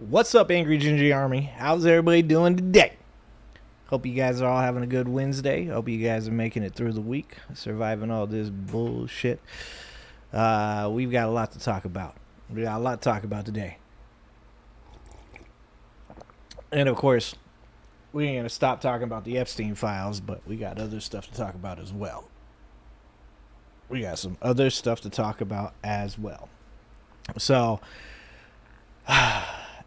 What's up, Angry Ginger Army? How's everybody doing today? Hope you guys are all having a good Wednesday. Hope you guys are making it through the week, surviving all this bullshit. We've got a lot to talk about. We got a lot to talk about today. And of course, we ain't gonna stop talking about the Epstein files, but we got other stuff to talk about as well. We got some other stuff to talk about as well. So,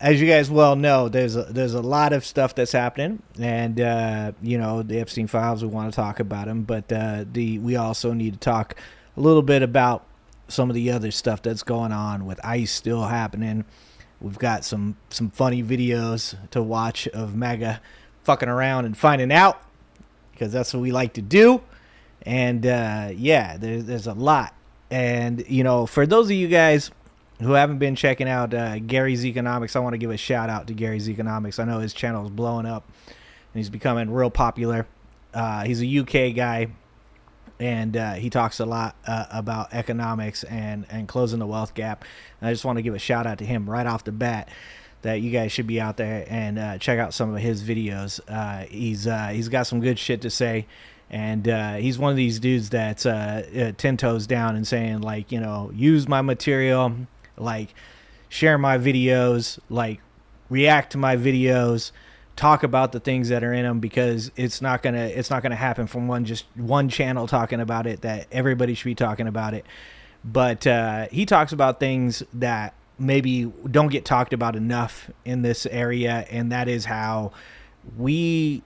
as you guys well know, there's a lot of stuff that's happening, and the Epstein files, we want to talk about them, but we also need to talk a little bit about some of the other stuff that's going on with ICE still happening. We've got some funny videos to watch of MAGA fucking around and finding out, because that's what we like to do. And there's a lot. And for those of you guys who haven't been checking out Gary's Economics, I want to give a shout out to Gary's Economics. I know his channel is blowing up and he's becoming real popular. He's a UK guy, and he talks a lot about economics and closing the wealth gap. And I just want to give a shout out to him right off the bat, that you guys should be out there and check out some of his videos. He's got some good shit to say. And he's one of these dudes that's 10 toes down and saying, like, use my material, like, share my videos, like, react to my videos, talk about the things that are in them, because it's not gonna happen from one channel talking about it, that everybody should be talking about it. But he talks about things that maybe don't get talked about enough in this area, and that is how we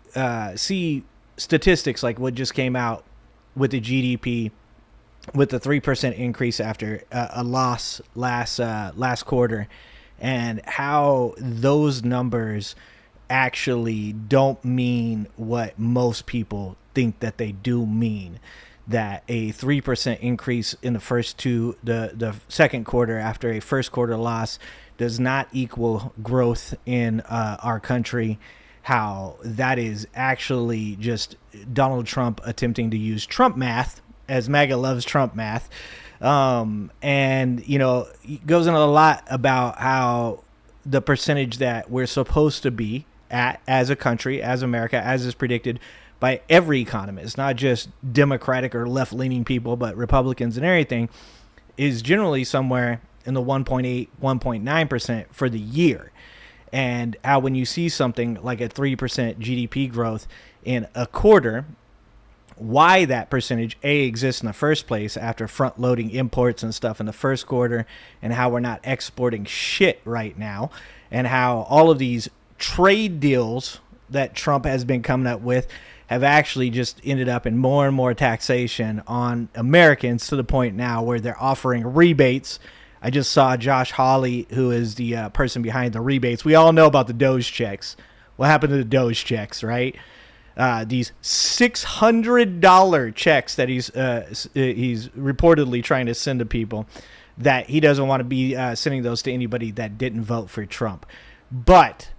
see statistics like what just came out with the GDP, with the 3% increase after a loss last quarter, and how those numbers actually don't mean what most people think that they do mean. That a 3% increase in the second quarter after a first quarter loss does not equal growth in our country. How that is actually just Donald Trump attempting to use Trump math, as MAGA loves Trump math. It goes into a lot about how the percentage that we're supposed to be at as a country, as America, as is predicted by every economist, not just Democratic or left-leaning people, but Republicans and everything, is generally somewhere in the 1.8, 1.9% for the year. And how when you see something like a 3% GDP growth in a quarter, why that percentage exists in the first place after front loading imports and stuff in the first quarter, and how we're not exporting shit right now, and how all of these trade deals that Trump has been coming up with have actually just ended up in more and more taxation on Americans, to the point now where they're offering rebates. I just saw Josh Hawley, who is the person behind the rebates. We all know about the Doge checks. What happened to the Doge checks, right? These $600 checks that he's reportedly trying to send to people, that he doesn't want to be sending those to anybody that didn't vote for Trump. But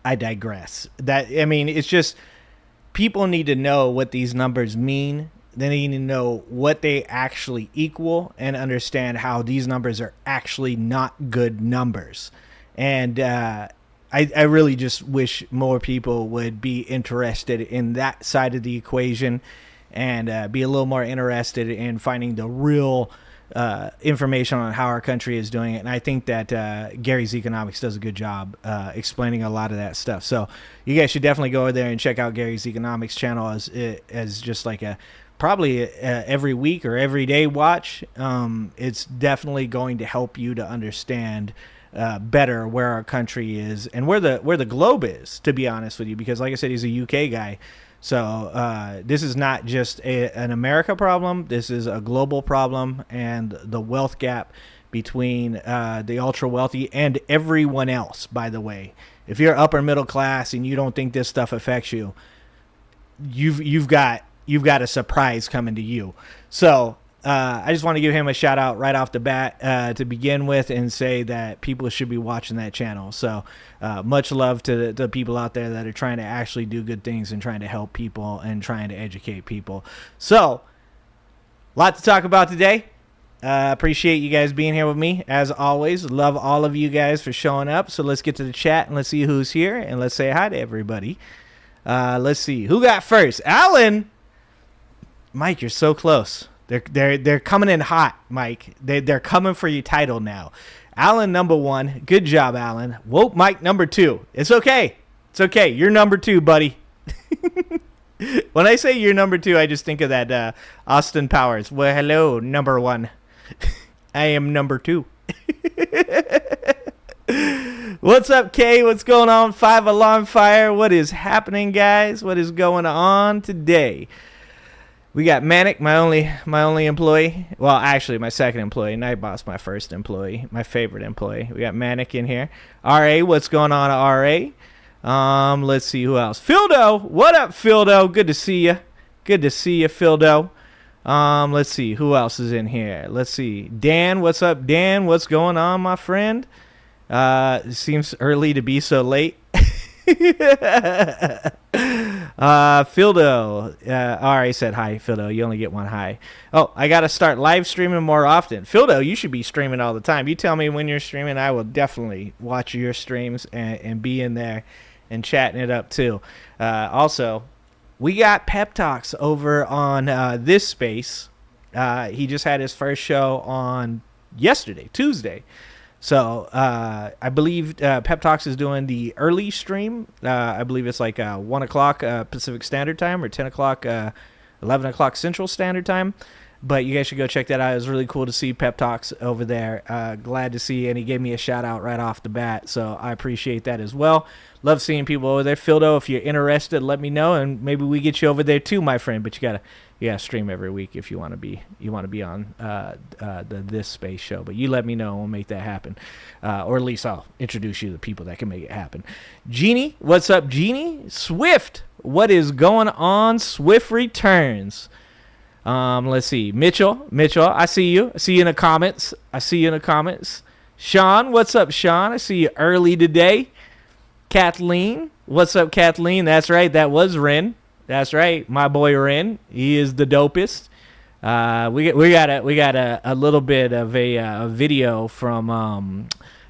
I digress. It's just, people need to know what these numbers mean. They need to know what they actually equal, and understand how these numbers are actually not good numbers. And I really just wish more people would be interested in that side of the equation, and be a little more interested in finding the real information on how our country is doing it. And I think that Gary's Economics does a good job explaining a lot of that stuff. So you guys should definitely go over there and check out Gary's Economics channel as just like a probably every week or every day watch. It's definitely going to help you to understand better where our country is and where the globe is, to be honest with you, because like I said, he's a UK guy. So this is not just an America problem. This is a global problem, and the wealth gap between the ultra wealthy and everyone else. By the way, if you're upper middle class and you don't think this stuff affects you, you've got a surprise coming to you. So I just want to give him a shout out right off the bat to begin with, and say that people should be watching that channel. So much love to the people out there that are trying to actually do good things and trying to help people and trying to educate people. So, a lot to talk about today. Appreciate you guys being here with me, as always. Love all of you guys for showing up. So let's get to the chat and let's see who's here and let's say hi to everybody. Let's see who got first. Alan, Mike, you're so close. They're coming in hot, Mike. They're coming for your title now. Alan, number 1. Good job, Alan. Woke Mike, number 2. It's okay. It's okay. You're number 2, buddy. When I say you're number 2, I just think of that Austin Powers. Well, hello, number 1. I am number 2. What's up, Kay? What's going on? 5 Alarm Fire. What is happening, guys? What is going on today? We got Manic, my only employee. Well, actually, my second employee. Night Boss, my first employee. My favorite employee. We got Manic in here. RA, what's going on, RA? Let's see who else. Fildo, what up, Fildo? Good to see you. Good to see you, Fildo. Let's see who else is in here. Let's see. Dan, what's up, Dan? What's going on, my friend? It seems early to be so late. Fildo, already said hi, Fildo. You only get one hi. Oh, I gotta start live streaming more often. Fildo, you should be streaming all the time. You tell me when you're streaming, I will definitely watch your streams and be in there and chatting it up too. Also, we got Pep Talks over on this space. He just had his first show on yesterday, Tuesday. So I believe Pep Talks is doing the early stream. I believe it's like 1 o'clock Pacific Standard Time or 10 o'clock, 11 o'clock Central Standard Time. But you guys should go check that out. It was really cool to see Pep Talks over there. Glad to see, and he gave me a shout out right off the bat. So I appreciate that as well. Love seeing people over there. Fildo, if you're interested, let me know, and maybe we get you over there too, my friend. But you gotta stream every week if you want to be on this space show. But you let me know and we'll make that happen, or at least I'll introduce you to the people that can make it happen. Jeannie, what's up, Jeannie? Swift, what is going on? Swift returns. Let's see, Mitchell, I see you. I see you in the comments. Sean, what's up, Sean? I see you early today. Kathleen, what's up, Kathleen? That's right, that was Ren. That's right, my boy Ren. He is the dopest. We got a little bit of a video from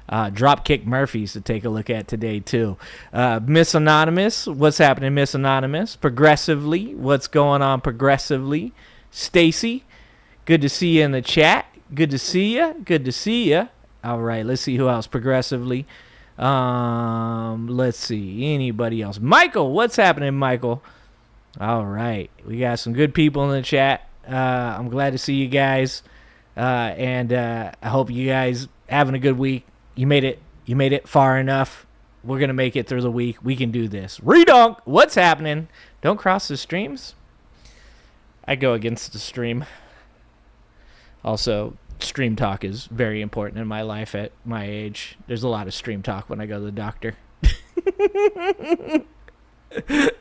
Dropkick Murphys to take a look at today too. Miss Anonymous, what's happening, Miss Anonymous? Progressively, what's going on, Progressively? Stacy, good to see you in the chat. Good to see you. All right, let's see who else. Progressively. Let's see, anybody else? Michael, what's happening, Michael? All right, we got some good people in the chat. I'm glad to see you guys, and I hope you guys having a good week. You made it far enough. We're gonna make it through the week. We can do this. Redunk, what's happening? Don't cross the streams. I go against the stream. Also, stream talk is very important in my life at my age. There's a lot of stream talk when I go to the doctor.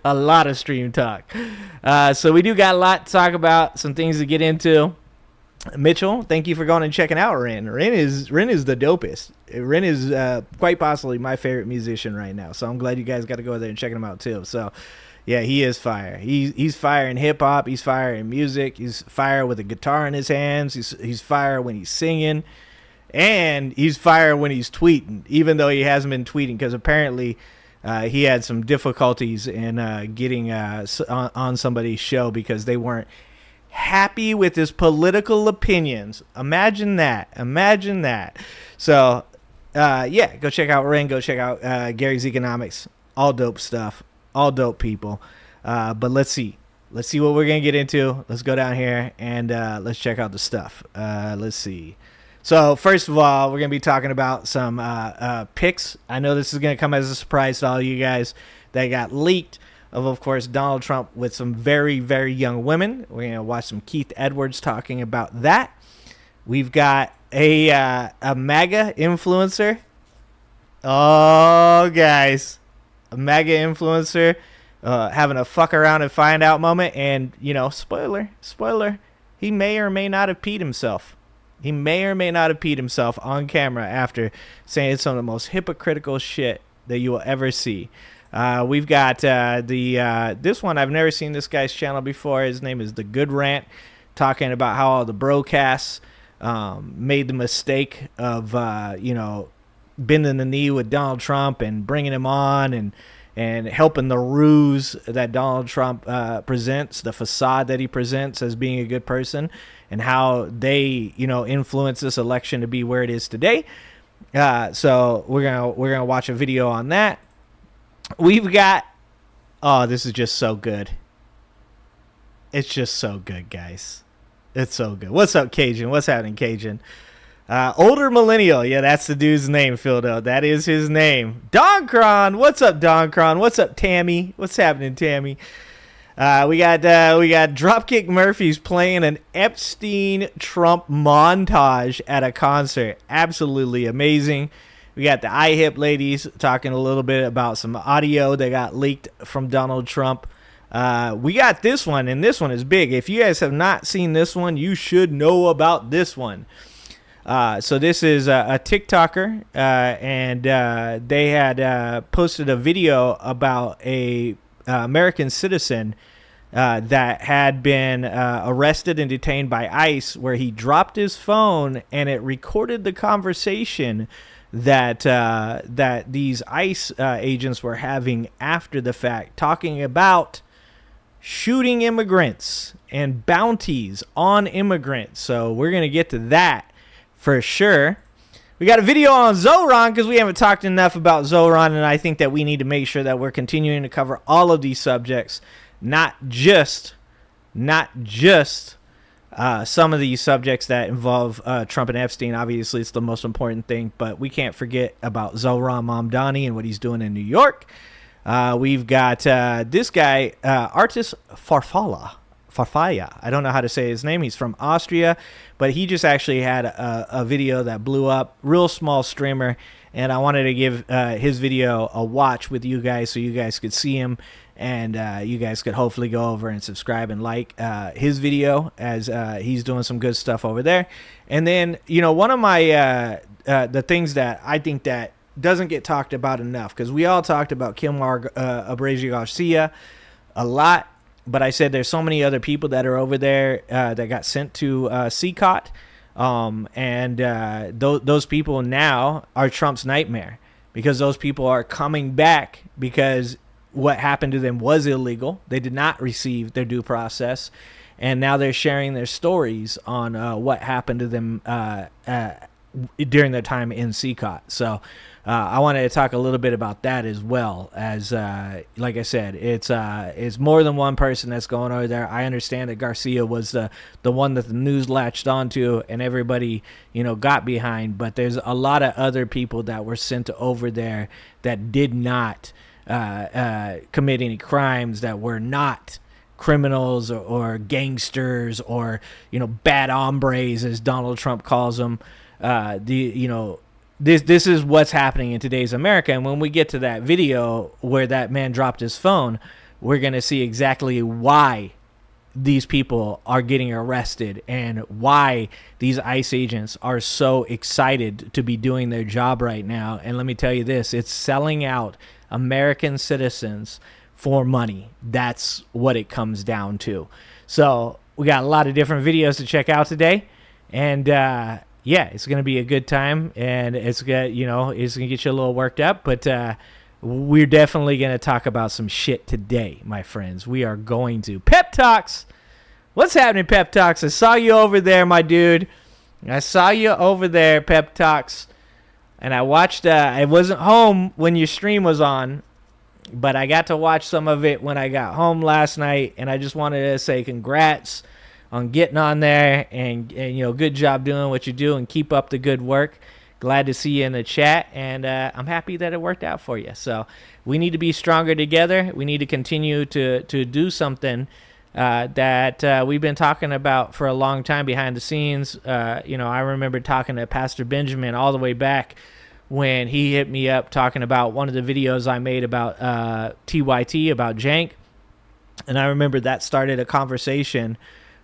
A lot of stream talk. So we do got a lot to talk about, some things to get into. Mitchell, thank you for going and checking out Ren. Ren is the dopest. Ren is quite possibly my favorite musician right now. So I'm glad you guys got to go there and check him out too. So yeah, he is fire. He's fire in hip hop. He's fire in music. He's fire with a guitar in his hands. He's fire when he's singing, and he's fire when he's tweeting. Even though he hasn't been tweeting, because apparently he had some difficulties in getting on somebody's show because they weren't happy with his political opinions. Imagine that. So yeah, go check out Ren. Go check out Gary's Economics. All dope stuff. All dope people. But let's see what we're gonna get into. Let's go down here and let's check out the stuff. Let's see. So first of all, we're gonna be talking about some pics. I know this is gonna come as a surprise to all you guys that got leaked of course, Donald Trump with some very, very young women. We're gonna watch some Keith Edwards talking about that. We've got a MAGA influencer. Oh, guys. A MAGA influencer having a fuck around and find out moment. And, you know, spoiler, he may or may not have peed himself. He may or may not have peed himself on camera after saying some of the most hypocritical shit that you will ever see. We've got this one. I've never seen this guy's channel before. His name is The Good Rant, talking about how all the broadcasts made the mistake of, bending the knee with Donald Trump and bringing him on and helping the ruse that Donald Trump presents, the facade that he presents as being a good person, and how they, influence this election to be where it is today. So we're gonna watch a video on that. We've got, oh, this is just so good. It's just so good, guys. It's so good. What's up, Cajun? What's happening, Cajun? Older millennial. Yeah, that's the dude's name, Phildo. That is his name. Doncron. What's up, Doncron? What's up, Tammy? What's happening, Tammy? We got Dropkick Murphys playing an Epstein Trump montage at a concert. Absolutely amazing. We got the IHIP ladies talking a little bit about some audio that got leaked from Donald Trump. We got this one, and this one is big. If you guys have not seen this one, you should know about this one. So this is a TikToker, and they had posted a video about a American citizen that had been arrested and detained by ICE, where he dropped his phone and it recorded the conversation that these ICE agents were having after the fact, talking about shooting immigrants and bounties on immigrants. So we're going to get to that for sure. We got a video on Zoran because we haven't talked enough about Zoran, and I think that we need to make sure that we're continuing to cover all of these subjects, not just some of these subjects that involve Trump and Epstein. Obviously, it's the most important thing, but we can't forget about Zoran Mamdani and what he's doing in New York. We've got this guy, Artis Farfalla. I don't know how to say his name. He's from Austria, but he just actually had a video that blew up, real small streamer, and I wanted to give his video a watch with you guys so you guys could see him, and you guys could hopefully go over and subscribe and like his video, as he's doing some good stuff over there. And then, one of my the things that I think that doesn't get talked about enough, because we all talked about Kilmar Abreu Garcia a lot, but I said there's so many other people that are over there that got sent to CCOT, and those people now are Trump's nightmare, because those people are coming back because what happened to them was illegal. They did not receive their due process, and now they're sharing their stories on what happened to them during their time in CCOT. So I wanted to talk a little bit about that as well, as like I said, it's more than one person that's going over there. I understand that Garcia was the one that the news latched onto and everybody got behind, but there's a lot of other people that were sent over there that did not commit any crimes, that were not criminals or gangsters or bad hombres, as Donald Trump calls them. This is what's happening in today's America. And when we get to that video where that man dropped his phone, we're going to see exactly why these people are getting arrested and why these ICE agents are so excited to be doing their job right now. And let me tell you this, it's selling out American citizens for money. That's what it comes down to. So we got a lot of different videos to check out today. And, yeah, it's going to be a good time, and it's going to get you a little worked up, but we're definitely going to talk about some shit today, my friends. We are going to. Pep Talks. What's happening, Pep Talks? I saw you over there, my dude. I saw you over there, Pep Talks, and I watched, I wasn't home when your stream was on, but I got to watch some of it when I got home last night, and I just wanted to say congrats on getting on there, and good job doing what you do, and keep up the good work. Glad to see you in the chat, and I'm happy that it worked out for you. So we need to be stronger together. We need to continue to do something that we've been talking about for a long time behind the scenes. I remember talking to Pastor Benjamin all the way back when he hit me up talking about one of the videos I made about TYT, about Jank, and I remember that started a conversation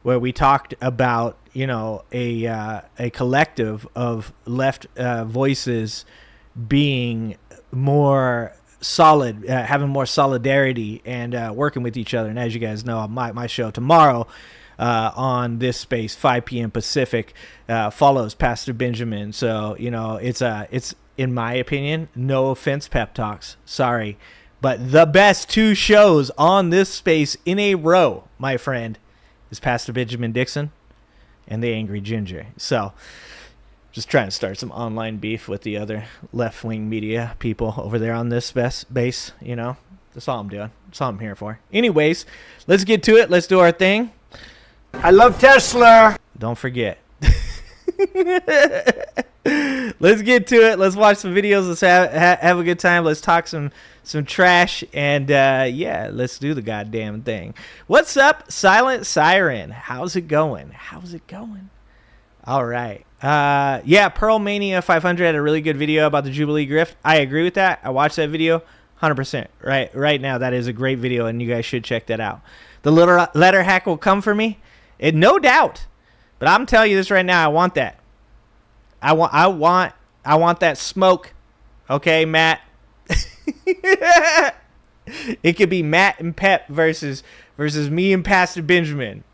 where we talked about, a collective of left voices being more solid, having more solidarity and working with each other. And as you guys know, my show tomorrow, on this space, 5 p.m. Pacific, follows Pastor Benjamin. So, you know, it's in my opinion, no offense, pep talks. Sorry. But the best 2 shows on this space in a row, my friend, is Pastor Benjamin Dixon and the Angry Ginger. So just trying to start some online beef with the other left-wing media people over there on this base, you know. That's all I'm doing. That's all I'm here for. Anyways, let's get to it. Let's do our thing. I love Tesla. Don't forget. Let's get to it. Let's watch some videos. Let's have a good time. Let's talk some trash. And, yeah, let's do the goddamn thing. What's up, Silent Siren? How's it going? How's it going? All right. Yeah, Pearl Mania 500 had a really good video about the Jubilee Grift. I agree with that. I watched that video 100%. Right now, that is a great video, and you guys should check that out. The letter hack will come for me. No doubt. But I'm telling you this right now, I want that. I want that smoke. Okay, Matt. It could be Matt and Pep versus me and Pastor Benjamin.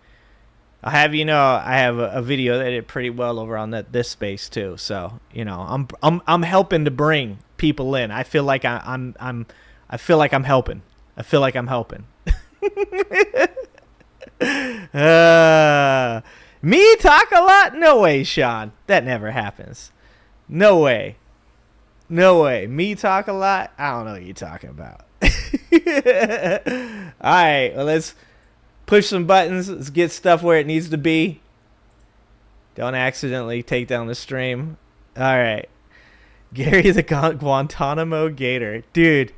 I'll have you know I have a video that did pretty well over on this space too. So, you know, I'm helping to bring people in. I feel like I'm helping. I feel like I'm helping. Me talk a lot? No way, Sean. That never happens. No way. No way. Me talk a lot? I don't know what you're talking about. All right, well, let's push some buttons. Let's get stuff where it needs to be. Don't accidentally take down the stream. All right. Gary the Guantanamo Gator. Dude,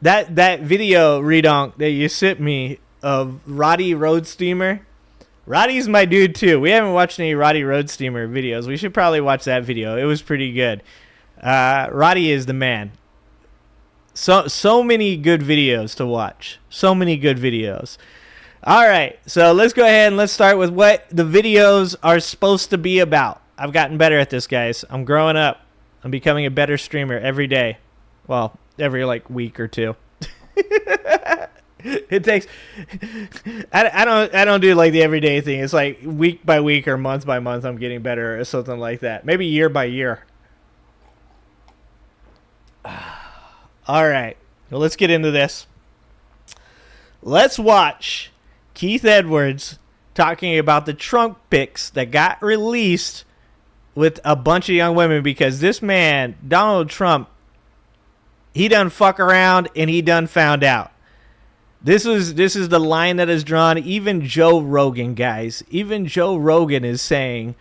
that video, Redonk, that you sent me of Roddy Road Steamer. Roddy's my dude, too. We haven't watched any Roddy Road Steamer videos. We should probably watch that video. It was pretty good. Roddy is the man. So many good videos to watch. So many good videos. All right, so let's go ahead and let's start with what the videos are supposed to be about. I've gotten better at this, guys. I'm growing up. I'm becoming a better streamer every day. Well, every like week or two. It takes. I don't do like the everyday thing. It's like week by week or month by month. I'm getting better or something like that. Maybe year by year. All right, well, let's get into this. Let's watch Keith Edwards talking about the Trump pics that got released with a bunch of young women, because this man, Donald Trump, he done fuck around and he done found out. This is the line that is drawn. Even Joe Rogan, guys, even Joe Rogan is saying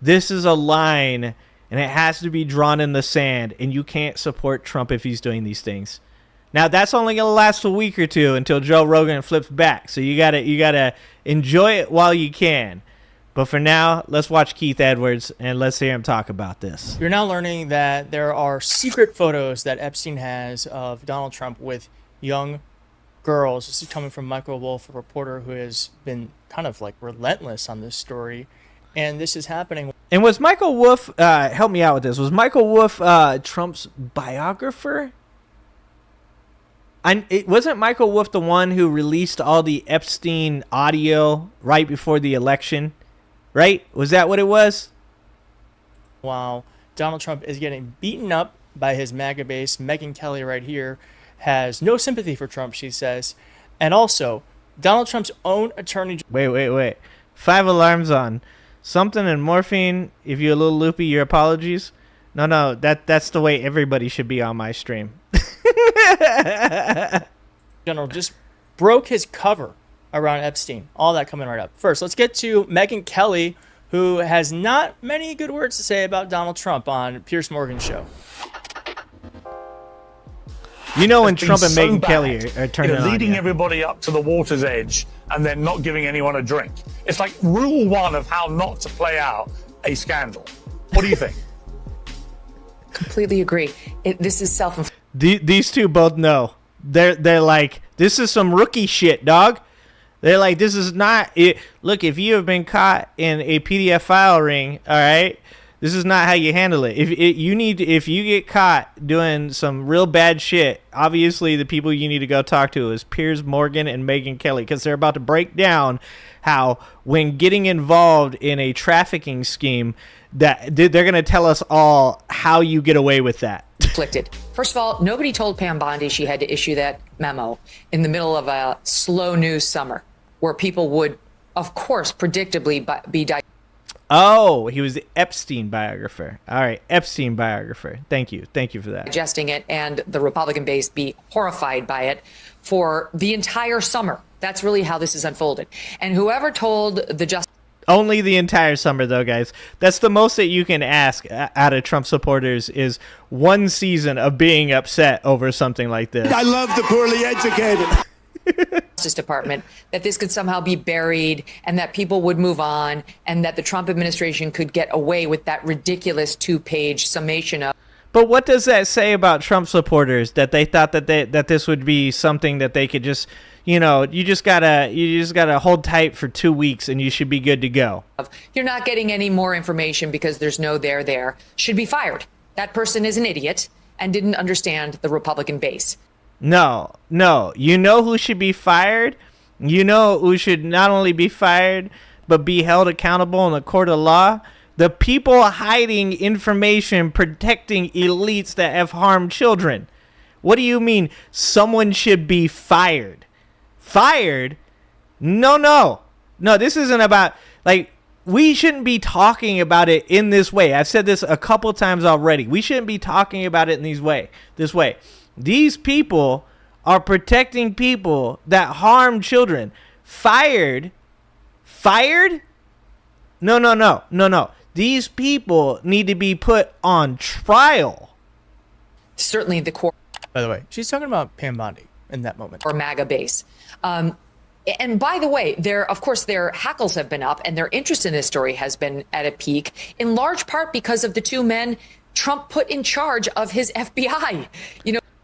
this is a line and it has to be drawn in the sand, and you can't support Trump if he's doing these things. Now, that's only going to last a week or two until Joe Rogan flips back. So you gotta enjoy it while you can. But for now, let's watch Keith Edwards and let's hear him talk about this. You're now learning that there are secret photos that Epstein has of Donald Trump with young girls. This is coming from Michael Wolff, a reporter who has been kind of like relentless on this story. And this is happening. And was Michael Wolff, help me out with this, was Michael Wolff Trump's biographer? It wasn't Michael Wolff the one who released all the Epstein audio right before the election, right? Was that what it was? While Donald Trump is getting beaten up by his MAGA base, Megyn Kelly right here has no sympathy for Trump, she says. And also, Donald Trump's own attorney... Wait. 5 alarms on. Something and morphine, if you're a little loopy, your apologies. No, that's the way everybody should be on my stream. General just broke his cover around Epstein. All that coming right up. First, let's get to Megyn Kelly, who has not many good words to say about Donald Trump on Piers Morgan's show. You know, when Trump and Megyn Kelly are turning on, leading everybody up to the water's edge and then not giving anyone a drink. It's like rule 1 of how not to play out a scandal. What do you think? Completely agree. This is self. These two both know. They're like, this is some rookie shit, dog. They're like, this is not it. Look, if you have been caught in a PDF file ring, all right, This is not how you handle it. If you get caught doing some real bad shit, obviously the people you need to go talk to is Piers Morgan and Megyn Kelly, because they're about to break down how when getting involved in a trafficking scheme, that they're going to tell us all how you get away with that. Conflicted. First of all, nobody told Pam Bondi she had to issue that memo in the middle of a slow news summer where people would, of course, predictably be Oh, he was the Epstein biographer. All right, Epstein biographer. Thank you for that. digesting it, and the Republican base be horrified by it for the entire summer. That's really how this is unfolded. And whoever told the Justice Only the entire summer, though, guys. That's the most that you can ask out of Trump supporters is one season of being upset over something like this. I love the poorly educated. Department, that this could somehow be buried and that people would move on and that the Trump administration could get away with that ridiculous 2-page summation of. But what does that say about Trump supporters, that they thought that this would be something that they could just, you just gotta hold tight for 2 weeks and you should be good to go? You're not getting any more information because there's no there. Should be fired. That person is an idiot and didn't understand the Republican base. No. You know who should be fired? You know who should not only be fired, but be held accountable in the court of law? The people hiding information, protecting elites that have harmed children. What do you mean someone should be fired? Fired? No, this isn't about, we shouldn't be talking about it in this way. I've said this a couple times already. We shouldn't be talking about it in this way. These people are protecting people that harm children. Fired? No. These people need to be put on trial. Certainly the court. By the way, she's talking about Pam Bondi in that moment. Or MAGA base. And by the way, of course, their hackles have been up and their interest in this story has been at a peak, in large part because of the two men Trump put in charge of his FBI.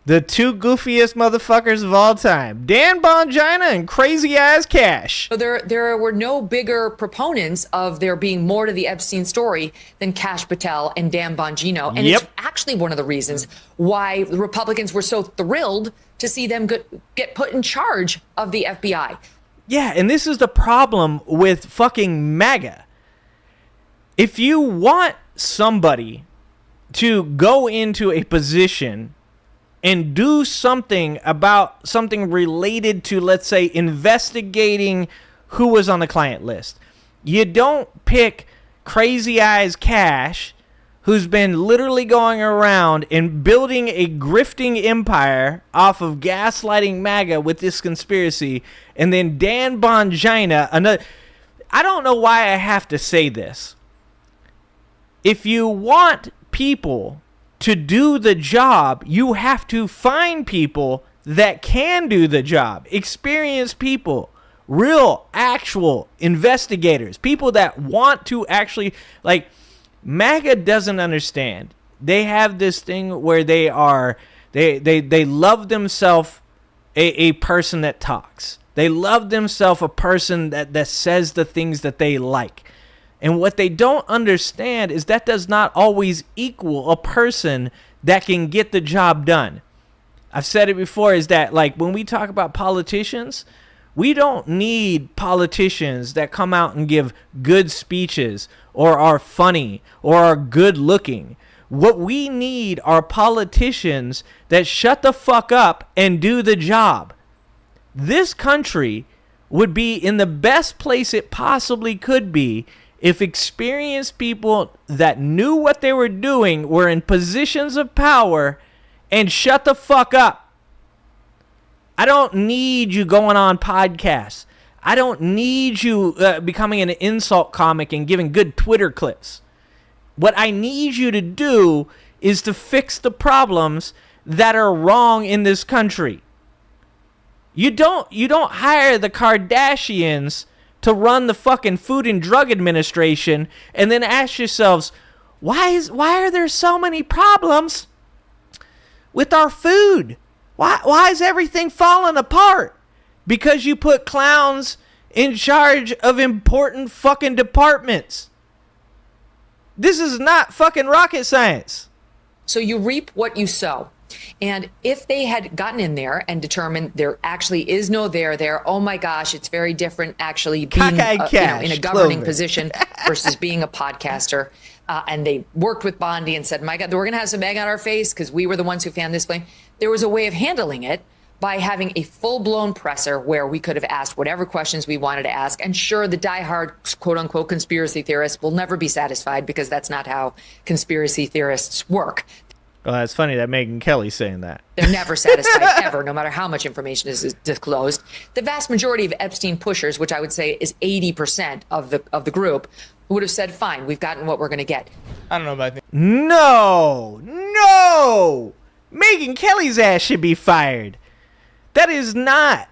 The two goofiest motherfuckers of all time, Dan Bongina and Crazy Eyes Cash. So there were no bigger proponents of there being more to the Epstein story than Kash Patel and Dan Bongino. And It's actually one of the reasons why the Republicans were so thrilled to see them get put in charge of the FBI. Yeah, and this is the problem with fucking MAGA. If you want somebody to go into a position and do something about something related to, let's say, investigating who was on the client list, you don't pick Crazy Eyes Cash, who's been literally going around and building a grifting empire off of gaslighting MAGA with this conspiracy, and then Dan Bongina, another. I don't know why I have to say this. If you want people to do the job, you have to find people that can do the job. Experienced people, real, actual investigators, people that want to actually, MAGA doesn't understand. They have this thing where they love themselves a person that talks. They love themselves a person that says the things that they like. And what they don't understand is that does not always equal a person that can get the job done. I've said it before, is that when we talk about politicians, we don't need politicians that come out and give good speeches or are funny or are good looking. What we need are politicians that shut the fuck up and do the job. This country would be in the best place it possibly could be if experienced people that knew what they were doing were in positions of power and shut the fuck up. I don't need you going on podcasts. I don't need you becoming an insult comic and giving good Twitter clips. What I need you to do is to fix the problems that are wrong in this country. You don't hire the Kardashians to run the fucking Food and Drug Administration and then ask yourselves, why are there so many problems with our food? Why is everything falling apart? Because you put clowns in charge of important fucking departments. This is not fucking rocket science. So you reap what you sow. And if they had gotten in there and determined there actually is no there, oh my gosh, it's very different actually being in a governing position versus being a podcaster. And they worked with Bondi and said, my God, we're going to have some egg on our face because we were the ones who fanned this flame. There was a way of handling it by having a full-blown presser where we could have asked whatever questions we wanted to ask. And sure, the diehard, quote-unquote, conspiracy theorists will never be satisfied because that's not how conspiracy theorists work. Well, that's funny that Megyn Kelly's saying that. They're never satisfied, ever, no matter how much information is disclosed. The vast majority of Epstein pushers, which I would say is 80% of the group, would have said, fine, we've gotten what we're going to get. I don't know about that. No! Megyn Kelly's ass should be fired. That's not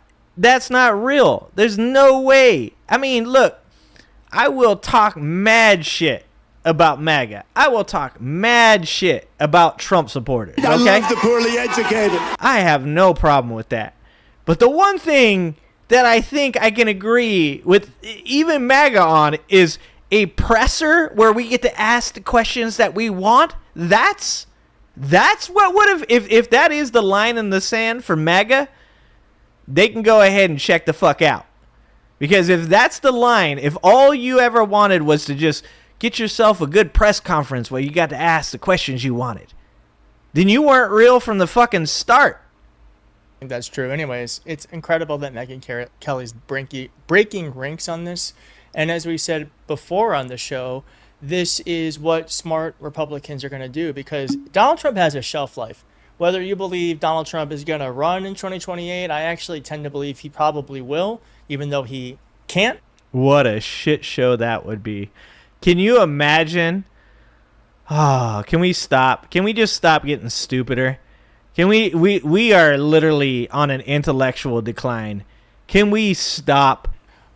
real. There's no way. I mean, look, I will talk mad shit about MAGA. I will talk mad shit about Trump supporters. Okay? I love the poorly educated. I have no problem with that. But the one thing that I think I can agree with even MAGA on is a presser where we get to ask the questions that we want. That's what would have, if that is the line in the sand for MAGA, they can go ahead and check the fuck out. Because if that's the line, if all you ever wanted was to just get yourself a good press conference where you got to ask the questions you wanted, then you weren't real from the fucking start. I think that's true. Anyways, it's incredible that Megyn Kelly's breaking ranks on this. And as we said before on the show, this is what smart Republicans are going to do because Donald Trump has a shelf life. Whether you believe Donald Trump is going to run in 2028, I actually tend to believe he probably will, even though he can't. What a shit show that would be. Can you imagine? Oh, can we stop? Can we just stop getting stupider? Can we are literally on an intellectual decline. Can we stop?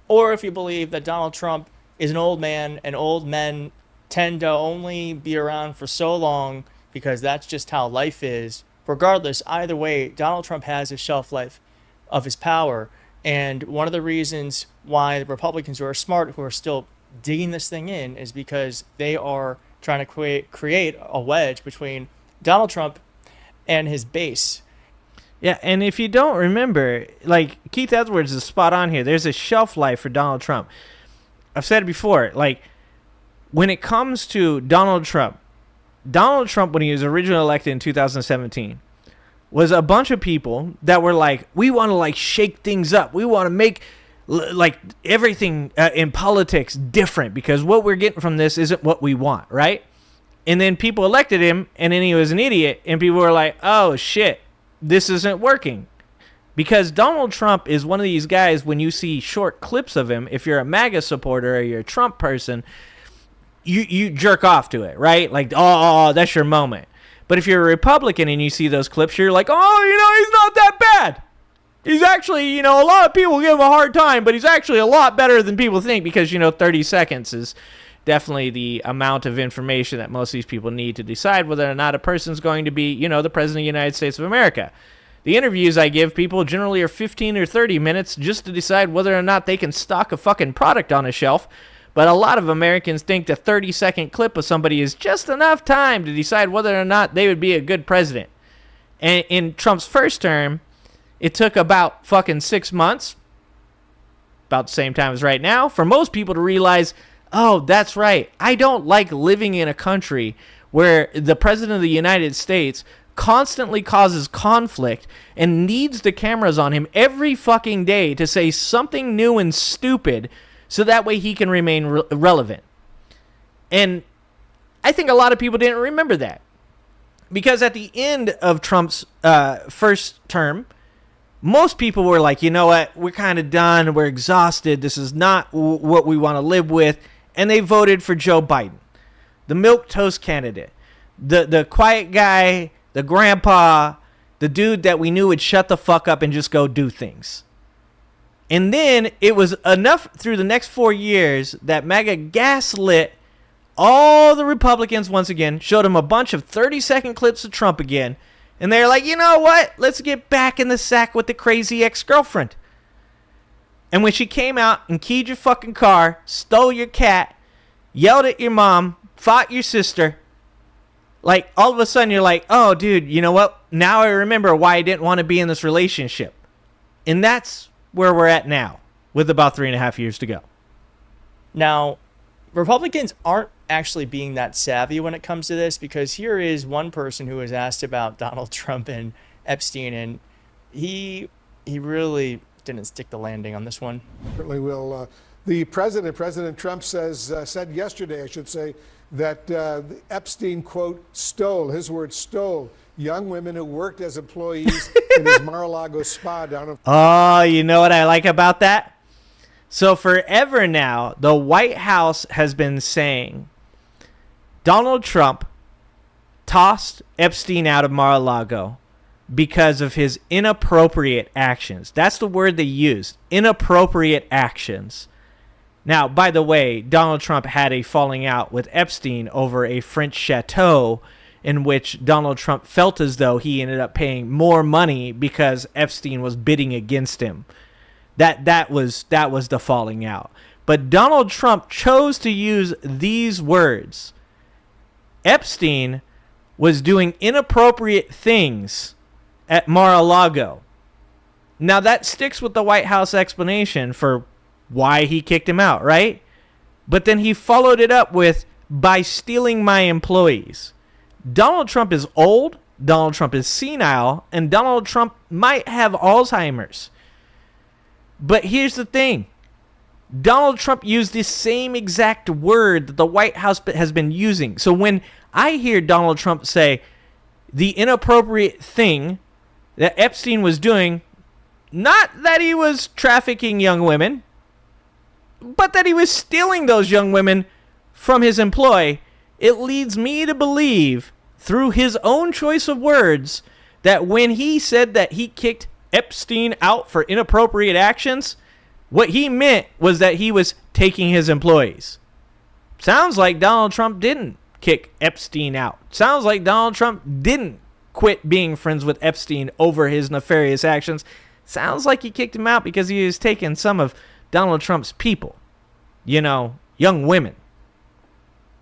Or if you believe that Donald Trump is an old man and old men tend to only be around for so long because that's just how life is. Regardless, either way, Donald Trump has a shelf life of his power. And one of the reasons why the Republicans who are smart, who are still digging this thing in, is because they are trying to create a wedge between Donald Trump and his base. Yeah, and if you don't remember, like, Keith Edwards is spot on here. There's a shelf life for Donald Trump. I've said it before, like, when it comes to Donald Trump, when he was originally elected in 2017, was a bunch of people that were like, we want to, like, shake things up. We want to make, like, everything in politics different because what we're getting from this isn't what we want, right? And then people elected him, and then he was an idiot, and people were like, oh, shit, this isn't working. Because Donald Trump is one of these guys, when you see short clips of him, if you're a MAGA supporter or you're a Trump person, you jerk off to it, right? Like, oh, that's your moment. But if you're a Republican and you see those clips, you're like, oh, he's not that bad. He's actually, a lot of people give him a hard time, but he's actually a lot better than people think because, 30 seconds is definitely the amount of information that most of these people need to decide whether or not a person's going to be, the president of the United States of America. The interviews I give people generally are 15 or 30 minutes just to decide whether or not they can stock a fucking product on a shelf. But a lot of Americans think the 30-second clip of somebody is just enough time to decide whether or not they would be a good president. And in Trump's first term, it took about fucking 6 months, about the same time as right now, for most people to realize, oh, that's right. I don't like living in a country where the president of the United States constantly causes conflict and needs the cameras on him every fucking day to say something new and stupid so that way he can remain relevant. And I think a lot of people didn't remember that. Because at the end of Trump's first term, most people were like, you know what, we're kind of done, we're exhausted, this is not what we want to live with, and they voted for Joe Biden, the milquetoast candidate, the quiet guy, the grandpa, the dude that we knew would shut the fuck up and just go do things. And then it was enough through the next 4 years that MAGA gaslit all the Republicans once again, showed them a bunch of 30-second clips of Trump again, and they're like, you know what? Let's get back in the sack with the crazy ex-girlfriend. And when she came out and keyed your fucking car, stole your cat, yelled at your mom fought your sister. Like, all of a sudden you're like, oh, dude, you know what? Now I remember why I didn't want to be in this relationship. And that's where we're at now, with about 3.5 years to go. Now, Republicans aren't actually being that savvy when it comes to this, because here is one person who was asked about Donald Trump and Epstein, and he really didn't stick the landing on this one. Certainly will. The President Trump said yesterday, I should say, that Epstein, quote, stole, his word, stole young women who worked as employees in his Mar-a-Lago spa down in... Oh, you know what I like about that? So forever now, the White House has been saying Donald Trump tossed Epstein out of Mar-a-Lago because of his inappropriate actions. That's the word they used, inappropriate actions. Now, by the way, Donald Trump had a falling out with Epstein over a French chateau in which Donald Trump felt as though he ended up paying more money because Epstein was bidding against him. That was the falling out. But Donald Trump chose to use these words. Epstein was doing inappropriate things at Mar-a-Lago. Now that sticks with the White House explanation for why he kicked him out, right? But then he followed it up with, by stealing my employees. Donald Trump is old, Donald Trump is senile, and Donald Trump might have Alzheimer's. But here's the thing. Donald Trump used the same exact word that the White House has been using. So when I hear Donald Trump say the inappropriate thing that Epstein was doing, not that he was trafficking young women, but that he was stealing those young women from his employ, it leads me to believe, through his own choice of words, that when he said that he kicked Epstein out for inappropriate actions, what he meant was that he was taking his employees. Sounds like Donald Trump didn't kick Epstein out. Sounds like Donald Trump didn't quit being friends with Epstein over his nefarious actions. Sounds like he kicked him out because he was taking some of Donald Trump's people. You know, young women.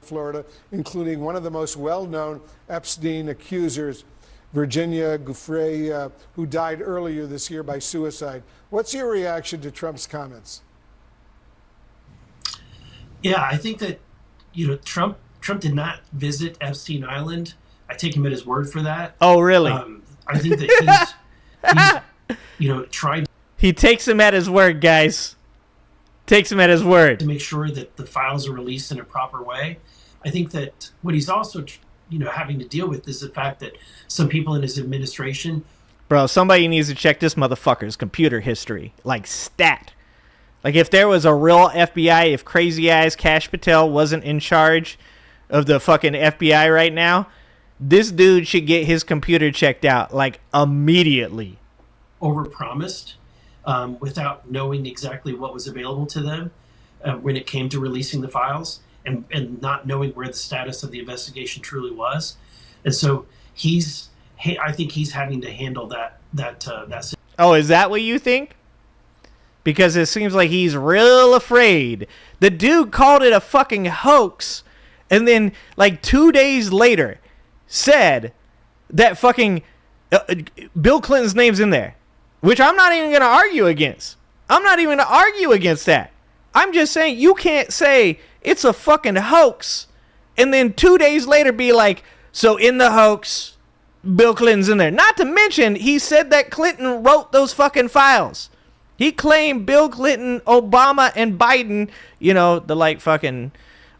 Florida, including one of the most well-known Epstein accusers, Virginia Giuffre, who died earlier this year by suicide. What's your reaction to Trump's comments? Yeah, I think that, Trump did not visit Epstein Island. I take him at his word for that. Oh, really? I think that he's trying. He takes him at his word, guys. Takes him at his word. To make sure that the files are released in a proper way. I think that what he's also, having to deal with is the fact that some people in his administration. Bro, somebody needs to check this motherfucker's computer history. Like, stat. Like, if there was a real FBI, if Crazy Eyes Kash Patel wasn't in charge of the fucking FBI right now, this dude should get his computer checked out, like, immediately. Overpromised without knowing exactly what was available to them when it came to releasing the files and not knowing where the status of the investigation truly was. And so I think he's having to handle that. Oh, is that what you think? Because it seems like he's real afraid. The dude called it a fucking hoax, and then like 2 days later said that fucking Bill Clinton's name's in there, which I'm not even going to argue against. I'm not even going to argue against that. I'm just saying you can't say it's a fucking hoax and then 2 days later be like, so in the hoax, Bill Clinton's in there. Not to mention, he said that Clinton wrote those fucking files. He claimed Bill Clinton, Obama, and Biden, the like fucking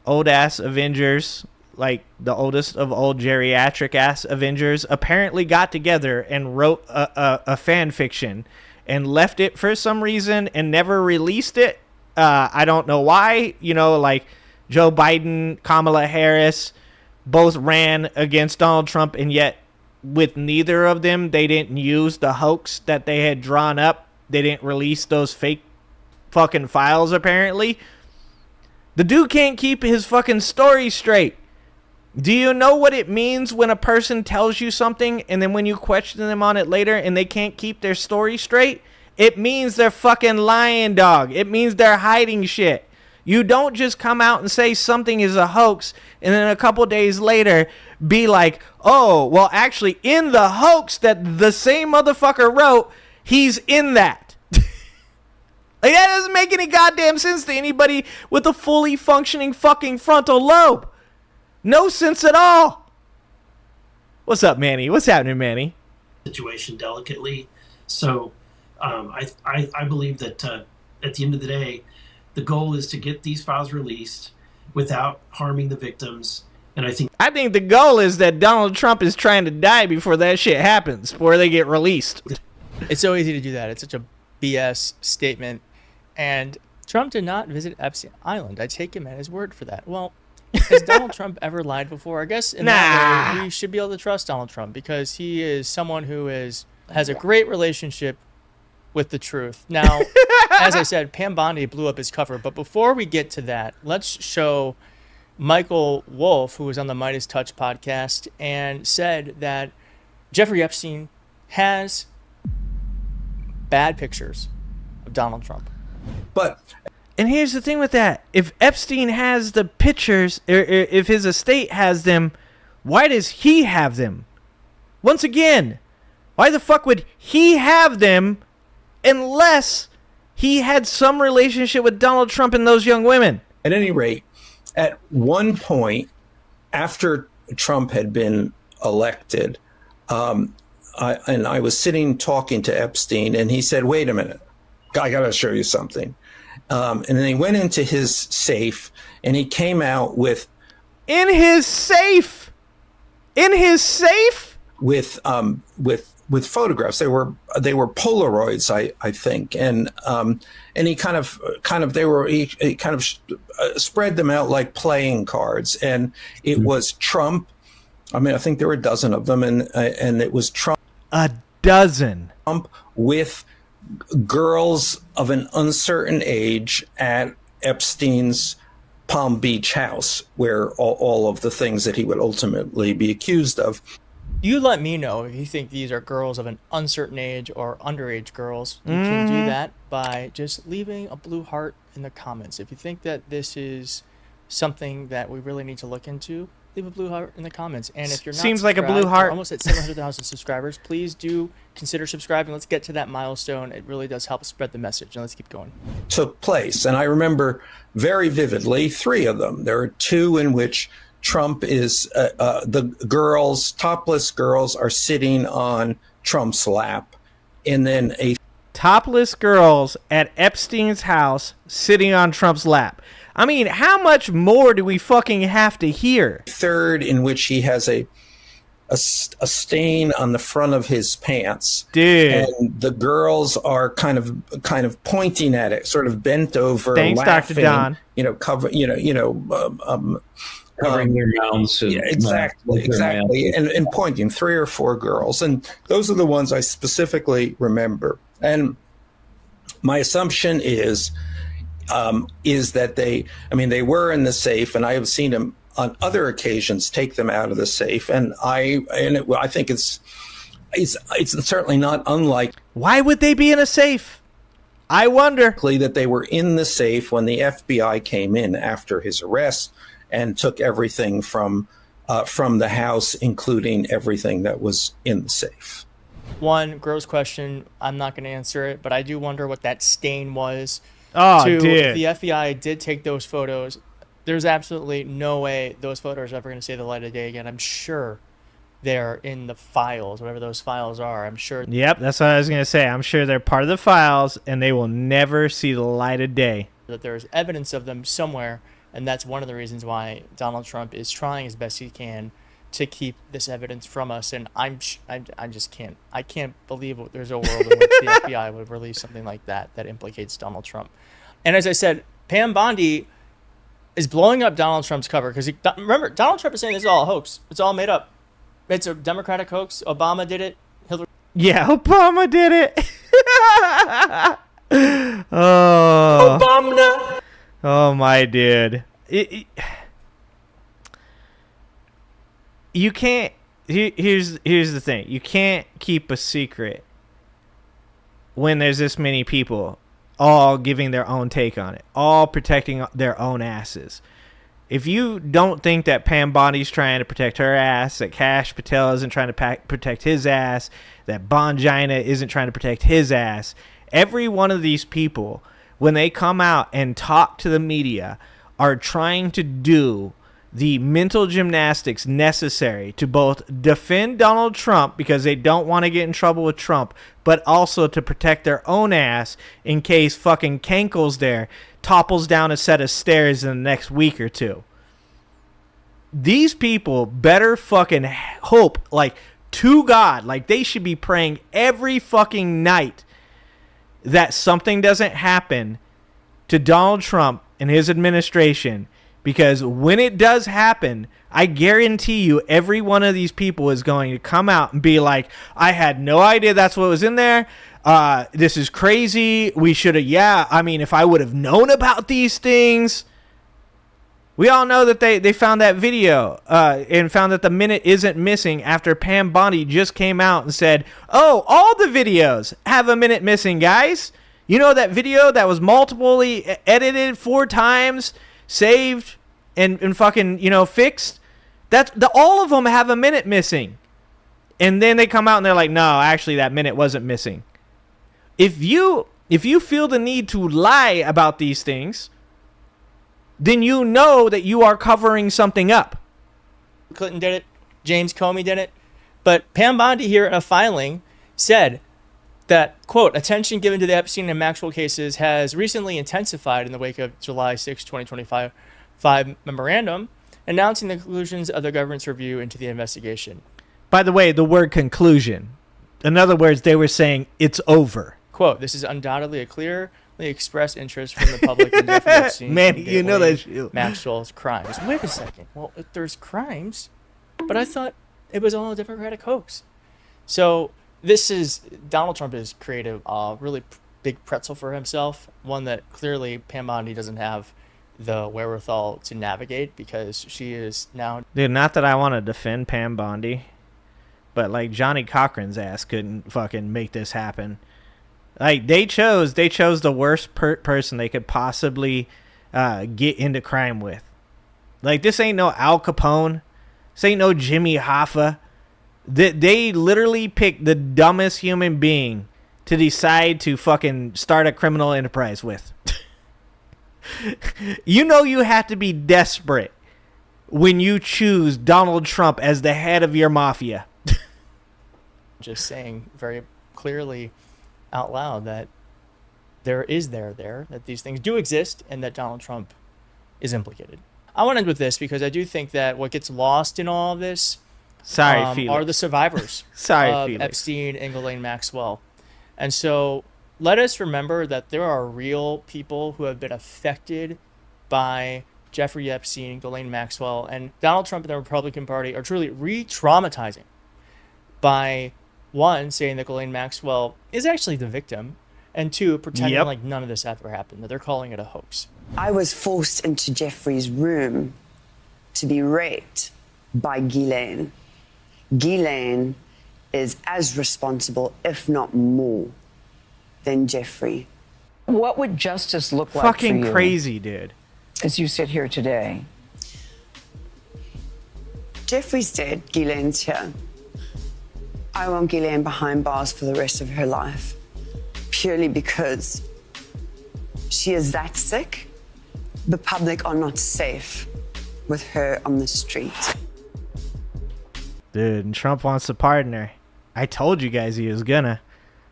old ass Avengers, like the oldest of old geriatric ass Avengers, apparently got together and wrote a fan fiction and left it for some reason and never released it. I don't know why. Like Joe Biden, Kamala Harris both ran against Donald Trump, and yet with neither of them, they didn't use the hoax that they had drawn up. They didn't release those fake fucking files, apparently. The dude can't keep his fucking story straight. Do you know what it means when a person tells you something and then when you question them on it later and they can't keep their story straight? It means they're fucking lying, dog. It means they're hiding shit. You don't just come out and say something is a hoax and then a couple days later be like, oh, well, actually, in the hoax that the same motherfucker wrote, he's in that. Like, that doesn't make any goddamn sense to anybody with a fully functioning fucking frontal lobe. No sense at all. What's up, Manny? What's happening, Manny? Situation delicately. So I believe that at the end of the day, the goal is to get these files released without harming the victims. And I think the goal is that Donald Trump is trying to die before that shit happens, before they get released. It's so easy to do that. It's such a BS statement. And Trump did not visit Epstein Island. I take him at his word for that. Well, has Donald Trump ever lied before? I guess in that way, we should be able to trust Donald Trump because he is someone who has a great relationship with the truth. Now, as I said, Pam Bondi blew up his cover. But before we get to that, let's show Michael Wolff, who was on the Midas Touch podcast, and said that Jeffrey Epstein has bad pictures of Donald Trump. And here's the thing with that. If Epstein has the pictures, or if his estate has them, why does he have them? Once again, why the fuck would he have them unless he had some relationship with Donald Trump and those young women? At any rate, at one point, after Trump had been elected, I was sitting talking to Epstein, and he said, wait a minute, I got to show you something. And then he went into his safe, and he came out with... In his safe? With photographs. They were Polaroids, I think, and he kind of spread them out like playing cards, and it was Trump. I mean, I think there were a dozen of them, and it was Trump. A dozen. Trump with girls of an uncertain age at Epstein's Palm Beach house, where all of the things that he would ultimately be accused of. You let me know if you think these are girls of an uncertain age or underage girls. You can do that by just leaving a blue heart in the comments. If you think that this is something that we really need to look into, leave a blue heart in the comments. And if you're not Seems like a blue heart. We're almost at 700,000 subscribers. Please do consider subscribing. Let's get to that milestone. It really does help spread the message. And let's keep going. Took place. And I remember very vividly 3 of them. There are 2 in which Trump is, the girls, topless girls, are sitting on Trump's lap. And then topless girls at Epstein's house sitting on Trump's lap. I mean, how much more do we fucking have to hear? 3rd in which he has a stain on the front of his pants. Dude. And the girls are kind of pointing at it, sort of bent over, Thanks, laughing, Dr. Don. Covering their mouths. And, exactly. And pointing, 3 or 4 girls. And those are the ones I specifically remember. And my assumption is that they were in the safe, and I have seen him on other occasions take them out of the safe. And I think it's certainly not unlikely. Why would they be in a safe? I wonder. That they were in the safe when the FBI came in after his arrest and took everything from the house, including everything that was in the safe. One gross question. I'm not going to answer it, but I do wonder what that stain was. Oh, If dude. the FBI did take those photos, there's absolutely no way those photos are ever going to see the light of day again. I'm sure they're in the files, whatever those files are. I'm sure. Yep, that's what I was going to say. I'm sure they're part of the files, and they will never see the light of day. That there's evidence of them somewhere, and that's one of the reasons why Donald Trump is trying as best he can to keep this evidence from us. And I just can't believe there's a world in which the FBI would release something like that implicates Donald Trump. And as I said, Pam Bondi is blowing up Donald Trump's cover because remember, Donald Trump is saying this is all a hoax. It's all made up. It's a Democratic hoax. Obama did it. Hillary. Yeah, Obama did it. Oh, Obama. Oh my dude. You can't. Here's the thing. You can't keep a secret when there's this many people. all giving their own take on it, all protecting their own asses. If you don't think that Pam Bondi's trying to protect her ass, that Kash Patel isn't trying to protect his ass, that Bongina isn't trying to protect his ass, every one of these people, when they come out and talk to the media, are trying to do the mental gymnastics necessary to both defend Donald Trump because they don't want to get in trouble with Trump, but also to protect their own ass in case fucking Kankles there topples down a set of stairs in the next week or two. These people better fucking hope, like, to God, like they should be praying every fucking night that something doesn't happen to Donald Trump and his administration, because when it does happen, I guarantee you every one of these people is going to come out and be like, I had no idea that's what was in there. This is crazy. We should have, if I would have known about these things. We all know that they found that video and found that the minute isn't missing after Pam Bondi just came out and said, oh, all the videos have a minute missing, guys. You know that video that was multiply edited 4 times, saved, and fucking, fixed? All of them have a minute missing. And then they come out and they're like, no, actually that minute wasn't missing. If you feel the need to lie about these things, then you know that you are covering something up. Clinton did it. James Comey did it. But Pam Bondi here in a filing said that, quote, attention given to the Epstein and Maxwell cases has recently intensified in the wake of July 6, 2025 memorandum announcing the conclusions of the government's review into the investigation. By the way, the word conclusion. In other words, they were saying it's over. Quote, this is undoubtedly a clearly expressed interest from the public in Jeffrey Epstein. Man, you know that shit. Maxwell's crimes. Wait a second. Well, if there's crimes, but I thought it was all a Democratic hoax. So Donald Trump has created a really big pretzel for himself, one that clearly Pam Bondi doesn't have the wherewithal to navigate because she is now... Dude, not that I want to defend Pam Bondi, but like Johnny Cochran's ass couldn't fucking make this happen. Like they chose the worst person they could possibly get into crime with. Like this ain't no Al Capone. This ain't no Jimmy Hoffa. They literally picked the dumbest human being to decide to fucking start a criminal enterprise with. You have to be desperate when you choose Donald Trump as the head of your mafia. Just saying very clearly out loud that there that these things do exist and that Donald Trump is implicated. I want to end with this because I do think that what gets lost in all of this are the survivors of Felix. Epstein and Ghislaine Maxwell. And so let us remember that there are real people who have been affected by Jeffrey Epstein, Ghislaine Maxwell, and Donald Trump and the Republican Party are truly re-traumatizing by, one, saying that Ghislaine Maxwell is actually the victim, and two, pretending like none of this ever happened, that they're calling it a hoax. I was forced into Jeffrey's room to be raped by Ghislaine. Ghislaine is as responsible, if not more, than Jeffrey. What would justice look like Fucking for you crazy, dude. as you sit here today? Jeffrey's dead, Ghislaine's here. I want Ghislaine behind bars for the rest of her life, purely because she is that sick. The public are not safe with her on the street. Dude, and Trump wants to pardon her. I told you guys he was gonna.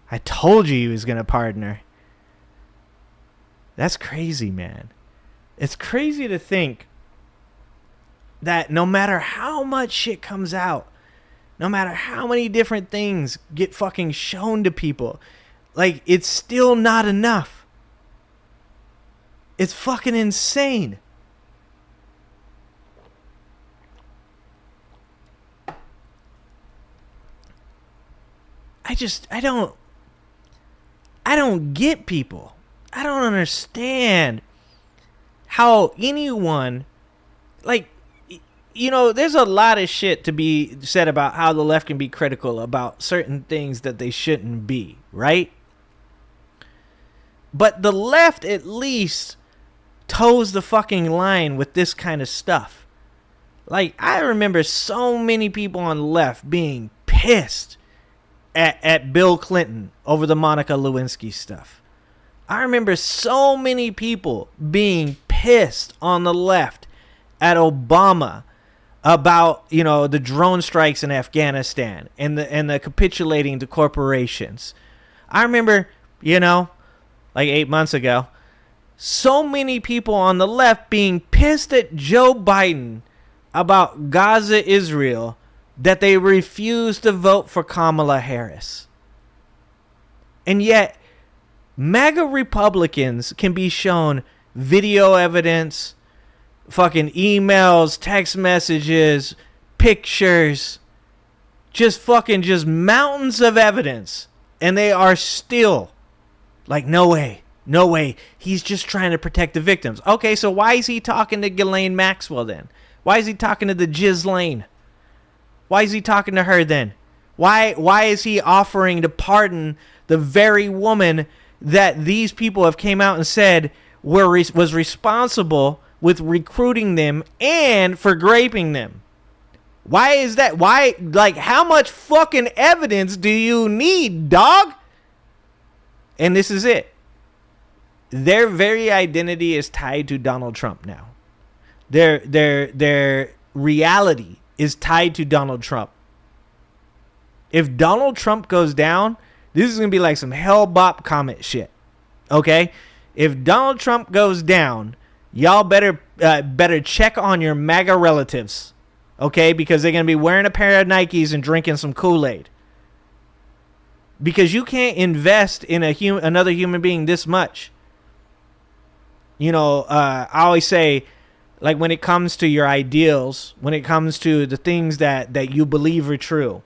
I told you he was gonna pardon her. That's crazy, man. It's crazy to think that no matter how much shit comes out, no matter how many different things get fucking shown to people, like, it's still not enough. It's fucking insane. I don't get people. I don't understand how anyone, like, there's a lot of shit to be said about how the left can be critical about certain things that they shouldn't be, right? But the left at least toes the fucking line with this kind of stuff. Like, I remember so many people on the left being pissed at Bill Clinton over the Monica Lewinsky stuff. I remember so many people being pissed on the left at Obama about, you know, the drone strikes in Afghanistan and the capitulating to corporations. I remember, you know, like 8 months ago, so many people on the left being pissed at Joe Biden about Gaza, Israel, that they refused to vote for Kamala Harris. And yet, MAGA Republicans can be shown video evidence, fucking emails, text messages, pictures, just mountains of evidence. And they are still like, no way, he's just trying to protect the victims. Okay, so why is he talking to Ghislaine Maxwell then? Why is he talking to the Ghislaine? Why is he talking to her then? Why is he offering to pardon the very woman that these people have came out and said was responsible with recruiting them and for raping them? Why is that? Why, like, how much fucking evidence do you need, dog? And this is it. Their very identity is tied to Donald Trump now. Their reality is tied to Donald Trump. If Donald Trump goes down, this is going to be like some Hellbop comet shit. Okay? If Donald Trump goes down, y'all better check on your MAGA relatives. Okay? Because they're going to be wearing a pair of Nikes and drinking some Kool-Aid. Because you can't invest in another human being this much. You know, I always say, like, when it comes to your ideals, when it comes to the things that you believe are true,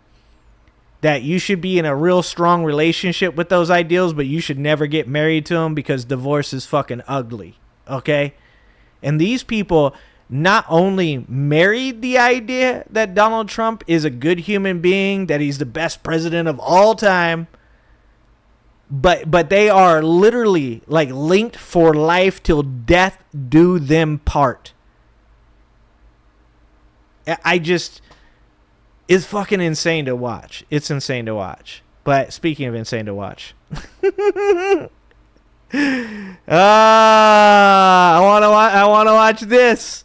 that you should be in a real strong relationship with those ideals, but you should never get married to them because divorce is fucking ugly. Okay? And these people not only married the idea that Donald Trump is a good human being, that he's the best president of all time, but they are literally like linked for life till death do them part. It's fucking insane to watch. It's insane to watch. But speaking of insane to watch, I want to watch this.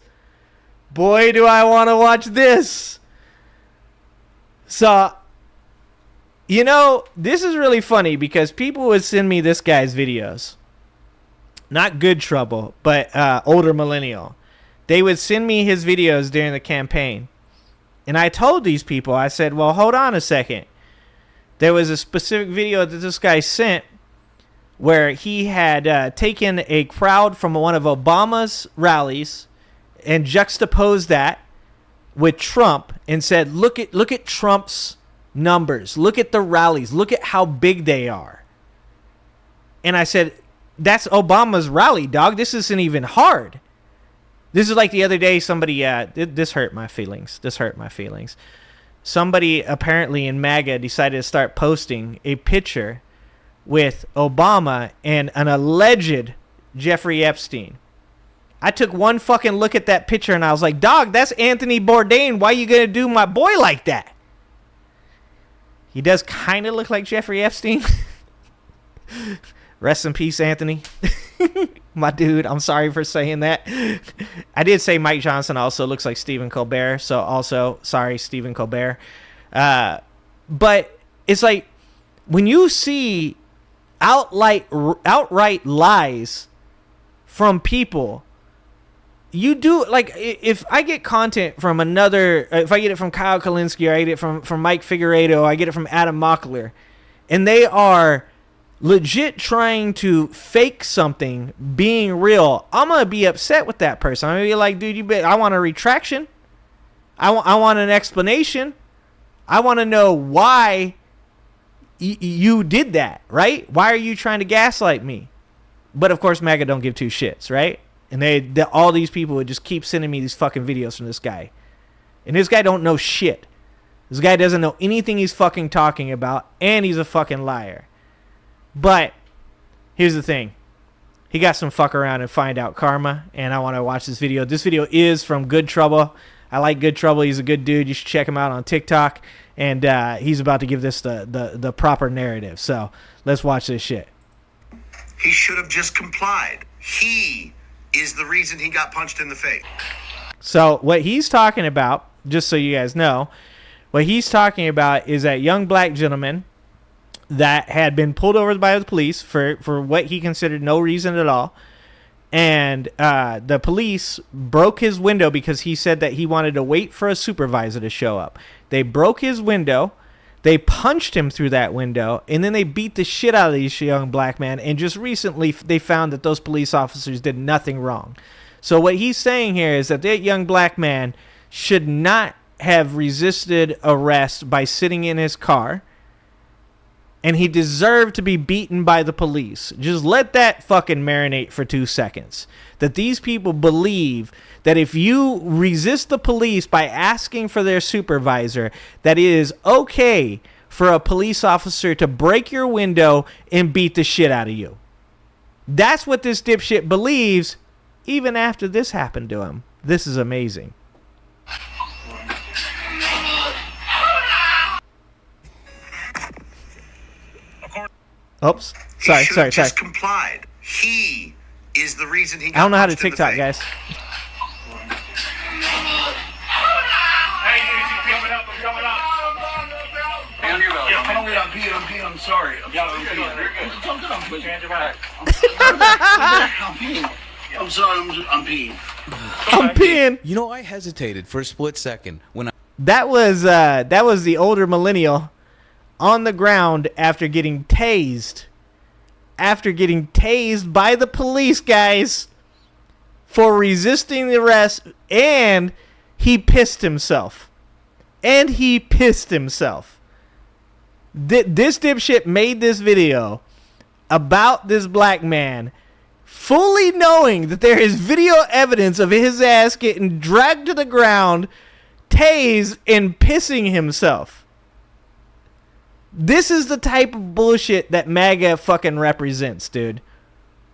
Boy, do I want to watch this. So, you know, this is really funny because people would send me this guy's videos. Not Good Trouble, but older millennial. They would send me his videos during the campaign. And I told these people, I said, well, hold on a second. There was a specific video that this guy sent where he had taken a crowd from one of Obama's rallies and juxtaposed that with Trump and said, look at Trump's numbers. Look at the rallies. Look at how big they are. And I said, that's Obama's rally, dog. This isn't even hard. This is like the other day, somebody, this hurt my feelings. Somebody apparently in MAGA decided to start posting a picture with Obama and an alleged Jeffrey Epstein. I took one fucking look at that picture and I was like, dog, that's Anthony Bourdain. Why you gonna do my boy like that? He does kind of look like Jeffrey Epstein. Rest in peace, Anthony. My dude, I'm sorry for saying that. I did say Mike Johnson also looks like Stephen Colbert, so also sorry, Stephen Colbert. But it's like when you see outright lies from people, you do, like, if I get content from another, if I get it from Kyle Kalinske, or I get it from Mike Figueredo, or I get it from Adam Mockler, and they are legit trying to fake something being real, I'm gonna be upset with that person. I'm gonna be like, dude, I want a retraction. I want an explanation. I want to know why you did that, right? Why are you trying to gaslight me? But of course, MAGA don't give two shits, right? And all these people would just keep sending me these fucking videos from this guy, and this guy don't know shit. This guy doesn't know anything he's fucking talking about, and he's a fucking liar. But here's the thing. he got some fuck around and find out karma, and I want to watch this video. This video is from Good Trouble. I like Good Trouble. He's a good dude. You should check him out on TikTok, and he's about to give this the proper narrative. So let's watch this shit. He should have just complied. He is the reason he got punched in the face. So what he's talking about, just so you guys know, what he's talking about is that young black gentleman that had been pulled over by the police for what he considered no reason at all. And the police broke his window because he said that he wanted to wait for a supervisor to show up. They broke his window. They punched him through that window, and then they beat the shit out of this young black man. And just recently, they found that those police officers did nothing wrong. So what he's saying here is that young black man should not have resisted arrest by sitting in his car, and he deserved to be beaten by the police. Just let that fucking marinate for 2 seconds. That these people believe that if you resist the police by asking for their supervisor, that it is okay for a police officer to break your window and beat the shit out of you. That's what this dipshit believes, even after this happened to him. This is amazing. Oops. Sorry. Just complied. He is the reason he got I don't know how to punched in the TikTok, face. guys. I'm sorry. I'm peeing. I'm peeing. You know, I hesitated for a split second when That was the older millennial on the ground after getting tased. After getting tased by the police, guys, for resisting the arrest, and he pissed himself. This dipshit made this video about this black man, fully knowing that there is video evidence of his ass getting dragged to the ground, tased, and pissing himself. This is the type of bullshit that MAGA fucking represents, dude.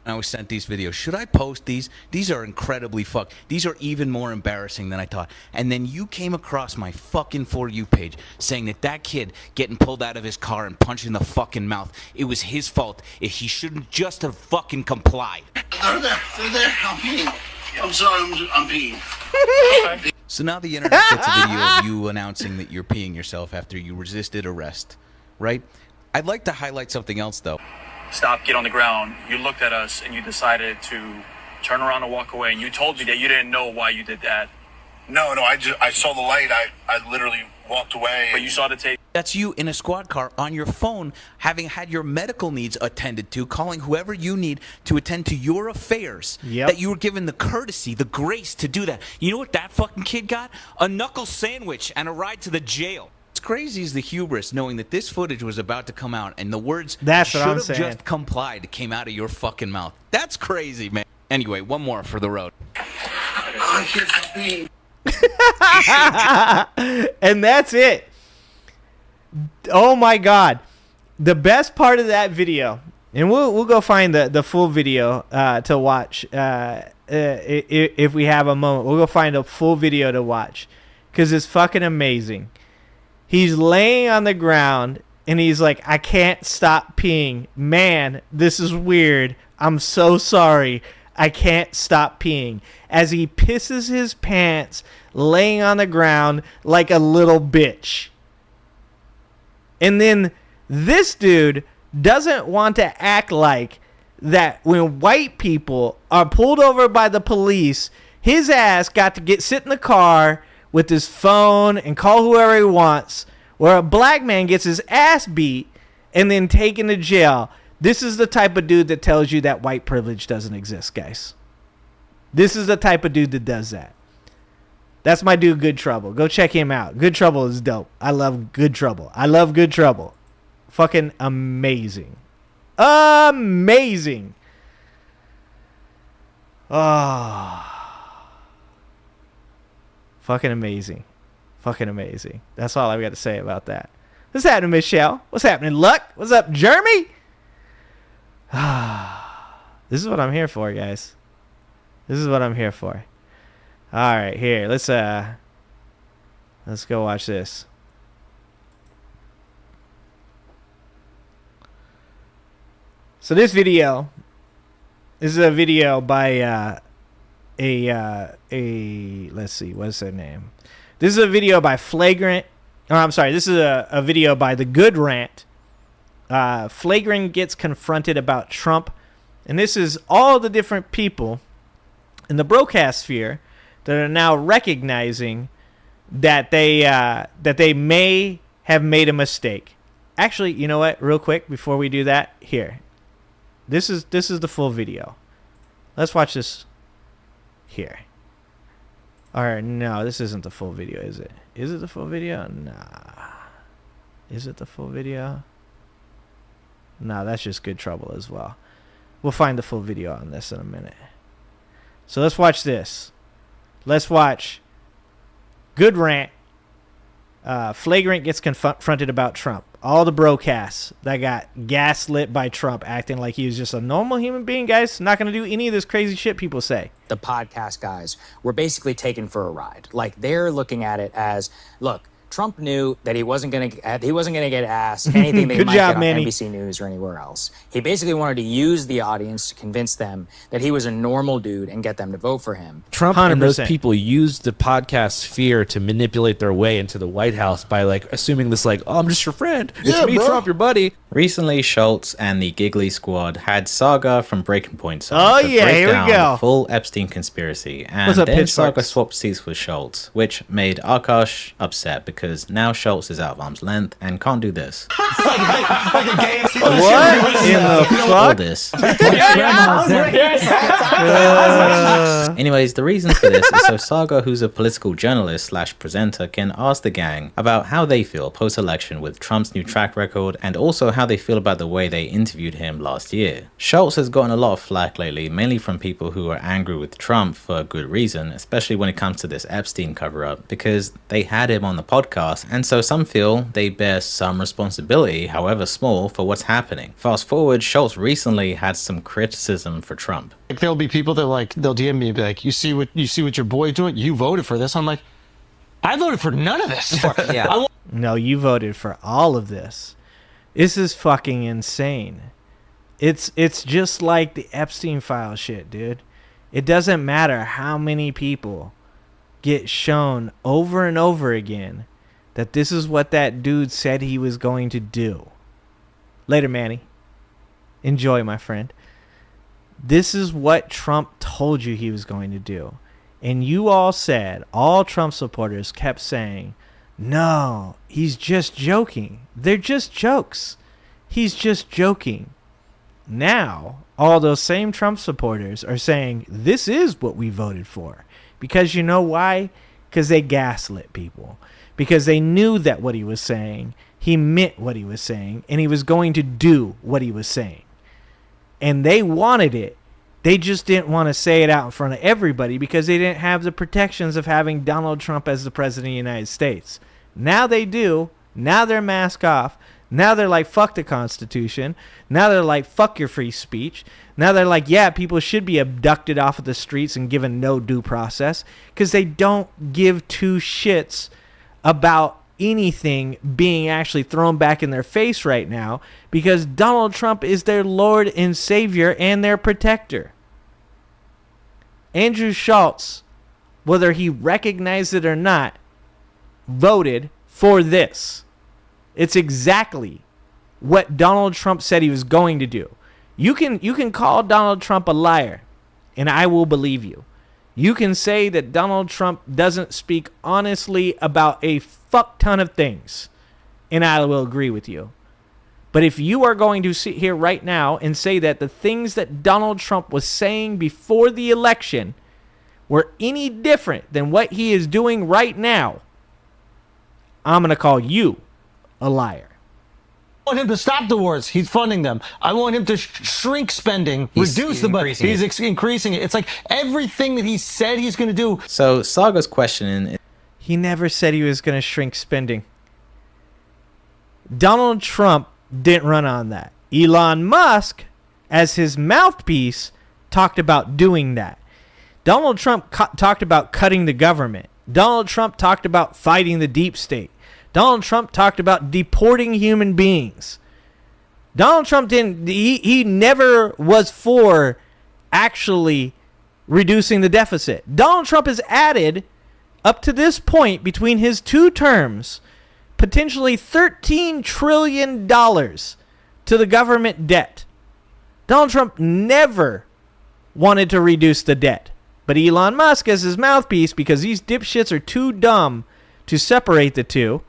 I was sent these videos. Should I post these? These are incredibly fucked. These are even more embarrassing than I thought. And then you came across my fucking For You page saying that kid getting pulled out of his car and punched in the fucking mouth, it was his fault. He shouldn't just have fucking complied. They're there. I'm peeing. I'm sorry. I'm peeing. Okay. So now the internet gets a video of you announcing that you're peeing yourself after you resisted arrest, right? I'd like to highlight something else, though. Stop, get on the ground. You looked at us and you decided to turn around and walk away. And you told me that you didn't know why you did that. No, I saw the light. I literally walked away. But you saw the tape. That's you in a squad car on your phone, having had your medical needs attended to, calling whoever you need to attend to your affairs. Yep. That you were given the courtesy, the grace to do that. You know what that fucking kid got? A knuckle sandwich and a ride to the jail. What's crazy is the hubris, knowing that this footage was about to come out and the words That's what should I'm have saying. just complied came out of your fucking mouth. That's crazy, man. Anyway, one more for the road. I can't stop peeing. And that's it. Oh my god. The best part of that video, and we'll go find the full video to watch if we have a moment. We'll go find a full video to watch because it's fucking amazing. He's laying on the ground and he's like, I can't stop peeing. Man, this is weird. I'm so sorry. I can't stop peeing. As he pisses his pants laying on the ground like a little bitch. And then this dude doesn't want to act like that when white people are pulled over by the police, his ass got to sit in the car with his phone and call whoever he wants, where a black man gets his ass beat and then taken to jail. This is the type of dude that tells you that white privilege doesn't exist, guys. This is the type of dude that does that. That's my dude, Good Trouble. Go check him out. Good Trouble is dope. I love Good Trouble. Fucking amazing. Amazing. Oh. Fucking amazing. That's all I've got to say about that. What's happening, Michelle? What's happening, Luck? What's up, Jeremy? This is what I'm here for, guys. This is what I'm here for. All right, here. Let's go watch this. So this is a video by let's see, what's their name? This is a video by Flagrant. Oh, I'm sorry. This is a video by The Good Rant. Flagrant gets confronted about Trump. And this is all the different people in the broadcast sphere that are now recognizing that they may have made a mistake. Actually, you know what? Real quick, before we do that, here. This is the full video. Let's watch this here. Or no, this isn't the full video, is it? Is it the full video? Nah. Is it the full video? Nah, that's just good trouble as well. We'll find the full video on this in a minute. So let's watch this. Let's watch Good Rant. Flagrant gets confronted about Trump. All the broadcasts that got gaslit by Trump, acting like he was just a normal human being, guys. Not going to do any of this crazy shit people say. The podcast guys were basically taken for a ride. Like, they're looking at it as, look, Trump knew that he wasn't going to get asked anything that he might get on NBC News or anywhere else. He basically wanted to use the audience to convince them that he was a normal dude and get them to vote for him. Trump 100%. and those people used the podcast sphere to manipulate their way into the White House by like assuming this like, oh, I'm just your friend. It's me, bro. Trump, your buddy. Recently, Schultz and the Giggly Squad had Saga from Breaking Point on to here break we down go. the full Epstein conspiracy, and What's up, then Pitchforks? Saga swapped seats with Schultz, which made Akash upset because now Schultz is out of arm's length and can't do this. What in the fuck? All this. Anyways, the reason for this is so Saga, who's a political journalist / presenter, can ask the gang about how they feel post-election with Trump's new track record, and also how they feel about the way they interviewed him last year. Schultz has gotten a lot of flack lately, mainly from people who are angry with Trump for good reason, especially when it comes to this Epstein cover-up, because they had him on the podcast, and so some feel they bear some responsibility, however small, for what's happening. Fast forward, Schultz recently had some criticism for Trump. Like, there'll be people that they'll DM me and be like, you see what your boy's doing? You voted for this. I'm like, I voted for none of this. Yeah. No, you voted for all of this. This is fucking insane. It's just like the Epstein file shit, dude. It doesn't matter how many people get shown over and over again that this is what that dude said he was going to do. Later, Manny. Enjoy, my friend. This is what Trump told you he was going to do. And you all said, all Trump supporters kept saying, no, he's just joking. They're just jokes. He's just joking. Now, all those same Trump supporters are saying, this is what we voted for. Because you know why? Because they gaslit people. Because they knew that what he was saying, he meant what he was saying, and he was going to do what he was saying. And they wanted it. They just didn't want to say it out in front of everybody because they didn't have the protections of having Donald Trump as the president of the United States. Now they do. Now they're mask off. Now they're like, fuck the Constitution. Now they're like, fuck your free speech. Now they're like, yeah, people should be abducted off of the streets and given no due process because they don't give two shits about anything being actually thrown back in their face right now because Donald Trump is their Lord and Savior and their protector. Andrew Schultz, whether he recognized it or not, voted for this. It's exactly what Donald Trump said he was going to do. You can call Donald Trump a liar, and I will believe you. You can say that Donald Trump doesn't speak honestly about a fuck ton of things, and I will agree with you. But if you are going to sit here right now and say that the things that Donald Trump was saying before the election were any different than what he is doing right now, I'm going to call you a liar. I want him to stop the wars. He's funding them. I want him to shrink spending, reduce the budget. He's increasing it. It's like everything that he said he's going to do. So Saga's questioning. He never said he was going to shrink spending. Donald Trump didn't run on that. Elon Musk, as his mouthpiece, talked about doing that. Donald Trump talked about cutting the government. Donald Trump talked about fighting the deep state. Donald Trump talked about deporting human beings. Donald Trump didn't, he never was for actually reducing the deficit. Donald Trump has added, up to this point, between his 2 terms, potentially $13 trillion to the government debt. Donald Trump never wanted to reduce the debt. But Elon Musk, as his mouthpiece, because these dipshits are too dumb to separate the two,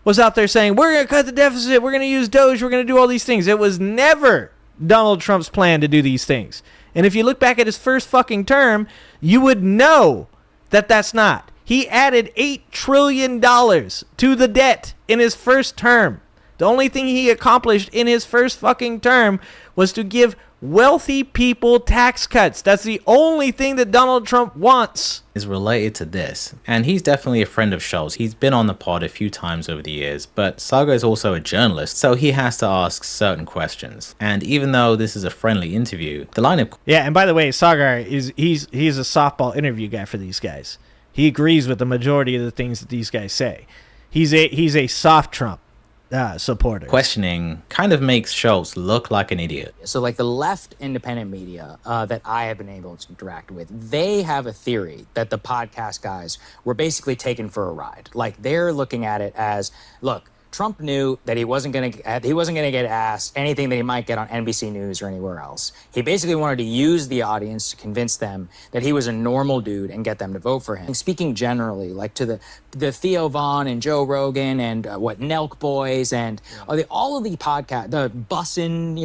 was out there saying, we're going to cut the deficit, we're going to use Doge, we're going to do all these things. It was never Donald Trump's plan to do these things. And if you look back at his first fucking term, you would know that that's not. He added $8 trillion to the debt in his first term. The only thing he accomplished in his first fucking term was to give wealthy people tax cuts. That's the only thing that Donald Trump wants. Is related to this, and he's definitely a friend of Schultz. He's been on the pod a few times over the years, but Saga is also a journalist, so he has to ask certain questions. And even though this is a friendly interview, the line of and by the way, Saga he's a softball interview guy for these guys. He agrees with the majority of the things that these guys say. He's a soft Trump supporter. Questioning kind of makes Schultz look like an idiot. So like the left independent media that I have been able to interact with, they have a theory that the podcast guys were basically taken for a ride. Like they're looking at it as, look, Trump knew that he wasn't going to get asked anything that he might get on NBC News or anywhere else. He basically wanted to use the audience to convince them that he was a normal dude and get them to vote for him. And speaking generally, like to the Theo Vaughn and Joe Rogan and Nelk Boys and all of the podcast, the Bussin',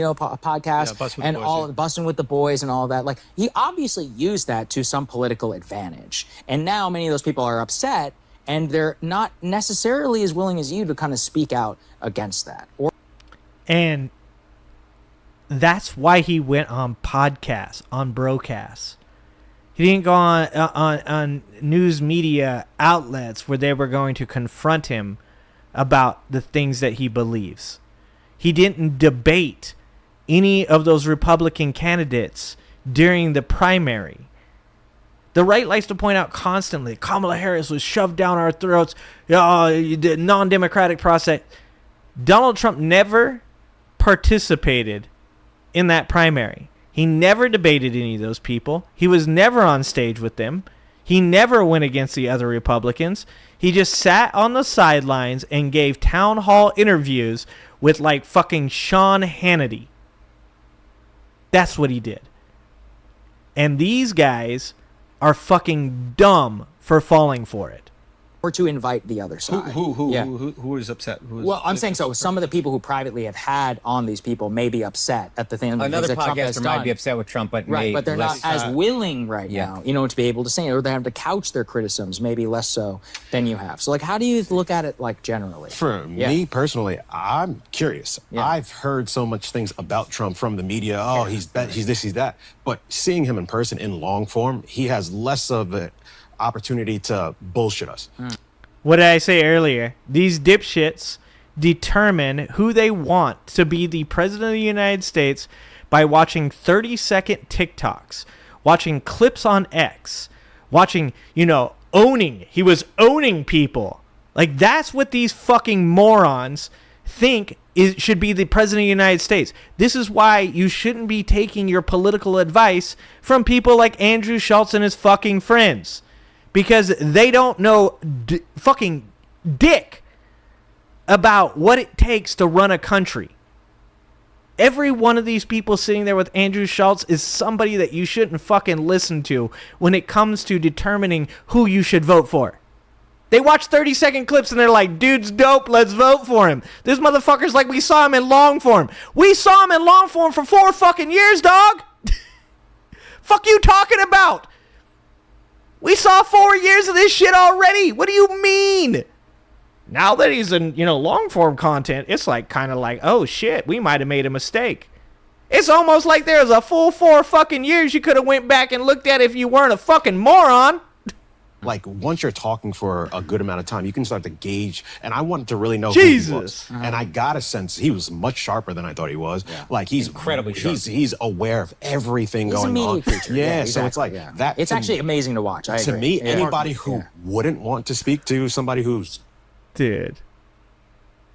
podcast, and all the Bussin' with the Boys and all of that. Like he obviously used that to some political advantage, and now many of those people are upset. And they're not necessarily as willing as you to kind of speak out against that. And that's why he went on podcasts, on broadcasts. He didn't go on news media outlets where they were going to confront him about the things that he believes. He didn't debate any of those Republican candidates during the primary. The right likes to point out constantly, Kamala Harris was shoved down our throats, the non-democratic process. Donald Trump never participated in that primary. He never debated any of those people. He was never on stage with them. He never went against the other Republicans. He just sat on the sidelines and gave town hall interviews with like fucking Sean Hannity. That's what he did. And these guys are fucking dumb for falling for it. Or to invite the other side. Who is upset? Well, I'm saying so. Some of the people who privately have had on these people may be upset at the thing. Another podcaster might be upset with Trump, but but they're not as willing right now, to be able to say it, or they have to couch their criticisms, maybe less so than you have. So, like, how do you look at it, like, generally? For me personally, I'm curious. I've heard so much things about Trump from the media. Oh, he's that, he's this, he's that. But seeing him in person in long form, he has less of an opportunity to bullshit us. What did I say earlier? These dipshits determine who they want to be the president of the United States by watching 30-second TikToks, watching clips on X, watching, owning. He was owning people. Like, that's what these fucking morons think should be the president of the United States. This is why you shouldn't be taking your political advice from people like Andrew Schultz and his fucking friends. Because they don't know fucking dick about what it takes to run a country. Every one of these people sitting there with Andrew Schultz is somebody that you shouldn't fucking listen to when it comes to determining who you should vote for. They watch 30-second clips and they're like, dude's dope, let's vote for him. This motherfucker's like, we saw him in long form. We saw him in long form for 4 fucking years, dog. Fuck you talking about? We saw 4 years of this shit already. What do you mean? Now that he's in, long form content, it's like kind of like, oh shit, we might have made a mistake. It's almost like there's a full 4 fucking years you could have went back and looked at if you weren't a fucking moron. Like, once you're talking for a good amount of time, you can start to gauge. And I wanted to really know Jesus. who he was. And I got a sense he was much sharper than I thought he was. Yeah. Like, he's incredibly sharp. He's aware of everything He's a going media on. creature. Yeah, Exactly. so it's like that. It's actually amazing to watch. I to agree. me, Yeah. anybody who wouldn't want to speak to somebody who's Dude.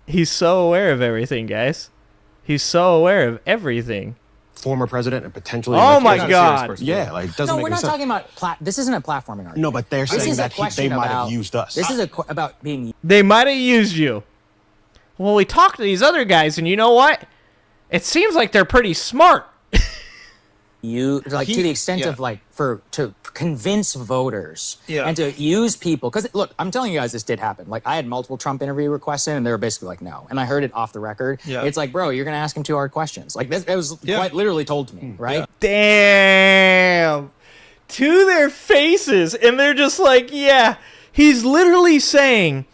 He's so aware of everything, guys. He's so aware of everything. former president and potentially. Oh my God! Yeah, like it doesn't No, make we're any not sense. talking about. This isn't a platforming argument. No, but they're This saying is a that question they might have about- used us. This is about being. They might have used you. Well, we talked to these other guys, and you know what? It seems like they're pretty smart. To the extent of to convince voters and to use people, because look, I'm telling you guys, this did happen. Like, I had multiple Trump interview requests in, and they were basically like, no, and I heard it off the record. It's like, bro, you're gonna ask him too hard questions. Like, this, it was quite literally told to me, right? Damn. To their faces, and they're just like, yeah. He's literally saying,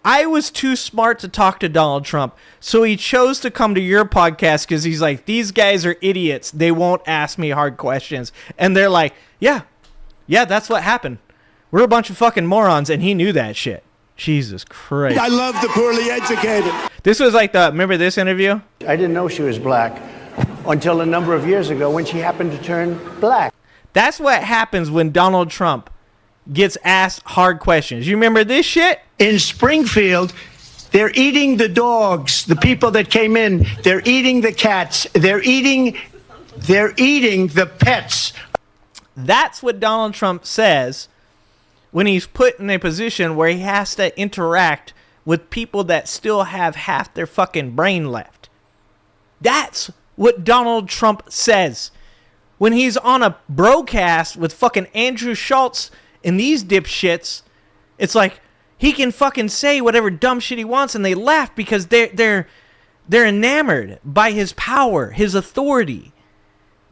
I was too smart to talk to Donald Trump, so he chose to come to your podcast because he's like, these guys are idiots. They won't ask me hard questions. And they're like, yeah, that's what happened. We're a bunch of fucking morons, and he knew that shit. Jesus Christ. I love the poorly educated. This was like remember this interview? I didn't know she was black until a number of years ago when she happened to turn black. That's what happens when Donald Trump gets asked hard questions. You remember this shit? In Springfield, they're eating the dogs, the people that came in. They're eating the cats. They're eating the pets. That's what Donald Trump says when he's put in a position where he has to interact with people that still have half their fucking brain left. That's what Donald Trump says when he's on a broadcast with fucking Andrew Schultz and these dipshits. It's like he can fucking say whatever dumb shit he wants, and they laugh because they're enamored by his power, his authority.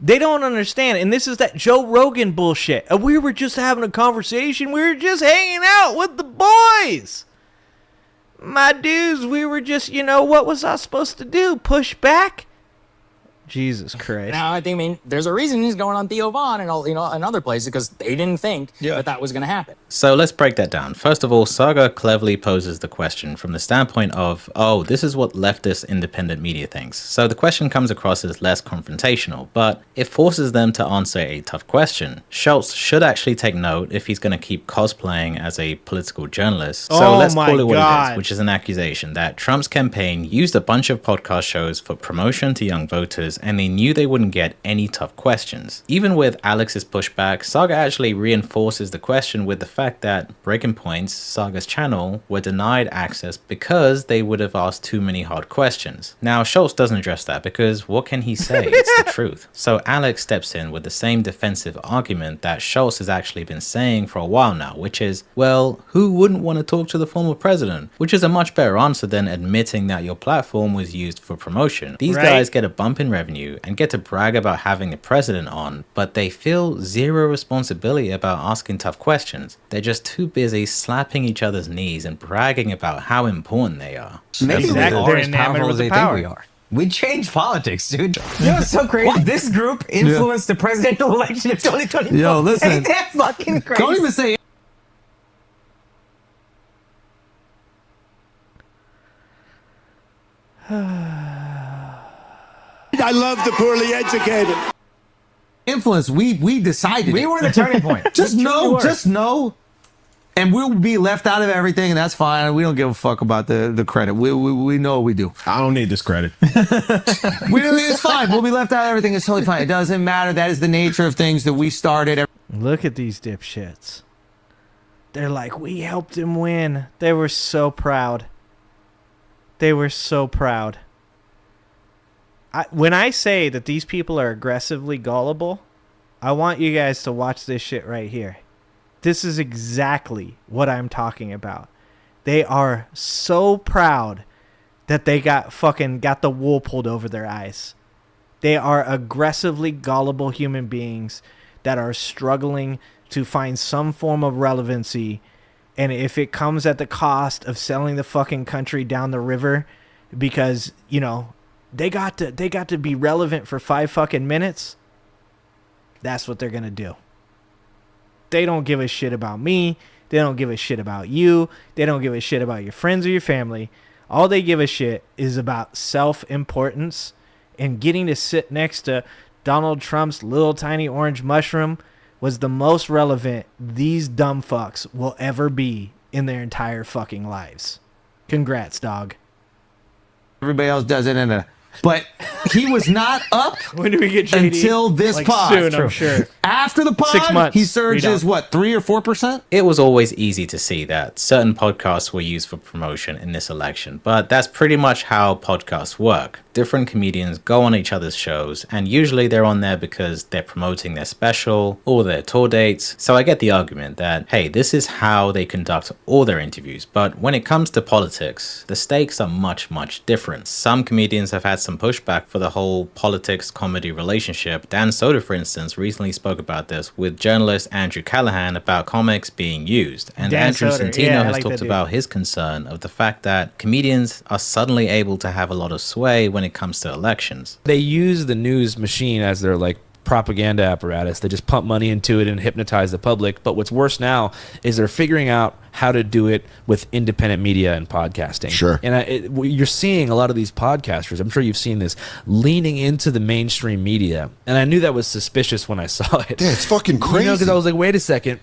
They don't understand, and this is that Joe Rogan bullshit. We were just having a conversation. We were just hanging out with the boys. My dudes, we were just, what was I supposed to do? Push back? Jesus Christ. Now, I mean, there's a reason he's going on Theo Von and all, and other places, because they didn't think that was going to happen. So let's break that down. First of all, Saga cleverly poses the question from the standpoint of, oh, this is what leftist independent media thinks. So the question comes across as less confrontational, but it forces them to answer a tough question. Schultz should actually take note if he's going to keep cosplaying as a political journalist. So let's call it what it is, which is an accusation that Trump's campaign used a bunch of podcast shows for promotion to young voters, and they knew they wouldn't get any tough questions. Even with Alex's pushback, Saga actually reinforces the question with the fact that Breaking Point's, Saga's channel, were denied access because they would have asked too many hard questions. Now, Schultz doesn't address that because what can he say? It's the truth. So Alex steps in with the same defensive argument that Schultz has actually been saying for a while now, which is, well, who wouldn't want to talk to the former president? Which is a much better answer than admitting that your platform was used for promotion. These guys get a bump in revenue and get to brag about having a president on, but they feel zero responsibility about asking tough questions. They're just too busy slapping each other's knees and bragging about how important they are. Maybe we are as powerful as they think we are. We changed politics, dude. You know what's so crazy? What? This group influenced the presidential election of 2024. Yo, listen. Ain't that fucking crazy? Don't even say I love the poorly educated. influence. We decided. We were the turning point. Just know, and we'll be left out of everything, and that's fine. We don't give a fuck about the credit. We know what we do. I don't need this credit. It's fine. We'll be left out of everything. It's totally fine. It doesn't matter. That is the nature of things that we started. Look at these dipshits. They're like, we helped him win. They were so proud. They were so proud. When I say that these people are aggressively gullible, I want you guys to watch this shit right here. This is exactly what I'm talking about. They are so proud that they got the wool pulled over their eyes. They are aggressively gullible human beings that are struggling to find some form of relevancy. And if it comes at the cost of selling the fucking country down the river because, they got to be relevant for 5 fucking minutes, that's what they're going to do. They don't give a shit about me. They don't give a shit about you. They don't give a shit about your friends or your family. All they give a shit is about self-importance and getting to sit next to Donald Trump's little tiny orange mushroom was the most relevant these dumb fucks will ever be in their entire fucking lives. Congrats, dog. Everybody else does it but he was not up when do we get JD? Until this like pod. Soon, I'm sure. After the pod, 6 months. he surges, what, 3 or 4%? It was always easy to see that certain podcasts were used for promotion in this election, but that's pretty much how podcasts work. Different comedians go on each other's shows, and usually they're on there because they're promoting their special or their tour dates. So I get the argument that, hey, this is how they conduct all their interviews. But when it comes to politics, the stakes are much, much different. Some comedians have had some pushback for the whole politics-comedy relationship. Dan Soder, for instance, recently spoke about this with journalist Andrew Callahan about comics being used. And Dan Andrew Soder. Santino Yeah, has like talked that about his concern of the fact that comedians are suddenly able to have a lot of sway when it comes to elections. They use the news machine as their like propaganda apparatus. They just pump money into it and hypnotize the public. But what's worse now is they're figuring out how to do it with independent media and podcasting. Sure. And you're seeing a lot of these podcasters, I'm sure you've seen this, leaning into the mainstream media. And I knew that was suspicious when I saw it. Yeah, it's fucking crazy. You know, because I was like, wait a second.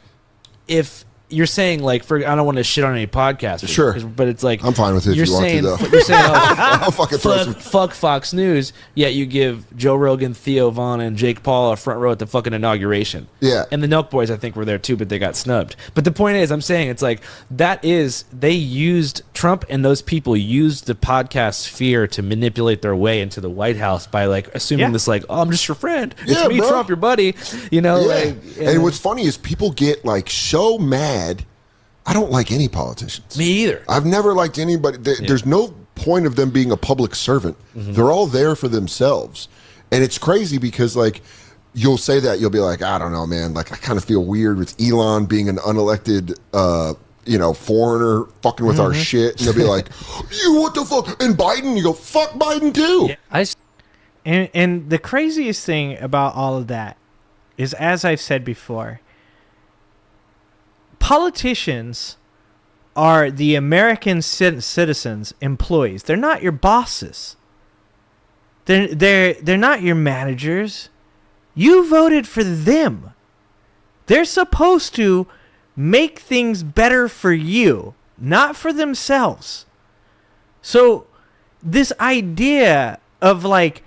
If you're saying, like, I don't want to shit on any podcasters. Sure. But it's like... I'm fine with it if you want to, though. You're saying, I'll fucking fuck Fox News, yet you give Joe Rogan, Theo Vaughn, and Jake Paul a front row at the fucking inauguration. Yeah. And the Nelk Boys, I think, were there too, but they got snubbed. But the point is, I'm saying, it's like, they used, Trump and those people used the podcast sphere to manipulate their way into the White House by, like, assuming this, like, oh, I'm just your friend. It's me, bro. Trump, your buddy. You know? Yeah. Like, and what's funny is people get, like, so mad. I don't like any politicians. Me either. I've never liked anybody. There's no point of them being a public servant. Mm-hmm. They're all there for themselves. And it's crazy because, like, you'll say that. You'll be like, I don't know, man. Like, I kind of feel weird with Elon being an unelected, foreigner fucking with our shit. And they'll be like, you, what the fuck? And Biden? You go, fuck Biden too. Yeah. And the craziest thing about all of that is, as I've said before, politicians are the American citizens' employees. They're not your bosses. They're not your managers. You voted for them. They're supposed to make things better for you, not for themselves. So this idea of, like,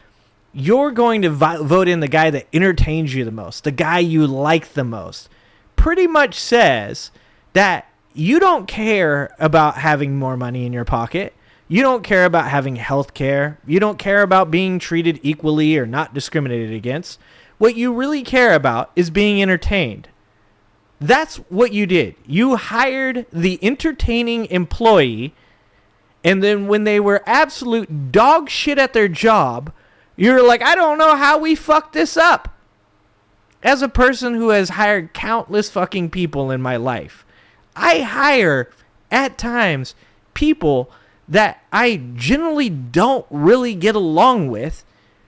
you're going to vote in the guy that entertains you the most, the guy you like the most, pretty much says that you don't care about having more money in your pocket. You don't care about having health care. You don't care about being treated equally or not discriminated against. What you really care about is being entertained. That's what you did. You hired the entertaining employee, and then when they were absolute dog shit at their job, you're like, I don't know how we fucked this up. As a person who has hired countless fucking people in my life, I hire, at times, people that I generally don't really get along with,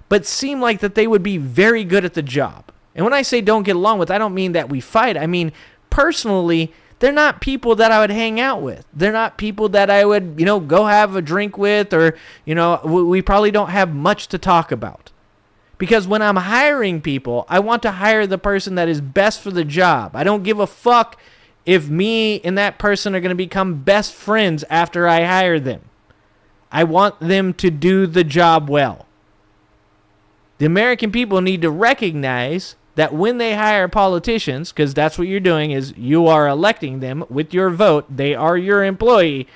but seem like that they would be very good at the job. And when I say don't get along with, I don't mean that we fight. I mean, personally, they're not people that I would hang out with. They're not people that I would, go have a drink with, or, we probably don't have much to talk about. Because when I'm hiring people, I want to hire the person that is best for the job. I don't give a fuck if me and that person are going to become best friends after I hire them. I want them to do the job well. The American people need to recognize that when they hire politicians, because that's what you're doing, is you are electing them with your vote, they are your employee,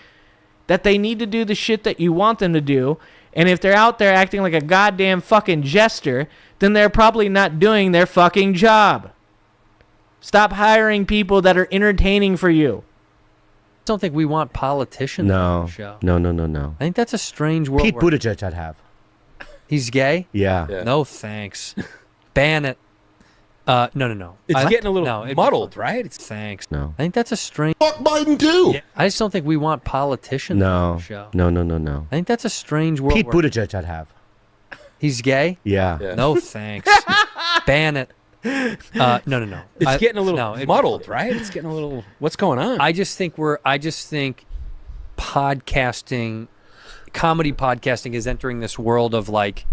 that they need to do the shit that you want them to do. And if they're out there acting like a goddamn fucking jester, then they're probably not doing their fucking job. Stop hiring people that are entertaining for you. I don't think we want politicians on the show. No. I think that's a strange world. Pete Buttigieg I'd have. He's gay? Yeah. No, thanks. Ban it. No. It's getting a little muddled, right? Thanks. No. I think that's a strange... Fuck Biden too. Yeah. I just don't think we want politicians on the show. No. I think that's a strange world. Pete Buttigieg I'd have. He's gay? Yeah. No, thanks. Ban it. No. It's getting a little muddled, right? It's getting a little. What's going on? I just think podcasting, comedy podcasting, is entering this world of like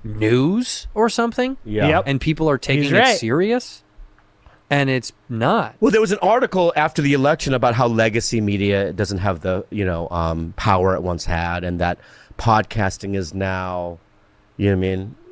news or something. Yeah. Yep. And people are taking it serious, and it's not. Well, there was an article after the election about how legacy media doesn't have the power it once had, and that podcasting is now,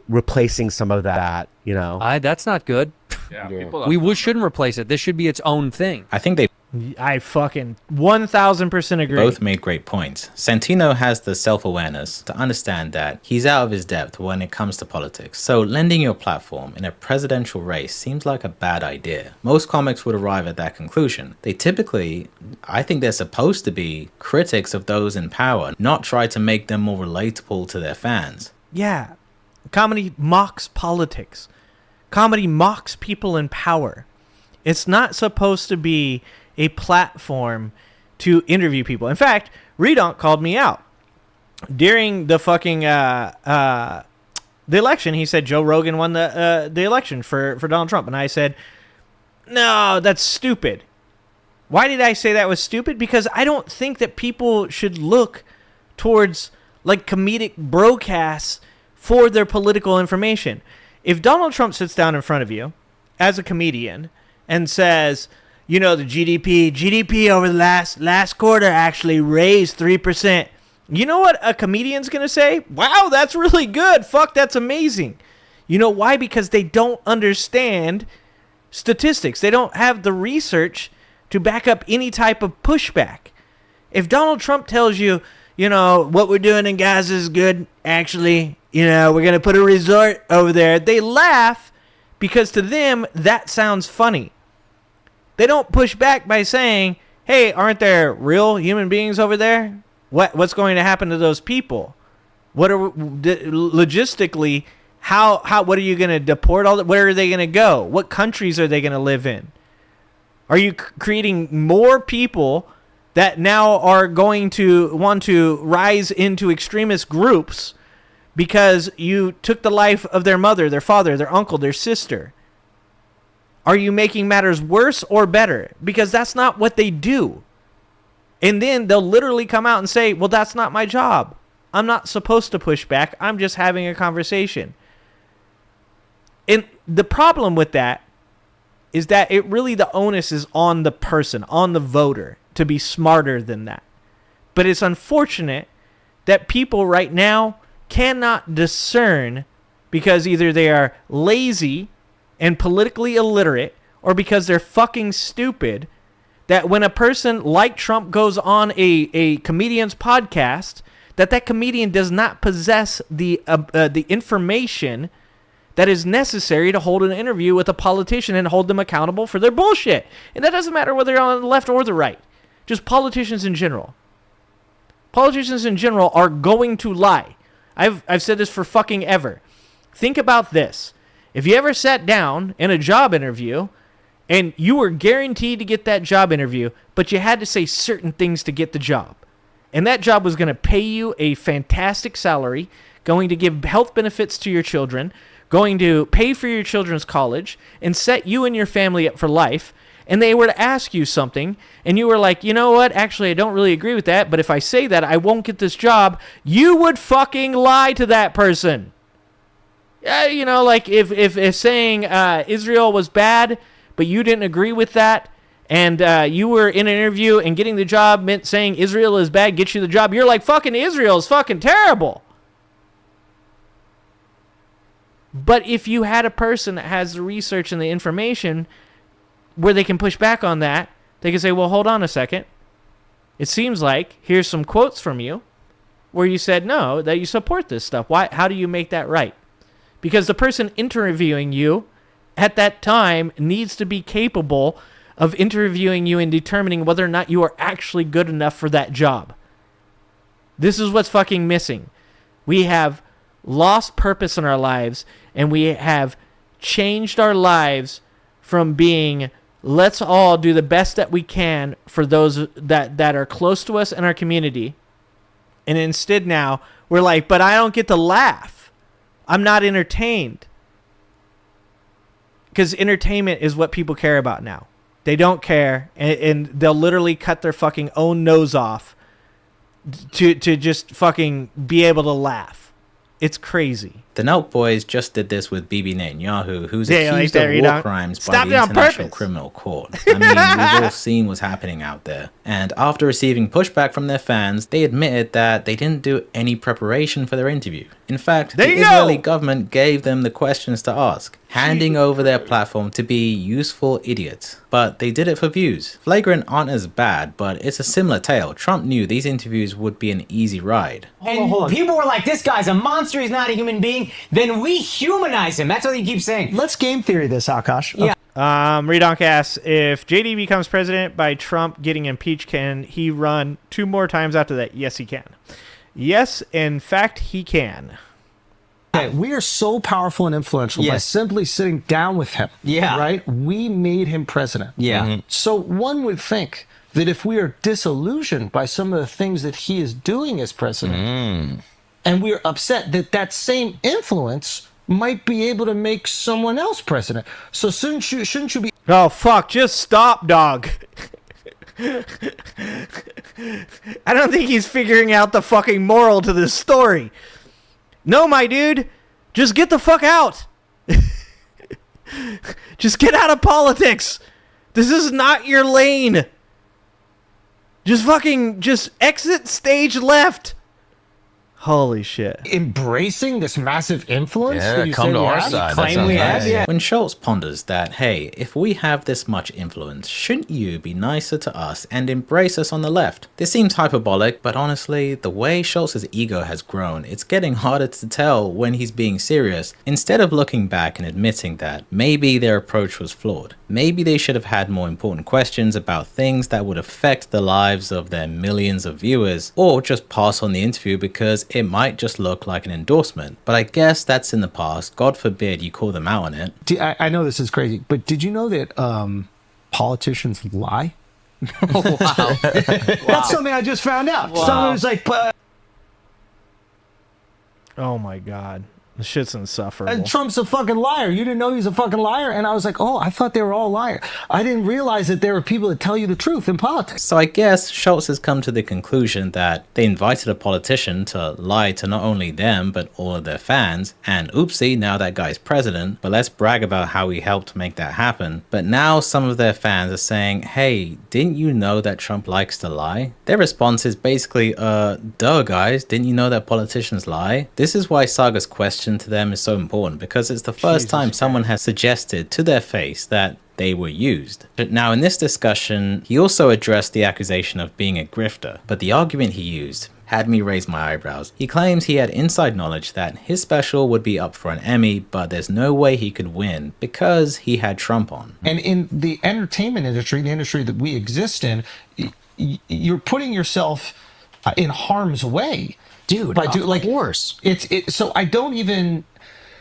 replacing some of that. That's not good. Yeah. We shouldn't replace it. This should be its own thing. I think I fucking 1000% agree. both made great points. Santino has the self-awareness to understand that he's out of his depth when it comes to politics. So lending your platform in a presidential race seems like a bad idea. Most comics would arrive at that conclusion. They typically, I think they're supposed to be critics of those in power, not try to make them more relatable to their fans. Yeah. Comedy mocks politics. Comedy mocks people in power. It's not supposed to be a platform to interview people. In fact, Redonk called me out during the fucking the election. He said Joe Rogan won the election for Donald Trump, and I said, no, that's stupid. Why did I say that was stupid? Because I don't think that people should look towards like comedic broadcasts for their political information. If Donald Trump sits down in front of you as a comedian and says, the GDP over the last quarter actually raised 3%. You know what a comedian's going to say? Wow, that's really good. Fuck, that's amazing. You know why? Because they don't understand statistics. They don't have the research to back up any type of pushback. If Donald Trump tells you, what we're doing in Gaza is good, actually, we're going to put a resort over there, they laugh because to them, that sounds funny. They don't push back by saying, hey, aren't there real human beings over there? What's going to happen to those people? What are logistically, what are you going to deport all that? Where are they going to go? What countries are they going to live in? Are you creating more people that now are going to want to rise into extremist groups because you took the life of their mother, their father, their uncle, their sister? Are you making matters worse or better? Because that's not what they do. And then they'll literally come out and say, well, that's not my job. I'm not supposed to push back. I'm just having a conversation. And the problem with that is that the onus is on the person, on the voter, to be smarter than that. But it's unfortunate that people right now cannot discern because either they are lazy and politically illiterate, or because they're fucking stupid, that when a person like Trump goes on a comedian's podcast, that comedian does not possess the information that is necessary to hold an interview with a politician and hold them accountable for their bullshit. And that doesn't matter whether they're on the left or the right. Just politicians in general. Politicians in general are going to lie. I've said this for fucking ever. Think about this. If you ever sat down in a job interview and you were guaranteed to get that job interview, but you had to say certain things to get the job, and that job was going to pay you a fantastic salary, going to give health benefits to your children, going to pay for your children's college, and set you and your family up for life, and they were to ask you something, and you were like, you know what, actually, I don't really agree with that, but if I say that, I won't get this job, you would fucking lie to that person. Like if saying Israel was bad, but you didn't agree with that, and you were in an interview and getting the job meant saying Israel is bad gets you the job, you're like, fucking Israel is fucking terrible. But if you had a person that has the research and the information where they can push back on that, they can say, well, hold on a second. It seems like here's some quotes from you where you said no, that you support this stuff. Why? How do you make that right? Because the person interviewing you at that time needs to be capable of interviewing you and determining whether or not you are actually good enough for that job. This is what's fucking missing. We have lost purpose in our lives, and we have changed our lives from being, let's all do the best that we can for those that are close to us in our community. And instead now, we're like, but I don't get to laugh. I'm not entertained. because entertainment is what people care about now. They don't care, and they'll literally cut their fucking own nose off to just fucking be able to laugh. It's crazy. The Nelk Boys just did this with Bibi Netanyahu, who's accused like of war crimes by the International Criminal Court. I mean, we've all seen what's happening out there. And after receiving pushback from their fans, they admitted that they didn't do any preparation for their interview. In fact, the Israeli government gave them the questions to ask, handing over their platform to be useful idiots. But they did it for views. Flagrant aren't as bad, but it's a similar tale. Trump knew these interviews would be an easy ride. And people were like, this guy's a monster, he's not a human being. Then we humanize him. That's what he keeps saying. Let's game theory this, Akash. Yeah. Redonk asks, if JD becomes president by Trump getting impeached, can he run 2 more times after that? Yes, he can. Yes, in fact, he can. Okay, we are so powerful and influential by simply sitting down with him. Yeah. Right? We made him president. Yeah. So one would think that if we are disillusioned by some of the things that he is doing as president, and we're upset that that same influence might be able to make someone else president. So shouldn't you be... Oh, fuck. Just stop, dog. I don't think he's figuring out the fucking moral to this story. No, my dude. Just get the fuck out. Just get out of politics. This is not your lane. Just exit stage left. Holy shit. Embracing this massive influence? Yeah, come to our side. When Schultz ponders that, hey, if we have this much influence, shouldn't you be nicer to us and embrace us on the left? This seems hyperbolic, but honestly, the way Schultz's ego has grown, it's getting harder to tell when he's being serious, instead of looking back and admitting that maybe their approach was flawed. Maybe they should have had more important questions about things that would affect the lives of their millions of viewers, or just pass on the interview because it might just look like an endorsement. But I guess that's in the past. God forbid you call them out on it. I know this is crazy, but did you know that politicians lie? Wow. That's something I just found out. Wow. Someone was like, oh my God. The shit's insufferable. And Trump's a fucking liar. You didn't know he was a fucking liar? And I was like, oh, I thought they were all liars. I didn't realize that there were people that tell you the truth in politics. So I guess Schultz has come to the conclusion that they invited a politician to lie to not only them, but all of their fans. And oopsie, now that guy's president. But let's brag about how he helped make that happen. But now some of their fans are saying, hey, didn't you know that Trump likes to lie? Their response is basically, duh guys, didn't you know that politicians lie? This is why Saga's question to them is so important, because it's the first time someone has suggested to their face that they were used. But now in this discussion, he also addressed the accusation of being a grifter, but the argument he used had me raise my eyebrows. He claims he had inside knowledge that his special would be up for an Emmy, but there's no way he could win because he had Trump on. And in the entertainment industry, the industry that we exist in, you're putting yourself in harm's way. Dude, of course. So I don't even,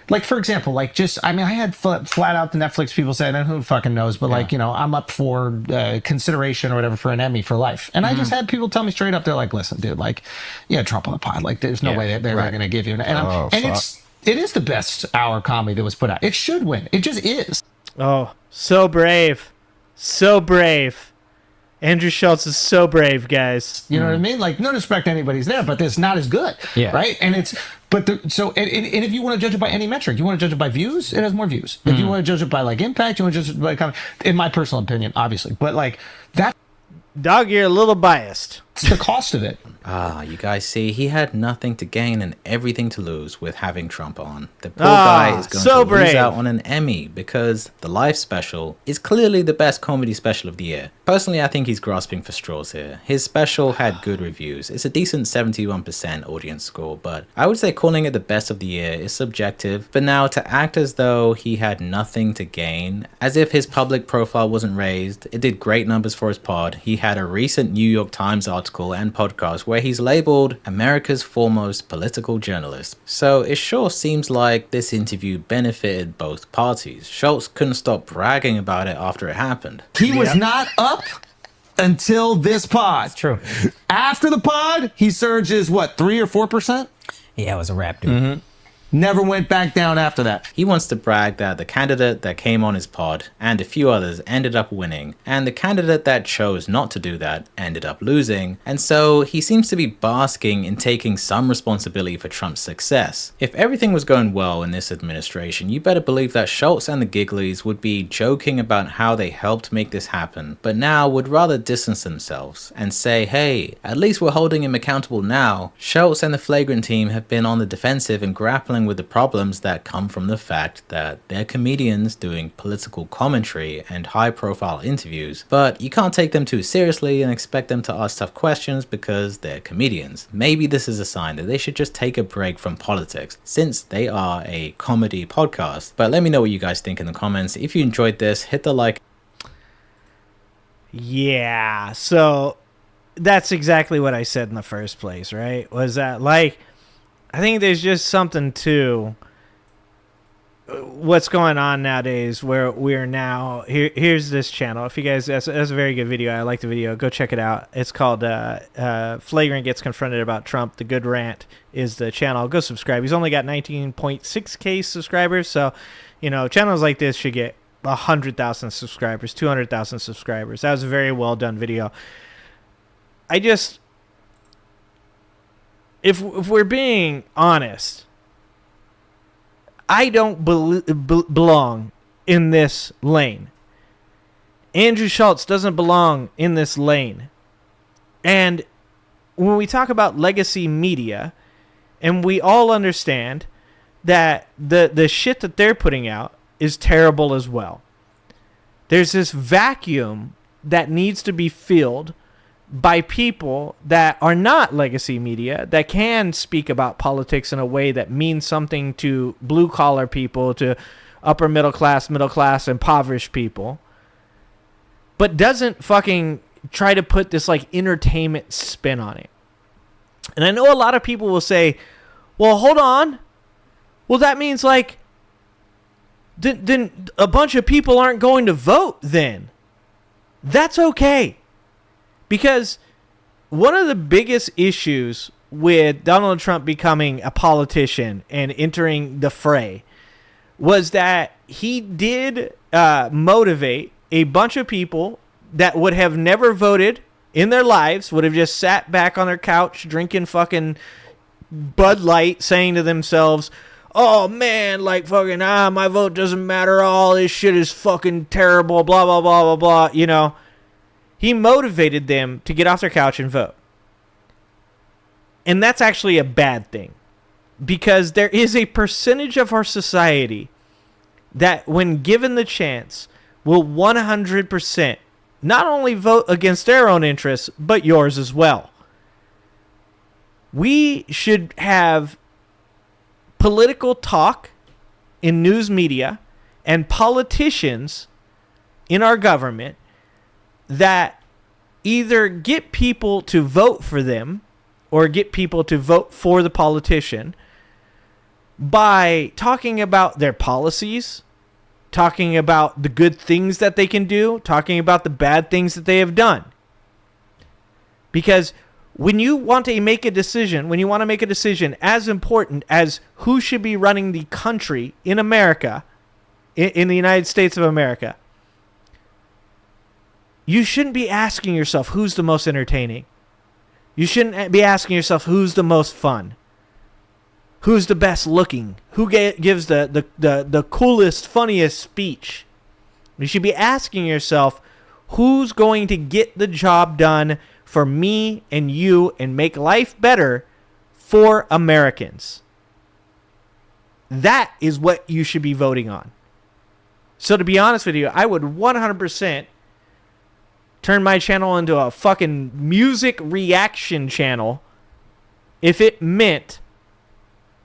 like, for example, like, I had flat out the Netflix people saying, and who fucking knows, but like, I'm up for consideration or whatever for an Emmy for life. And I just had people tell me straight up, they're like, listen, dude, like, Trump on the pod, like, there's no way that they're going to give you. It is the best hour comedy that was put out. It should win. It just is. Oh, so brave. So brave. Andrew Schultz is so brave, guys. You know what I mean? Like, no disrespect to anybody's there, but it's not as good. Yeah. Right? And it's, but if you want to judge it by any metric, you want to judge it by views, it has more views. If you want to judge it by, like, impact, you want to judge it by, in my personal opinion, obviously. But, like, that. Dog, you're a little biased. It's the cost of it. You guys see, he had nothing to gain and everything to lose with having Trump on. The poor guy is going to lose out on an Emmy because the Life special is clearly the best comedy special of the year. Personally, I think he's grasping for straws here. His special had good reviews. It's a decent 71% audience score, but I would say calling it the best of the year is subjective. But now to act as though he had nothing to gain, as if his public profile wasn't raised, it did great numbers for his pod. He had a recent New York Times article and podcast where he's labeled America's foremost political journalist. So it sure seems like this interview benefited both parties. Schultz couldn't stop bragging about it after it happened. He was not up until this pod. It's true. After the pod, he surges, what, 3 or 4%? Yeah, it was a wrap, dude. Never went back down after that. He wants to brag that the candidate that came on his pod and a few others ended up winning, and the candidate that chose not to do that ended up losing, and so he seems to be basking in taking some responsibility for Trump's success. If everything was going well in this administration, you better believe that Schultz and the Gigglies would be joking about how they helped make this happen, but now would rather distance themselves and say, hey, at least we're holding him accountable now. Schultz and the Flagrant team have been on the defensive and grappling with the problems that come from the fact that they're comedians doing political commentary and high-profile interviews, but you can't take them too seriously and expect them to ask tough questions because they're comedians. Maybe this is a sign that they should just take a break from politics, since they are a comedy podcast. But let me know what you guys think in the comments. If you enjoyed this, hit the like. Yeah, so that's exactly what I said in the first place, right? Was that, like, I think there's just something to what's going on nowadays where we're now here's this channel. If you guys, that's a very good video. I like the video. Go check it out. It's called Flagrant Gets Confronted About Trump. The Good Rant is the channel. Go subscribe. He's only got 19.6k subscribers, so you know, channels like this should get 100,000 subscribers, 200,000 subscribers. That was a very well done video. If we're being honest, I don't belong in this lane. Andrew Schultz doesn't belong in this lane. And when we talk about legacy media, and we all understand that the shit that they're putting out is terrible as well. There's this vacuum that needs to be filled by people that are not legacy media, that can speak about politics in a way that means something to blue-collar people, to upper middle class, impoverished people, but doesn't fucking try to put this, like, entertainment spin on it. And I know a lot of people will say, well, hold on. Well, that means, like, then a bunch of people aren't going to vote then. That's okay. Because one of the biggest issues with Donald Trump becoming a politician and entering the fray was that he did motivate a bunch of people that would have never voted in their lives, would have just sat back on their couch drinking fucking Bud Light, saying to themselves, oh man, like fucking, my vote doesn't matter, all this shit is fucking terrible, blah, blah, blah, blah, blah, you know. He motivated them to get off their couch and vote. And that's actually a bad thing. Because there is a percentage of our society that, when given the chance, will 100% not only vote against their own interests, but yours as well. We should have political talk in news media and politicians in our government that either get people to vote for them or get people to vote for the politician by talking about their policies, talking about the good things that they can do, talking about the bad things that they have done. Because when you want to make a decision, as important as who should be running the country in America, in the United States of America, you shouldn't be asking yourself who's the most entertaining. You shouldn't be asking yourself who's the most fun. Who's the best looking? Who gives the coolest, funniest speech? You should be asking yourself who's going to get the job done for me and you and make life better for Americans. That is what you should be voting on. So to be honest with you, I would 100% turn my channel into a fucking music reaction channel if it meant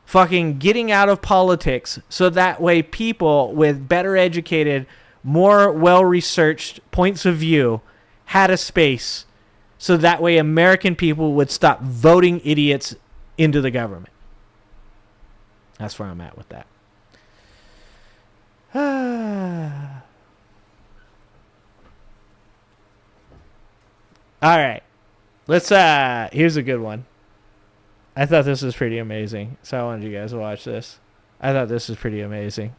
fucking getting out of politics, so that way people with better educated, more well-researched points of view had a space, so that way American people would stop voting idiots into the government. That's where I'm at with that. All right. Let's here's a good one. I thought this was pretty amazing, so I wanted you guys to watch this. I thought this was pretty amazing.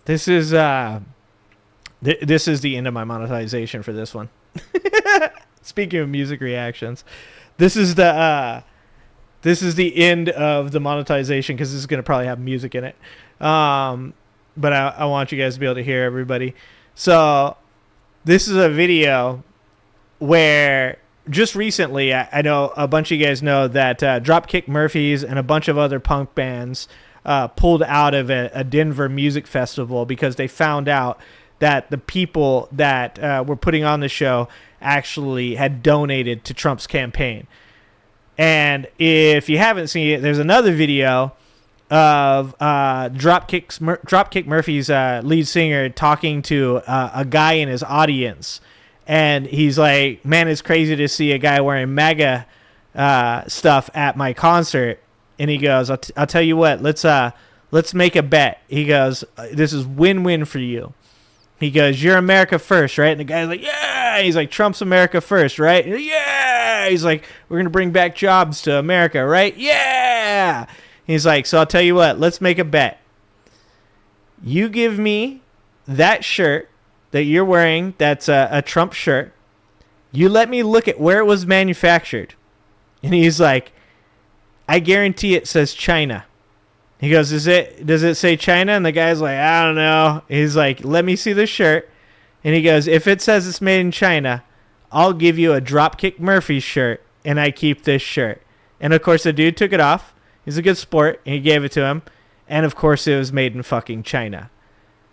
This is this is the end of my monetization for this one. Speaking of music reactions, this is the end of the monetization because this is going to probably have music in it. But I want you guys to be able to hear everybody. So this is a video where just recently, I know a bunch of you guys know that Dropkick Murphys and a bunch of other punk bands pulled out of a Denver music festival because they found out that the people that were putting on the show actually had donated to Trump's campaign. And if you haven't seen it, there's another video of Dropkick Murphys lead singer talking to a guy in his audience. And he's like, man, it's crazy to see a guy wearing MAGA stuff at my concert. And he goes, I'll tell you what, let's make a bet. He goes, this is win-win for you. He goes, you're America first, right? And the guy's like, yeah. He's like, Trump's America first, right? Yeah. He's like, we're going to bring back jobs to America, right? Yeah. He's like, so I'll tell you what, let's make a bet. You give me that shirt that you're wearing, that's a Trump shirt. You let me look at where it was manufactured. And he's like, I guarantee it says China. He goes, does it say China? And the guy's like, I don't know. He's like, let me see the shirt. And he goes, if it says it's made in China, I'll give you a Dropkick Murphys shirt, and I keep this shirt. And of course, the dude took it off. He's a good sport, and he gave it to him. And of course, it was made in fucking China.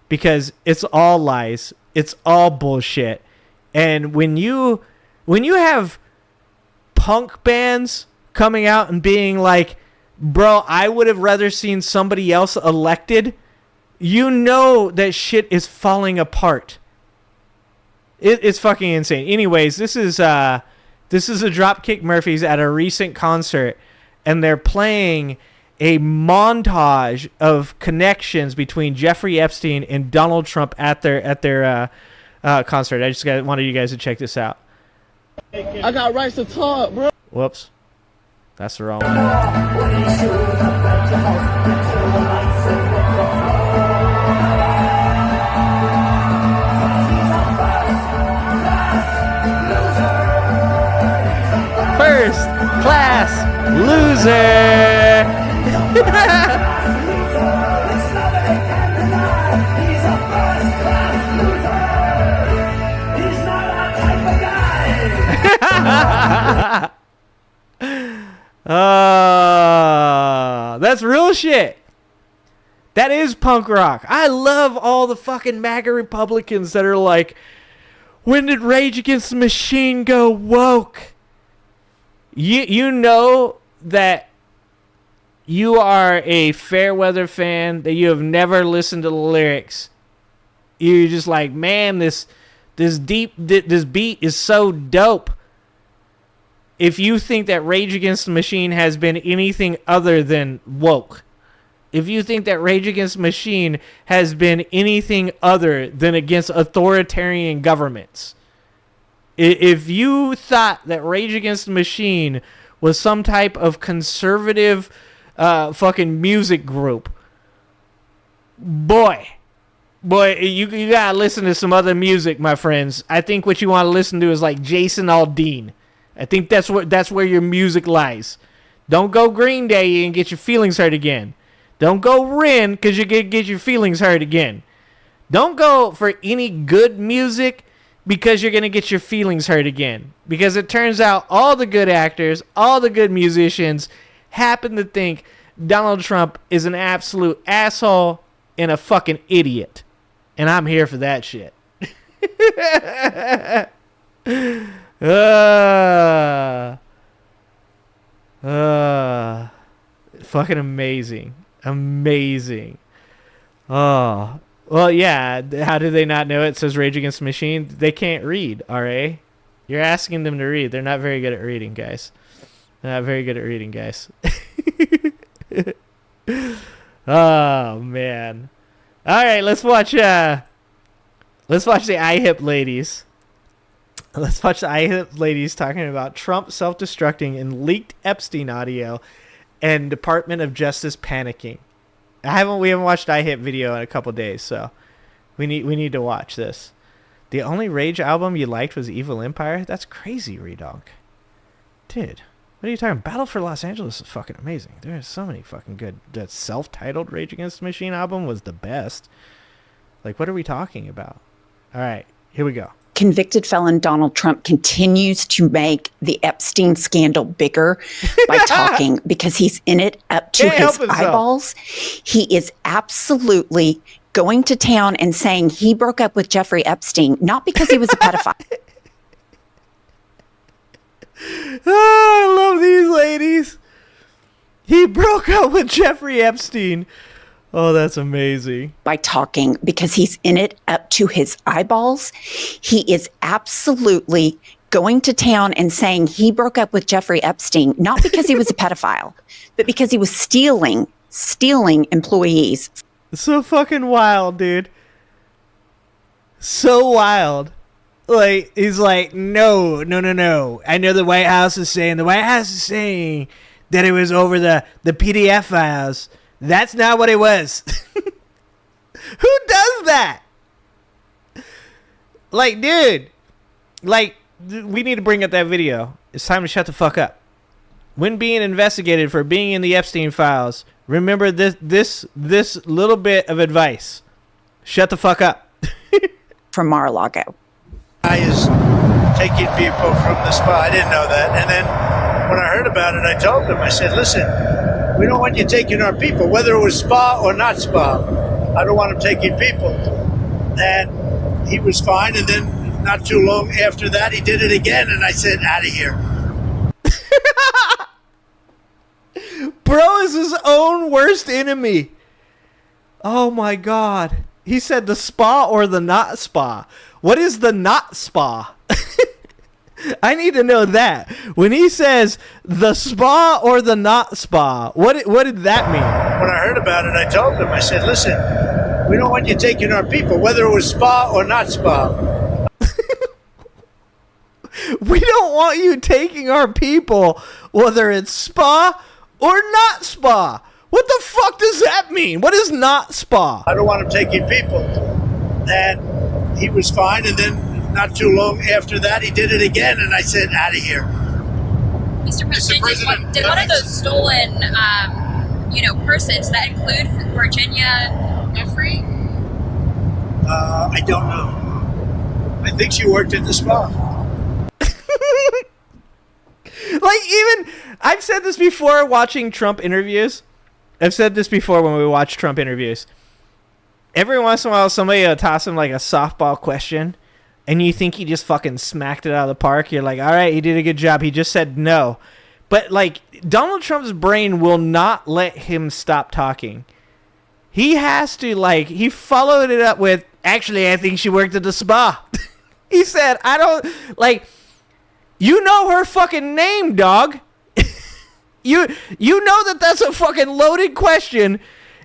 Because it's all lies. It's all bullshit. And when you have punk bands coming out and being like, bro, I would have rather seen somebody else elected, you know that shit is falling apart. It's fucking insane. Anyways, this is a Dropkick Murphys at a recent concert, and they're playing a montage of connections between Jeffrey Epstein and Donald Trump at their concert. I just wanted you guys to check this out. I got rights to talk, bro. Whoops. That's the wrong one. First class loser. That's real shit. That is punk rock. I love all the fucking MAGA Republicans that are like, when did Rage Against the Machine go woke? You know that you are a Fairweather fan, that you have never listened to the lyrics. You're just like, man, this beat is so dope. If you think that Rage Against the Machine has been anything other than woke, if you think that Rage Against the Machine has been anything other than against authoritarian governments, if you thought that Rage Against the Machine was some type of conservative fucking music group, boy, you gotta listen to some other music, my friends. I think what you want to listen to is like Jason Aldean. I think that's where your music lies. Don't go Green Day and get your feelings hurt again. Don't go Ren because you're going to get your feelings hurt again. Don't go for any good music because you're going to get your feelings hurt again. Because it turns out all the good actors, all the good musicians happen to think Donald Trump is an absolute asshole and a fucking idiot. And I'm here for that shit. Fucking amazing. Oh, well, yeah. How do they not know it says Rage Against the Machine? They can't read, RA. You're asking them to read. They're not very good at reading, guys. Oh, man. All right, let's watch the IHIP ladies. Let's watch the IHIP ladies talking about Trump self-destructing and leaked Epstein audio and Department of Justice panicking. We haven't watched IHIP video in a couple days, so we need to watch this. The only Rage album you liked was Evil Empire? That's crazy, Redonk. Dude, what are you talking about? Battle for Los Angeles is fucking amazing. There's so many fucking good. That self-titled Rage Against the Machine album was the best. Like, what are we talking about? All right, here we go. Convicted felon Donald Trump continues to make the Epstein scandal bigger by talking because he's in it up to his eyeballs. He is absolutely going to town and saying he broke up with Jeffrey Epstein, not because he was a pedophile. Oh, I love these ladies. He broke up with Jeffrey Epstein. Oh, that's amazing. By talking because he's in it up to his eyeballs. He is absolutely going to town and saying he broke up with Jeffrey Epstein, not because he was a pedophile, but because he was stealing employees. So fucking wild, dude. So wild. Like, he's like, no. I know the White House is saying that it was over the PDF files. That's not what it was. Who does that? Like, dude. Like, we need to bring up that video. It's time to shut the fuck up. When being investigated for being in the Epstein files, remember this little bit of advice. Shut the fuck up. From Mar-a-Lago. I is taking people from the spa. I didn't know that. And then when I heard about it, I told them, I said, listen, we don't want you taking our people, whether it was spa or not spa. I don't want him taking people. And he was fine. And then not too long after that, he did it again. And I said, out of here. Bro is his own worst enemy. Oh, my God. He said the spa or the not spa. What is the not spa? I need to know that. When he says the spa or the not spa, what did that mean? When I heard about it, I told them, I said, listen, we don't want you taking our people, whether it was spa or not spa. We don't want you taking our people, whether it's spa or not spa. What the fuck does that mean? What is not spa? I don't want him taking people. And he was fine. And then not too long after that, he did it again. And I said, out of here. Mr. President, did one of those stolen, persons that include Virginia Jeffrey? I don't know. I think she worked at the spa. Like, even, I've said this before watching Trump interviews. I've said this before when we watch Trump interviews. Every once in a while, somebody will toss him like a softball question, and you think he just fucking smacked it out of the park. You're like, all right, he did a good job. He just said no. But, like, Donald Trump's brain will not let him stop talking. He has to, like, he followed it up with, actually, I think she worked at the spa. He said, I don't, like, you know her fucking name, dog. You know that's a fucking loaded question,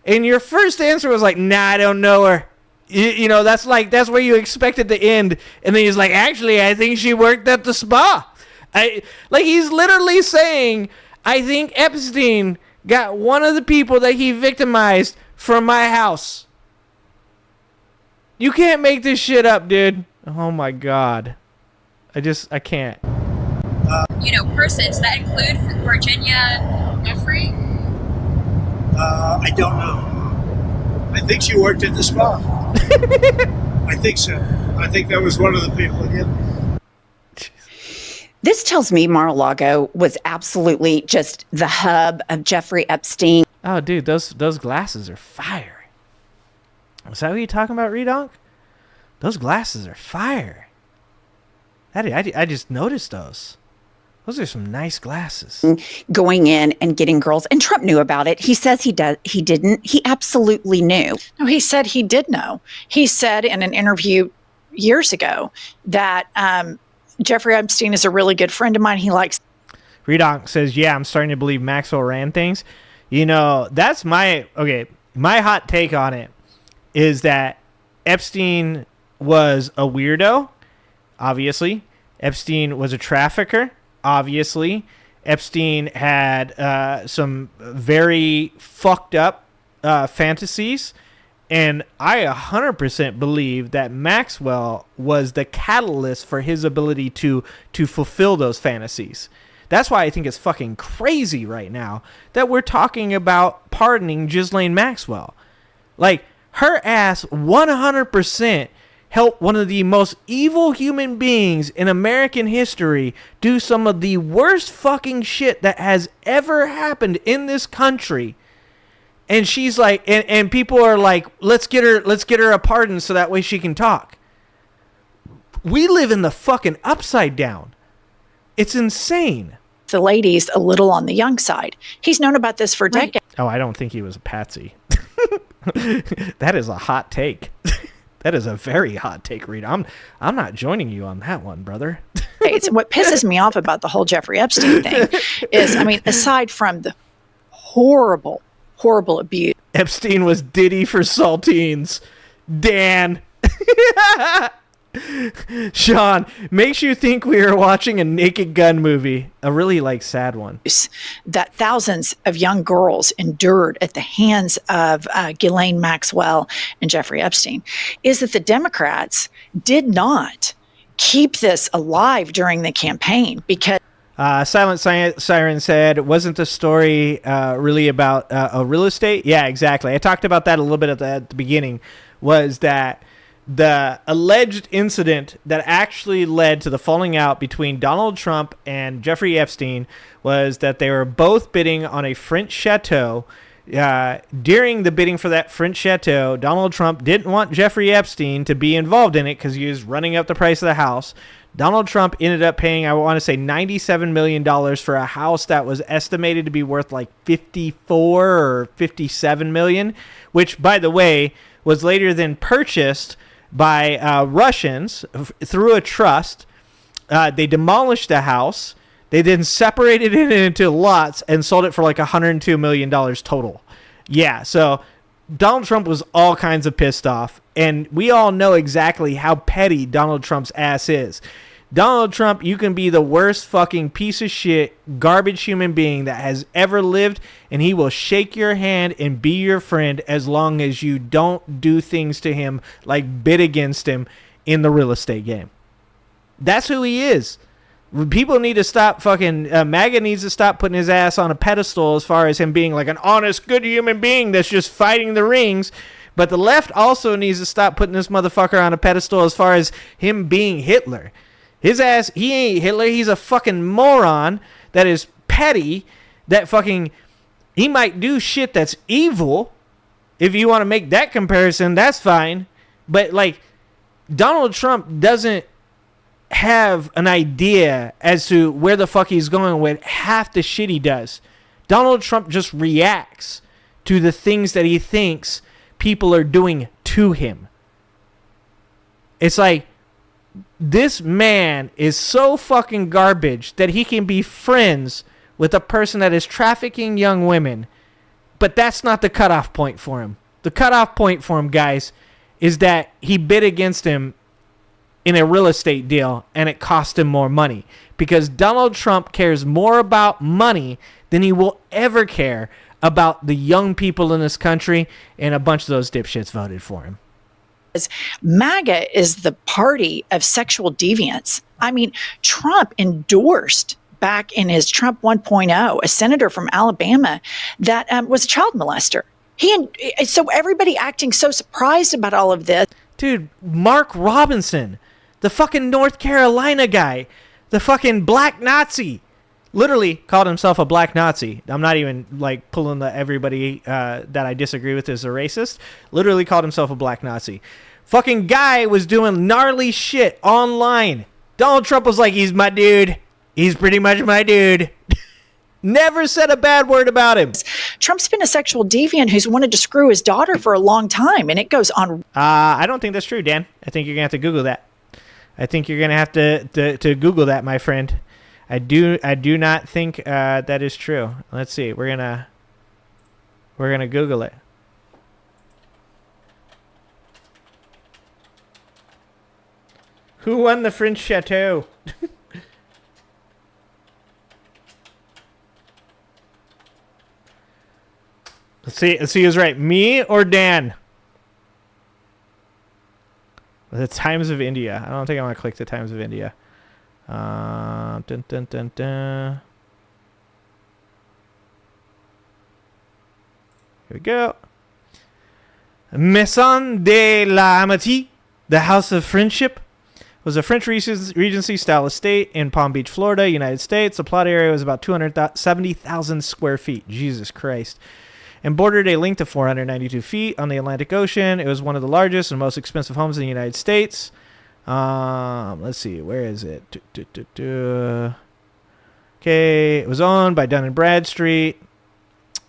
and your first answer was like, nah, I don't know her. You know, that's where you expected to end, and then he's like, actually, I think she worked at the spa. He's literally saying, I think Epstein got one of the people that he victimized from my house. You can't make this shit up, dude. Oh my God. I can't. Persons that include Virginia Jeffrey? I don't know. I think she worked at the spa. I think so. I think that was one of the people again. This tells me Mar-a-Lago was absolutely just the hub of Jeffrey Epstein. Oh, dude, those glasses are fire. Is that what you're talking about, Redonk? Those glasses are fire. I just noticed those. Those are some nice glasses. Going in and getting girls. And Trump knew about it. He says he didn't. He absolutely knew. No, he said he did know. He said in an interview years ago that Jeffrey Epstein is a really good friend of mine. He likes. Redonk says, yeah, I'm starting to believe Maxwell ran things. That's my hot take on it is that Epstein was a weirdo, obviously. Epstein was a trafficker. Obviously, Epstein had some very fucked up fantasies. And I 100% believe that Maxwell was the catalyst for his ability to fulfill those fantasies. That's why I think it's fucking crazy right now that we're talking about pardoning Ghislaine Maxwell. Like, her ass 100% helped one of the most evil human beings in American history do some of the worst fucking shit that has ever happened in this country. And she's like, and people are like, let's get her a pardon so that way she can talk. We live in the fucking upside down. It's insane. The lady's a little on the young side. He's known about this for decades. Oh, I don't think he was a patsy. That is a hot take. That is a very hot take, Reed. I'm not joining you on that one, brother. What pisses me off about the whole Jeffrey Epstein thing is, I mean, aside from the horrible abuse. Epstein was Diddy for saltines. Dan. Sean, makes you think we are watching a Naked Gun movie. A really, sad one. That thousands of young girls endured at the hands of Ghislaine Maxwell and Jeffrey Epstein is that the Democrats did not keep this alive during the campaign because Silent Siren said, wasn't the story really about a real estate? Yeah, exactly. I talked about that a little bit at the beginning, was that the alleged incident that actually led to the falling out between Donald Trump and Jeffrey Epstein was that they were both bidding on a French chateau. During the bidding for that French chateau, Donald Trump didn't want Jeffrey Epstein to be involved in it because he was running up the price of the house. Donald Trump ended up paying, I want to say, $97 million for a house that was estimated to be worth like $54 or $57 million, which, by the way, was later then purchased by Russians through a trust. They demolished the house. They then separated it into lots and sold it for like $102 million total. Yeah, so Donald Trump was all kinds of pissed off, and we all know exactly how petty Donald Trump's ass is. Donald Trump, you can be the worst fucking piece of shit, garbage human being that has ever lived, and he will shake your hand and be your friend as long as you don't do things to him like bid against him in the real estate game. That's who he is. People need to stop fucking, MAGA needs to stop putting his ass on a pedestal as far as him being like an honest, good human being that's just fighting the rings. But the left also needs to stop putting this motherfucker on a pedestal as far as him being Hitler. His ass, he ain't Hitler. He's a fucking moron that is petty, that fucking, he might do shit that's evil. If you want to make that comparison, that's fine. But like, Donald Trump doesn't have an idea as to where the fuck he's going with half the shit he does. Donald Trump just reacts to the things that he thinks people are doing to him. It's like, this man is so fucking garbage that he can be friends with a person that is trafficking young women, but that's not the cutoff point for him. The cutoff point for him, guys, is that he bid against him in a real estate deal and it cost him more money, because Donald Trump cares more about money than he will ever care about the young people in this country, and a bunch of those dipshits voted for him. MAGA is the party of sexual deviants. I mean, Trump endorsed back in his Trump 1.0, a senator from Alabama that was a child molester. So everybody acting so surprised about all of this. Dude, Mark Robinson, the fucking North Carolina guy, the fucking black Nazi, literally called himself a black Nazi. I'm not even like pulling the everybody that I disagree with is a racist. Literally called himself a black Nazi. Fucking guy was doing gnarly shit online. Donald Trump was like, he's my dude. He's pretty much my dude. Never said a bad word about him. Trump's been a sexual deviant who's wanted to screw his daughter for a long time, and it goes on. I don't think that's true, Dan. I think you're going to have to Google that. I think you're going to have to Google that, my friend. I do not think that is true. Let's see. We're gonna Google it. Who won the French Chateau? See who's right. Me or Dan? The Times of India. I don't think I want to click the Times of India. Dun, dun, dun, dun. Here we go. Maison de l'Amitié, the House of Friendship, was a French Regency-style estate in Palm Beach, Florida, United States. The plot area was about 270,000 square feet. Jesus Christ. And bordered a length of 492 feet on the Atlantic Ocean. It was one of the largest and most expensive homes in the United States. Let's see. Where is it? Okay. It was owned by Dun & Bradstreet.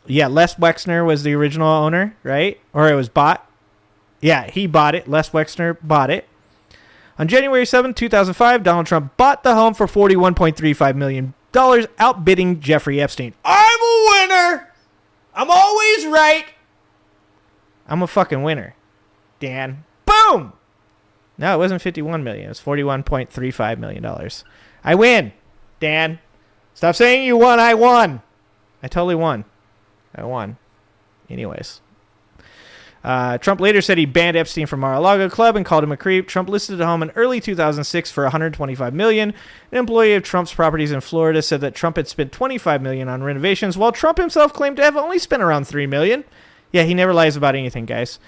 Yeah, Les Wexner was the original owner, right? Or it was bought. Yeah, he bought it. Les Wexner bought it. On January 7, 2005, Donald Trump bought the home for $41.35 million, outbidding Jeffrey Epstein. I'm a winner! I'm always right! I'm a fucking winner, Dan. Boom! No, it wasn't $51 million. It was $41.35 million. I win, Dan. Stop saying you won. I won. I totally won. I won. Anyways. Trump later said he banned Epstein from Mar-a-Lago Club and called him a creep. Trump listed the home in early 2006 for $125 million. An employee of Trump's properties in Florida said that Trump had spent $25 million on renovations, while Trump himself claimed to have only spent around $3 million. Yeah, he never lies about anything, guys.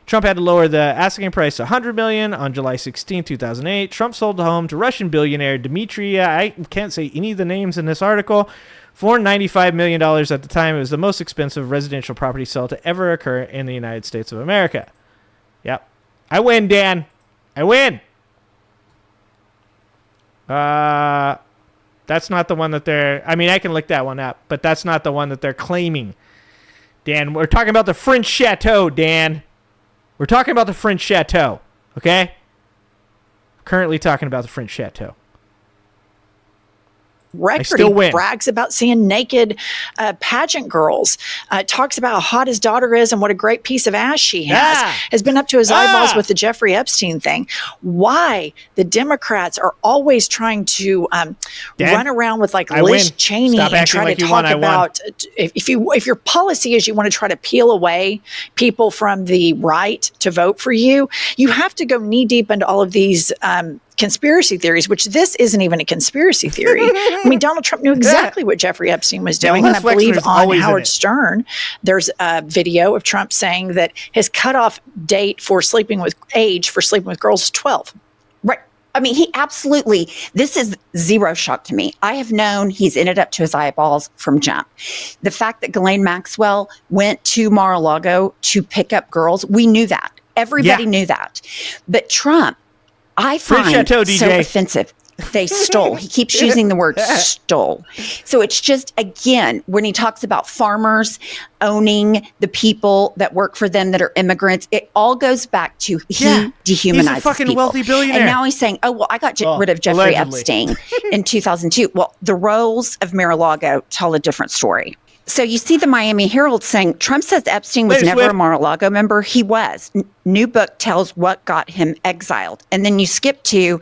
Trump had to lower the asking price to $100 million on July 16, 2008. Trump sold the home to Russian billionaire Dmitry, I can't say any of the names in this article, for $95 million at the time. It was the most expensive residential property sale to ever occur in the United States of America. Yep. I win, Dan. I win. That's not the one that they're... I mean, I can look that one up, but that's not the one that they're claiming. Dan, we're talking about the French Chateau, Dan. We're talking about the French Chateau, okay? Currently talking about the French Chateau. Record. He brags about seeing naked pageant girls. Talks about how hot his daughter is and what a great piece of ass she has. Has been up to his eyeballs with the Jeffrey Epstein thing. Why the Democrats are always trying to run around with like Liz Cheney and try to talk about if your policy is you want to try to peel away people from the right to vote for you, you have to go knee deep into all of these conspiracy theories, which this isn't even a conspiracy theory. I mean, Donald Trump knew exactly what Jeffrey Epstein was doing. And I believe on Howard Stern, there's a video of Trump saying that his cutoff date for sleeping with girls is 12. Right. I mean, he absolutely, this is zero shock to me. I have known he's ended up to his eyeballs from jump. The fact that Ghislaine Maxwell went to Mar-a-Lago to pick up girls, we knew that. Everybody knew that. But Trump, I find so offensive. They stole. He keeps using the word stole. So it's just, again, when he talks about farmers owning the people that work for them that are immigrants, it all goes back to he dehumanizes he's a fucking people. Wealthy billionaire. And now he's saying, oh, well, I got rid of Jeffrey Epstein in 2002. Well, the rolls of Mar-a-Lago tell a different story. So you see the Miami Herald saying Trump says Epstein was never a Mar-a-Lago member. He was. New book tells what got him exiled. And then you skip to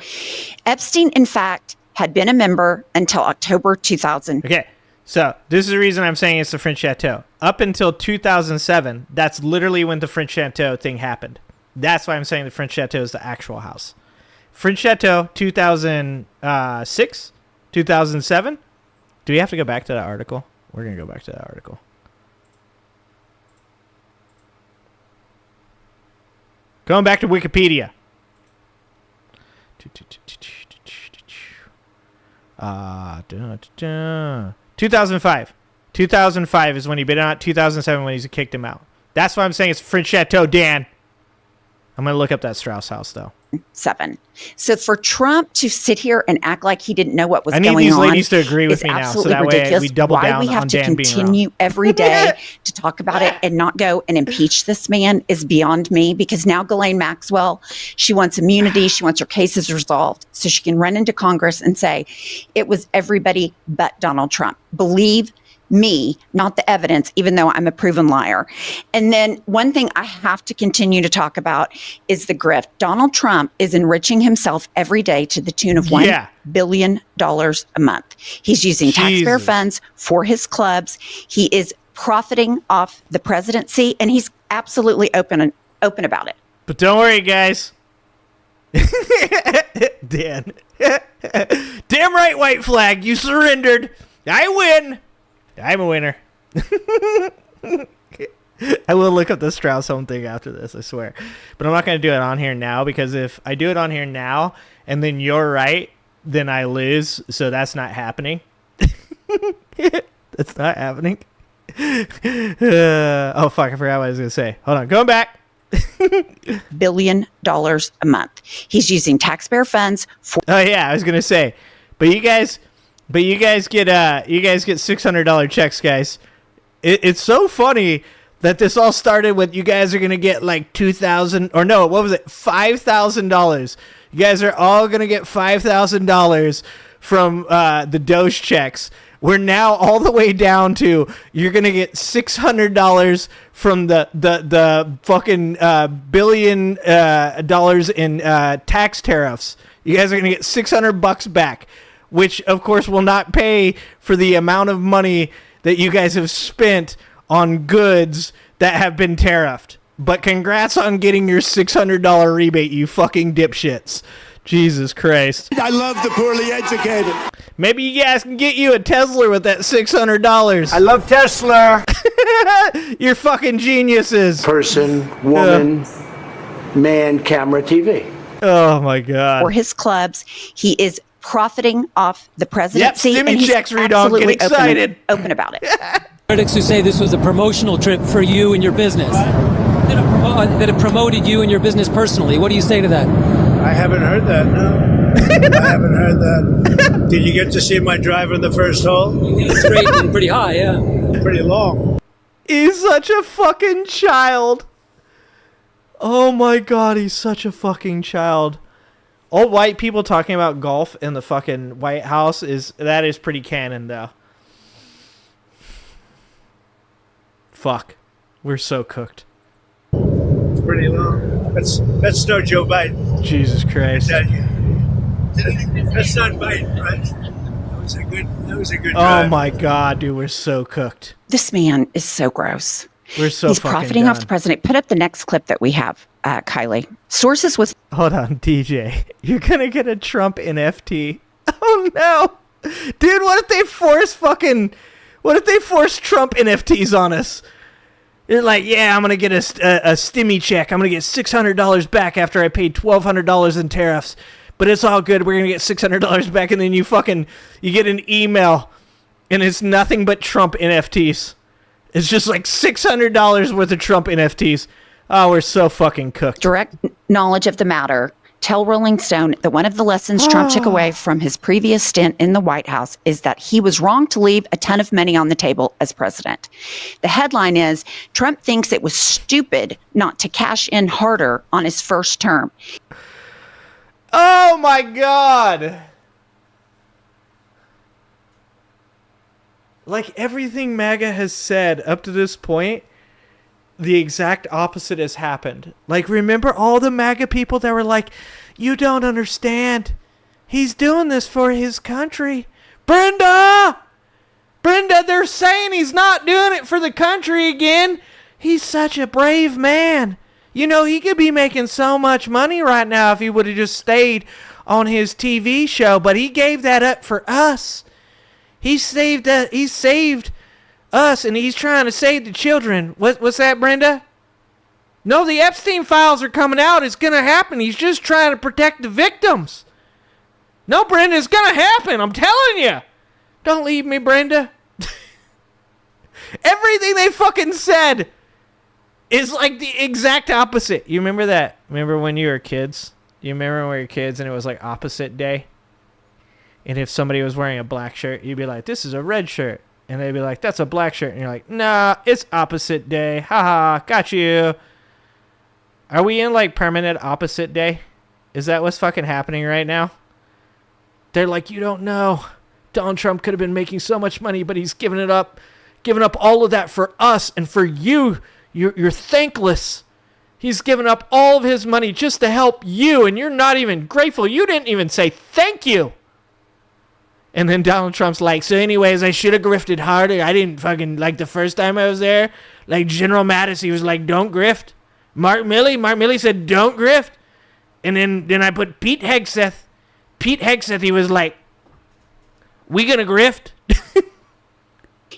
Epstein, in fact, had been a member until October 2000. Okay. So this is the reason I'm saying it's the French Chateau. Up until 2007, that's literally when the French Chateau thing happened. That's why I'm saying the French Chateau is the actual house. French Chateau, 2006, 2007. Do we have to go back to that article? We're going to go back to that article. Going back to Wikipedia. 2005. 2005 is when he bid out. 2007 when he kicked him out. That's why I'm saying it's French Chateau, Dan. I'm going to look up that Strauss house, though. 7. So for Trump to sit here and act like he didn't know what was going on, I need these ladies to agree with me now, so that ridiculous. way we double Why down we have on to Dan being wrong. continue every day to talk about it and not go and impeach this man is beyond me, because now Ghislaine Maxwell, she wants immunity, she wants her cases resolved so she can run into Congress and say it was everybody but Donald Trump. Believe me, not the evidence, even though I'm a proven liar. And then one thing I have to continue to talk about is the grift. Donald Trump is enriching himself every day to the tune of $1 billion a month. He's using taxpayer funds for his clubs. He is profiting off the presidency, and he's absolutely open about it. But don't worry, guys. Dan. Damn right, white flag. You surrendered. I win. I'm a winner. I will look up the Strauss home thing after this, I swear. But I'm not going to do it on here now, because if I do it on here now and then you're right, then I lose. So that's not happening. That's not happening. Oh, fuck. I forgot what I was going to say. Hold on. Going back. $1 billion a month. He's using taxpayer funds for. Oh yeah, I was gonna say, but you guys get $600 checks, guys. It's so funny that this all started with you guys are gonna get like $2,000 or no, what was it, $5,000. You guys are all gonna get $5,000 from the Doge checks. We're now all the way down to you're gonna get $600 from the fucking $1 billion in tax tariffs. You guys are gonna get $600 back, which of course will not pay for the amount of money that you guys have spent on goods that have been tariffed. But congrats on getting your $600 rebate, you fucking dipshits. Jesus Christ. I love the poorly educated. Maybe you guys can get you a Tesla with that $600. I love Tesla. You're fucking geniuses. Person, woman, man, camera, TV. Oh my God. For his clubs, he is profiting off the presidency. Yep, and he's checks, Redon. Get excited. Open about it. Critics who say this was a promotional trip for you and your business. That it promoted you and your business personally. What do you say to that? I haven't heard that, no. I haven't heard that. Did you get to see my drive in the first hole? It's straight and pretty high, yeah. Pretty long. He's such a fucking child. Oh my God, he's such a fucking child. All white people talking about golf in the fucking White House is pretty canon, though. Fuck. We're so cooked. It's pretty long. That's no Joe Biden. Jesus Christ. That's not Biden, right? That was a good Oh drive. my God, dude, we're so cooked. This man is so gross. We're so He's fucking profiting done. off the president. Put up the next clip that we have, Kylie. Sources with. Hold on, DJ. You're gonna get a Trump NFT. Oh no, dude. What if they force Trump NFTs on us? They're like, yeah, I'm gonna get a stimmy check. I'm gonna get $600 back after I paid $1,200 in tariffs. But it's all good. We're gonna get $600 back, and then you get an email, and it's nothing but Trump NFTs. It's just like $600 worth of Trump NFTs. Oh, we're so fucking cooked. Direct knowledge of the matter. Tell Rolling Stone that one of the lessons Trump took away from his previous stint in the White House is that he was wrong to leave a ton of money on the table as president. The headline is, Trump thinks it was stupid not to cash in harder on his first term. Oh my God. Like everything MAGA has said up to this point, the exact opposite has happened. Like, remember all the MAGA people that were like, you don't understand. He's doing this for his country. Brenda, they're saying he's not doing it for the country again. He's such a brave man. You know, he could be making so much money right now if he would have just stayed on his TV show, but he gave that up for us. He saved us, and he's trying to save the children. What's that, Brenda? No, the Epstein files are coming out. It's going to happen. He's just trying to protect the victims. No, Brenda, it's going to happen. I'm telling you. Don't leave me, Brenda. Everything they fucking said is like the exact opposite. You remember that? Remember when you were kids? You remember when we were kids and it was like opposite day? And if somebody was wearing a black shirt, you'd be like, this is a red shirt. And they'd be like, that's a black shirt. And you're like, nah, it's opposite day. Haha, got you. Are we in like permanent opposite day? Is that what's fucking happening right now? They're like, you don't know. Donald Trump could have been making so much money, but he's giving up all of that for us and for you. You're thankless. He's given up all of his money just to help you, and you're not even grateful. You didn't even say thank you. And then Donald Trump's like, so anyways, I should have grifted harder. I didn't fucking, like, the first time I was there, like, General Mattis, he was like, don't grift. Mark Milley said, don't grift. And then I put Pete Hegseth. Pete Hegseth, he was like, we gonna grift?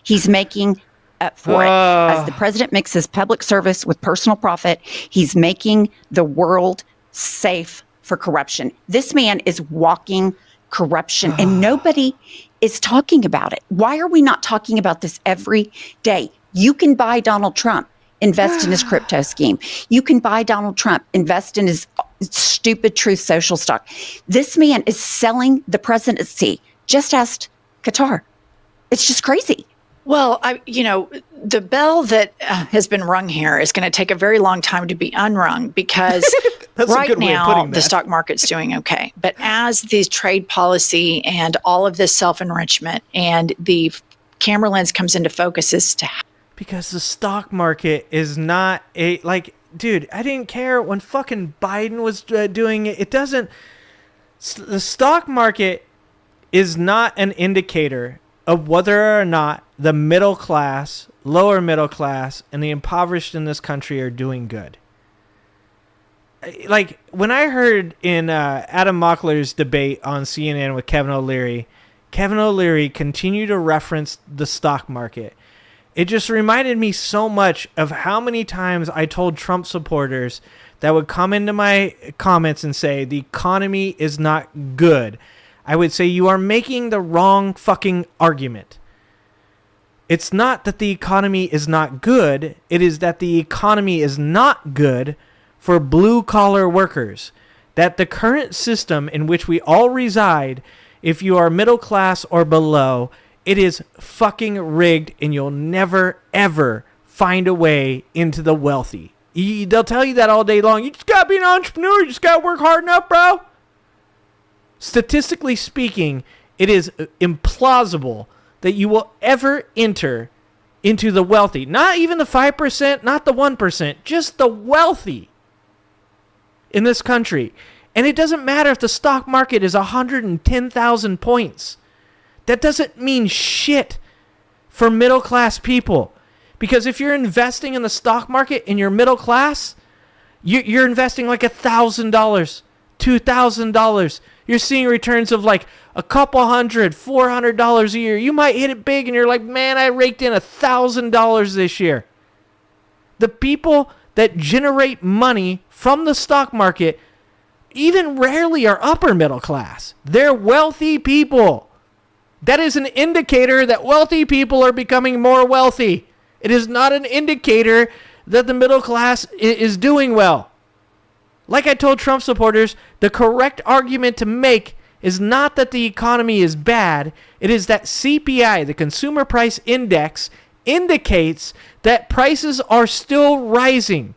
He's making up for it. As the president mixes public service with personal profit, he's making the world safe for corruption. This man is walking corruption, and nobody is talking about it. Why are we not talking about this every day? You can buy Donald Trump, invest in his crypto scheme. You can buy Donald Trump, invest in his stupid Truth Social stock. This man is selling the presidency. Just ask Qatar. It's just crazy. Well, the bell that has been rung here is going to take a very long time to be unrung because right now the stock market's doing okay. But as the trade policy and all of this self-enrichment and the camera lens comes into focus as to because the stock market is not dude, I didn't care when fucking Biden was doing it. It doesn't. The stock market is not an indicator of whether or not the middle class, lower middle class, and the impoverished in this country are doing good. Like, when I heard in Adam Mockler's debate on CNN with Kevin O'Leary continued to reference the stock market. It just reminded me so much of how many times I told Trump supporters that would come into my comments and say, the economy is not good. I would say, you are making the wrong fucking argument. It's not that the economy is not good. It is that the economy is not good for blue-collar workers. That the current system in which we all reside, if you are middle class or below, it is fucking rigged, and you'll never, ever find a way into the wealthy. They'll tell you that all day long. You just got to be an entrepreneur. You just got to work hard enough, bro. Statistically speaking, it is implausible that you will ever enter into the wealthy. Not even the 5%, not the 1%, just the wealthy in this country. And it doesn't matter if the stock market is 110,000 points. That doesn't mean shit for middle class people. Because if you're investing in the stock market and you're middle class, you're investing like $1,000, $2,000. You're seeing returns of like a couple $100, $400 a year. You might hit it big and you're like, man, I raked in $1,000 this year. The people that generate money from the stock market even rarely are upper middle class. They're wealthy people. That is an indicator that wealthy people are becoming more wealthy. It is not an indicator that the middle class is doing well. Like I told Trump supporters, the correct argument to make is not that the economy is bad. It is that CPI, the Consumer Price Index, indicates that prices are still rising.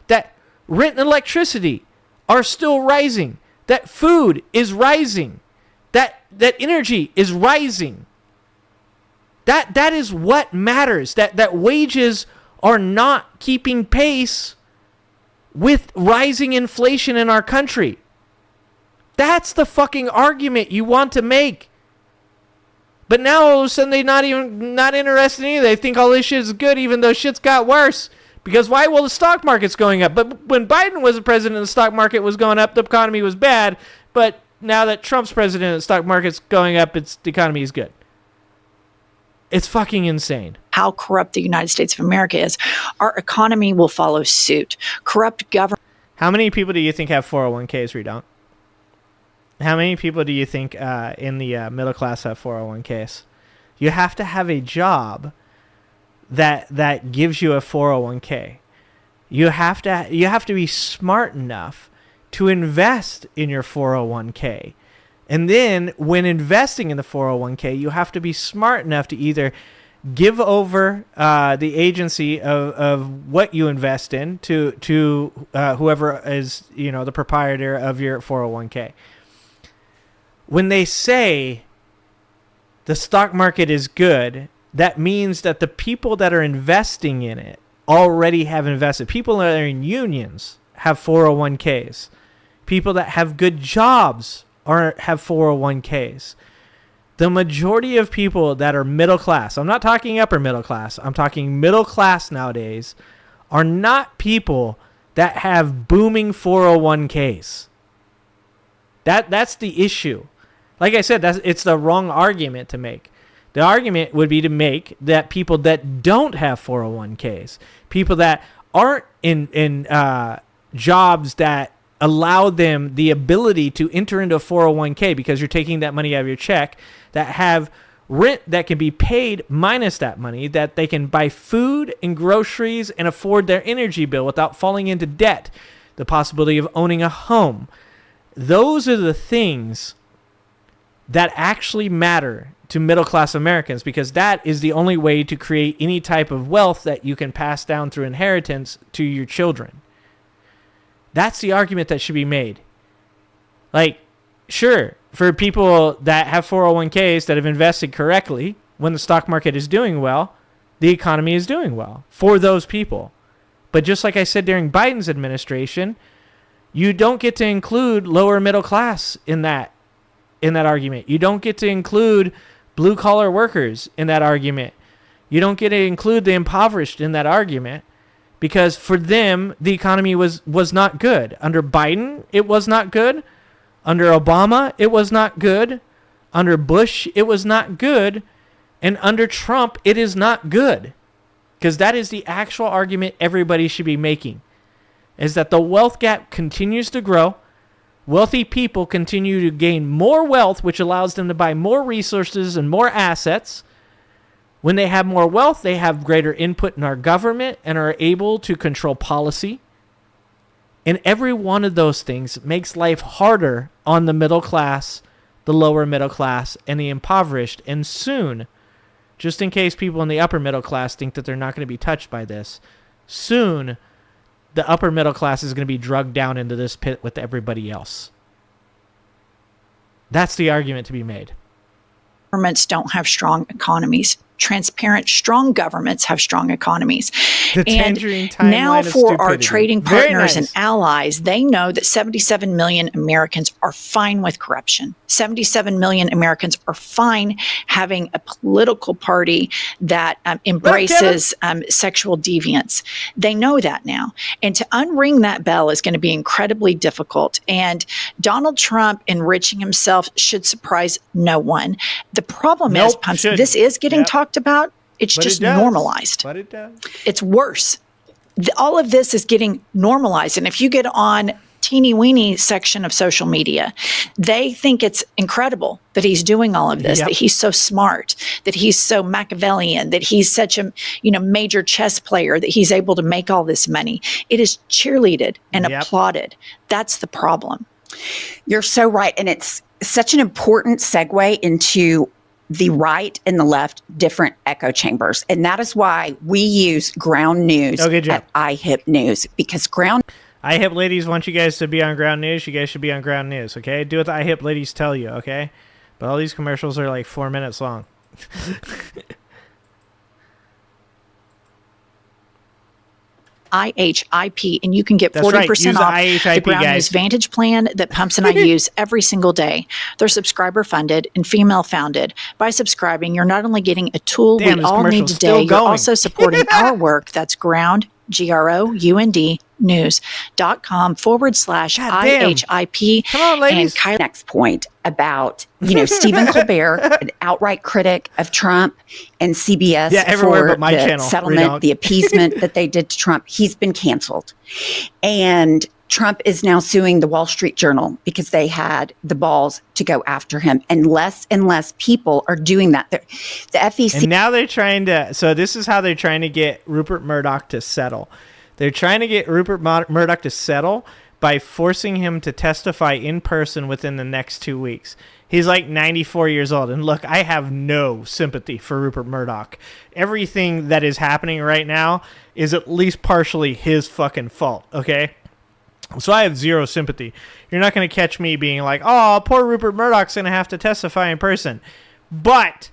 That rent and electricity are still rising. That food is rising. That energy is rising. That is what matters. That wages are not keeping pace with rising inflation in our country. That's the fucking argument you want to make. But now all of a sudden they're not interested in either. They think all this shit is good even though shit's got worse. Because why? Well, the stock market's going up. But when Biden was the president, the stock market was going up. The economy was bad. But now that Trump's president, the stock market's going up. The economy is good. It's fucking insane. How corrupt the United States of America is. Our economy will follow suit. Corrupt government. How many people do you think have 401ks, Redon? How many people do you think in the middle class have 401ks? You have to have a job that gives you a 401k. You have to be smart enough to invest in your 401k. And then when investing in the 401k, you have to be smart enough to either give over the agency of what you invest in to whoever is, the proprietor of your 401k. When they say the stock market is good, that means that the people that are investing in it already have invested. People that are in unions have 401ks. People that have good jobs have 401ks. the majority of people that are middle class, I'm not talking upper middle class, I'm talking middle class nowadays, are not people that have booming 401ks. That's the issue. Like I said, it's the wrong argument to make. The argument would be to make that people that don't have 401ks, people that aren't in jobs that allow them the ability to enter into a 401k because you're taking that money out of your check, that have rent that can be paid minus that money, that they can buy food and groceries and afford their energy bill without falling into debt, the possibility of owning a home. Those are the things that actually matter to middle-class Americans, because that is the only way to create any type of wealth that you can pass down through inheritance to your children. That's the argument that should be made. Like, sure, for people that have 401ks that have invested correctly, when the stock market is doing well, the economy is doing well for those people. But just like I said during Biden's administration, you don't get to include lower middle class in that argument. You don't get to include blue collar workers in that argument. You don't get to include the impoverished in that argument, because for them the economy was not good. Under Biden, it was not good. Under Obama, it was not good. Under Bush, it was not good. And under Trump, it is not good. Because that is the actual argument everybody should be making, is that the wealth gap continues to grow. Wealthy people continue to gain more wealth, which allows them to buy more resources and more assets. When they have more wealth, they have greater input in our government and are able to control policy. And every one of those things makes life harder on the middle class, the lower middle class, and the impoverished. And soon, just in case people in the upper middle class think that they're not going to be touched by this, soon the upper middle class is going to be drugged down into this pit with everybody else. That's the argument to be made. Governments don't have strong economies. Transparent, strong governments have strong economies. The tangerine timeline now of for our stupidity. trading Very partners nice. and allies, they know that 77 million Americans are fine with corruption. 77 million Americans are fine having a political party that embraces sexual deviance. They know that now. And to unring that bell is going to be incredibly difficult. And Donald Trump enriching himself should surprise no one. The problem is, Nope, Pumps, shouldn't. this is getting Yep. talked about. It's But just it does. normalized. But it does. It's worse. All of this is getting normalized. And if you get on teeny weeny section of social media, they think it's incredible that he's doing all of this, Yep. that he's so smart, that he's so Machiavellian, that he's such a major chess player, that he's able to make all this money. It is cheerleaded and Yep. applauded. That's the problem. You're so right. And it's such an important segue into the right and the left different echo chambers. And that is why we use ground news at IHIP News, because ground IHIP ladies want you guys to be on ground news. You guys should be on ground news, okay? Do what the IHIP ladies tell you, okay? But all these commercials are like 4 minutes long. IHIP, and you can get That's 40% right. Use off IHIP, the Ground guys. News Vantage plan that Pumps and I use every single day. They're subscriber funded and female founded. By subscribing, you're not only getting a tool Damn, we this all need commercial's today, still you're going. also supporting our work. That's Ground, GROUND, news.com/IHIP. Come on, ladies. And next point about, Stephen Colbert, an outright critic of Trump and CBS Yeah, everywhere for but my the channel. settlement, Redog. the appeasement that they did to Trump. He's been canceled. And Trump is now suing the Wall Street Journal because they had the balls to go after him. And less people are doing that. The FEC. And now they're trying to, so this is how they're trying to get Rupert Murdoch to settle. They're trying to get Rupert Murdoch to settle by forcing him to testify in person within the next 2 weeks. He's like 94 years old. And look, I have no sympathy for Rupert Murdoch. Everything that is happening right now is at least partially his fucking fault, okay? So I have zero sympathy. You're not going to catch me being like, oh, poor Rupert Murdoch's going to have to testify in person. But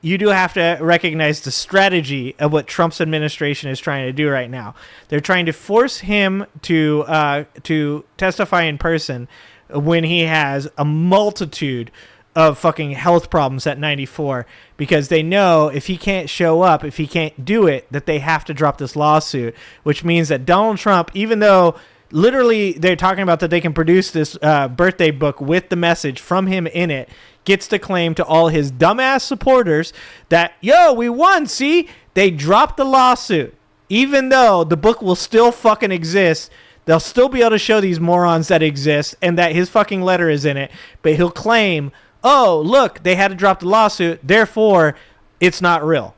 you do have to recognize the strategy of what Trump's administration is trying to do right now. They're trying to force him to testify in person when he has a multitude of fucking health problems at 94 because they know if he can't show up, if he can't do it, that they have to drop this lawsuit, which means that Donald Trump, even though literally they're talking about that they can produce this birthday book with the message from him in it, gets to claim to all his dumbass supporters that, yo, we won, see? They dropped the lawsuit. Even though the book will still fucking exist, they'll still be able to show these morons that exist and that his fucking letter is in it, but he'll claim, oh, look, they had to drop the lawsuit, therefore it's not real.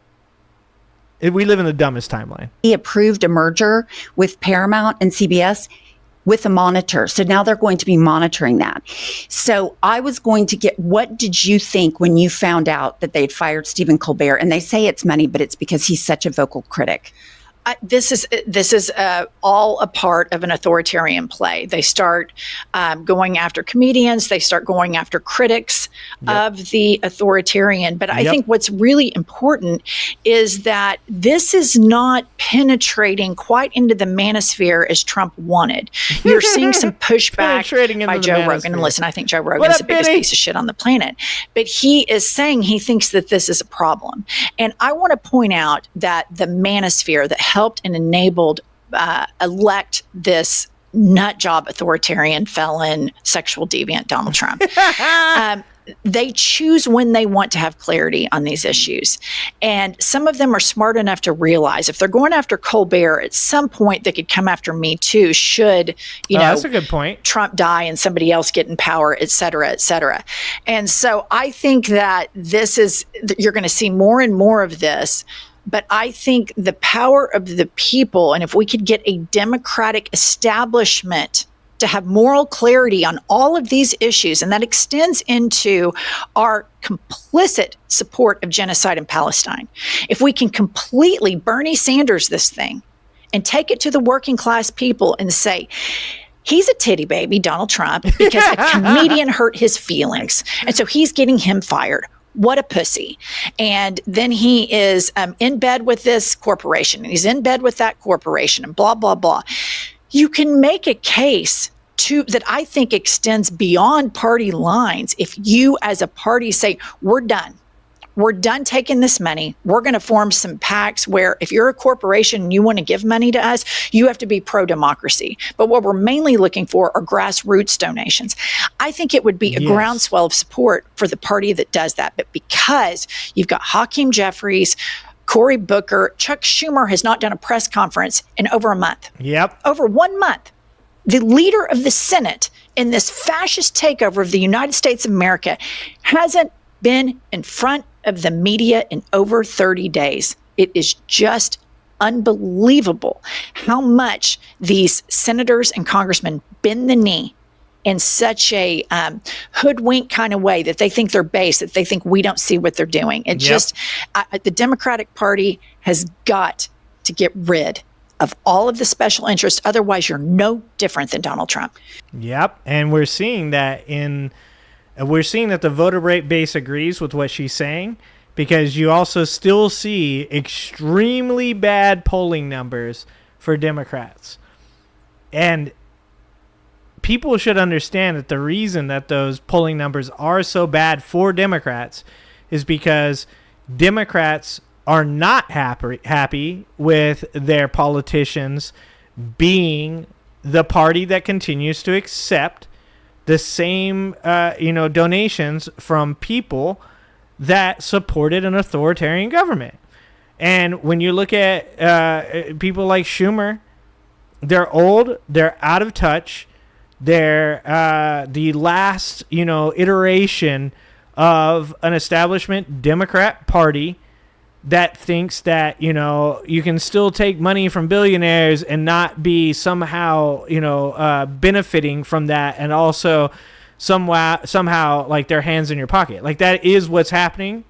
We live in the dumbest timeline. He approved a merger with Paramount and CBS with a monitor. So now they're going to be monitoring that. So I was going to get, what did you think when you found out that they'd fired Stephen Colbert? And they say it's money, but it's because he's such a vocal critic. This is all a part of an authoritarian play. They start going after comedians. They start going after critics of the authoritarian. But I think what's really important is that this is not penetrating quite into the manosphere as Trump wanted. You're seeing some pushback by Joe Rogan. And listen, I think Joe Rogan is the biggest piece of shit on the planet. But he is saying he thinks that this is a problem. And I want to point out that the manosphere that helped and enabled elect this nut job authoritarian felon sexual deviant Donald Trump. They choose when they want to have clarity on these issues. And some of them are smart enough to realize if they're going after Colbert, at some point they could come after me too, should, that's a good point. Trump die and somebody else get in power, et cetera, et cetera. And so I think that you're going to see more and more of this. But I think the power of the people, and if we could get a democratic establishment to have moral clarity on all of these issues, and that extends into our complicit support of genocide in Palestine. If we can completely Bernie Sanders this thing and take it to the working class people and say, he's a titty baby, Donald Trump, because a comedian hurt his feelings. And so he's getting him fired. What a pussy. And then he is in bed with this corporation and he's in bed with that corporation and blah, blah, blah. You can make a case that I think extends beyond party lines. If you as a party say, we're done. We're done taking this money. We're going to form some pacts where if you're a corporation and you want to give money to us, you have to be pro-democracy. But what we're mainly looking for are grassroots donations. I think it would be a groundswell of support for the party that does that. But because you've got Hakeem Jeffries, Cory Booker, Chuck Schumer has not done a press conference in over a month. Over 1 month. The leader of the Senate in this fascist takeover of the United States of America hasn't been in front of the media in over 30 days. It is just unbelievable how much these senators and congressmen bend the knee in such a hoodwink kind of way that they think they're base, that they think we don't see what they're doing. It just, the Democratic Party has got to get rid of all of the special interests. Otherwise, you're no different than Donald Trump. And we're seeing that the voter rate base agrees with what she's saying, because you also still see extremely bad polling numbers for Democrats. And people should understand that the reason that those polling numbers are so bad for Democrats is because Democrats are not happy with their politicians being the party that continues to accept the same, donations from people that supported an authoritarian government. And when you look at people like Schumer, they're old, they're out of touch, they're the last, iteration of an establishment Democrat party that thinks that, you can still take money from billionaires and not be somehow, benefiting from that, and also somehow like their hands in your pocket. Like, that is what's happening.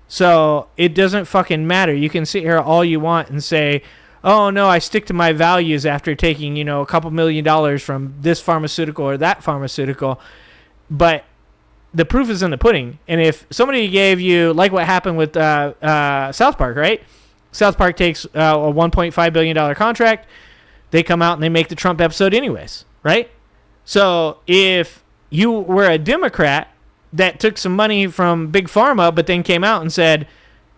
So it doesn't fucking matter. You can sit here all you want and say, oh no, I stick to my values after taking, a couple $1 million from this pharmaceutical or that pharmaceutical. But the proof is in the pudding. And if somebody gave you, like what happened with South Park, right? South Park takes a $1.5 billion contract. They come out and they make the Trump episode anyways, right? So if you were a Democrat that took some money from Big Pharma, but then came out and said,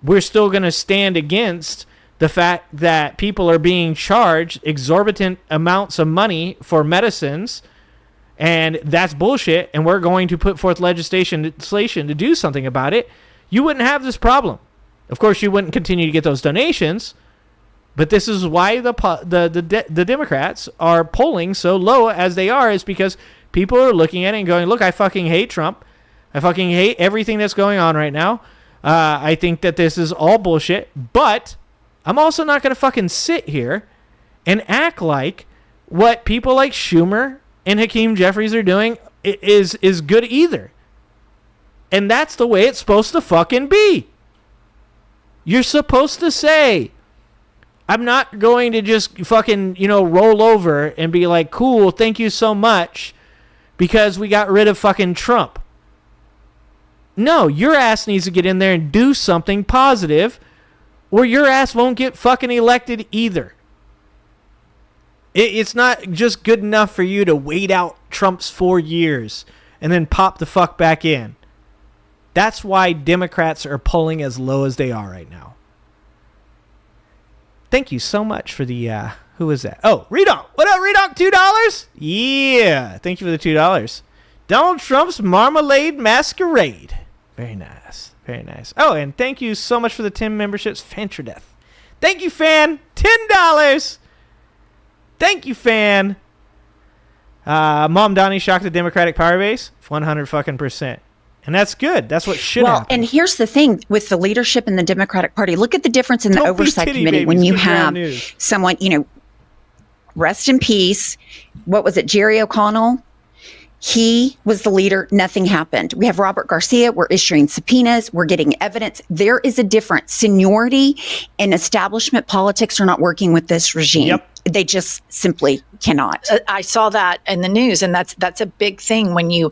we're still going to stand against the fact that people are being charged exorbitant amounts of money for medicines, and that's bullshit, and we're going to put forth legislation to do something about it, you wouldn't have this problem. Of course, you wouldn't continue to get those donations, but this is why the Democrats are polling so low as they are, is because people are looking at it and going, look, I fucking hate Trump. I fucking hate everything that's going on right now. I think that this is all bullshit, but I'm also not going to fucking sit here and act like what people like Schumer and Hakeem Jeffries are doing is good either. And that's the way it's supposed to fucking be. You're supposed to say, I'm not going to just fucking, roll over and be like, cool, thank you so much, because we got rid of fucking Trump. No, your ass needs to get in there and do something positive, or your ass won't get fucking elected either. It's not just good enough for you to wait out Trump's 4 years and then pop the fuck back in. That's why Democrats are polling as low as they are right now. Thank you so much for the, who is that? Oh, Redonk. What up, Redonk? $2? Yeah. Thank you for the $2. Donald Trump's Marmalade Masquerade. Very nice. Very nice. Oh, and thank you so much for the 10 memberships. Fantradeth. Thank you, fan. $10. Thank you, fan. Mom Donnie shocked the Democratic power base. 100 fucking %. And that's good. That's what should happen. And here's the thing with the leadership in the Democratic Party. Look at the difference in the oversight committee when you have someone, rest in peace. What was it? Jerry O'Connell. He was the leader. Nothing happened. We have Robert Garcia. We're issuing subpoenas. We're getting evidence. There is a difference. Seniority and establishment politics are not working with this regime. Yep. They just simply cannot. I saw that in the news, and that's a big thing when you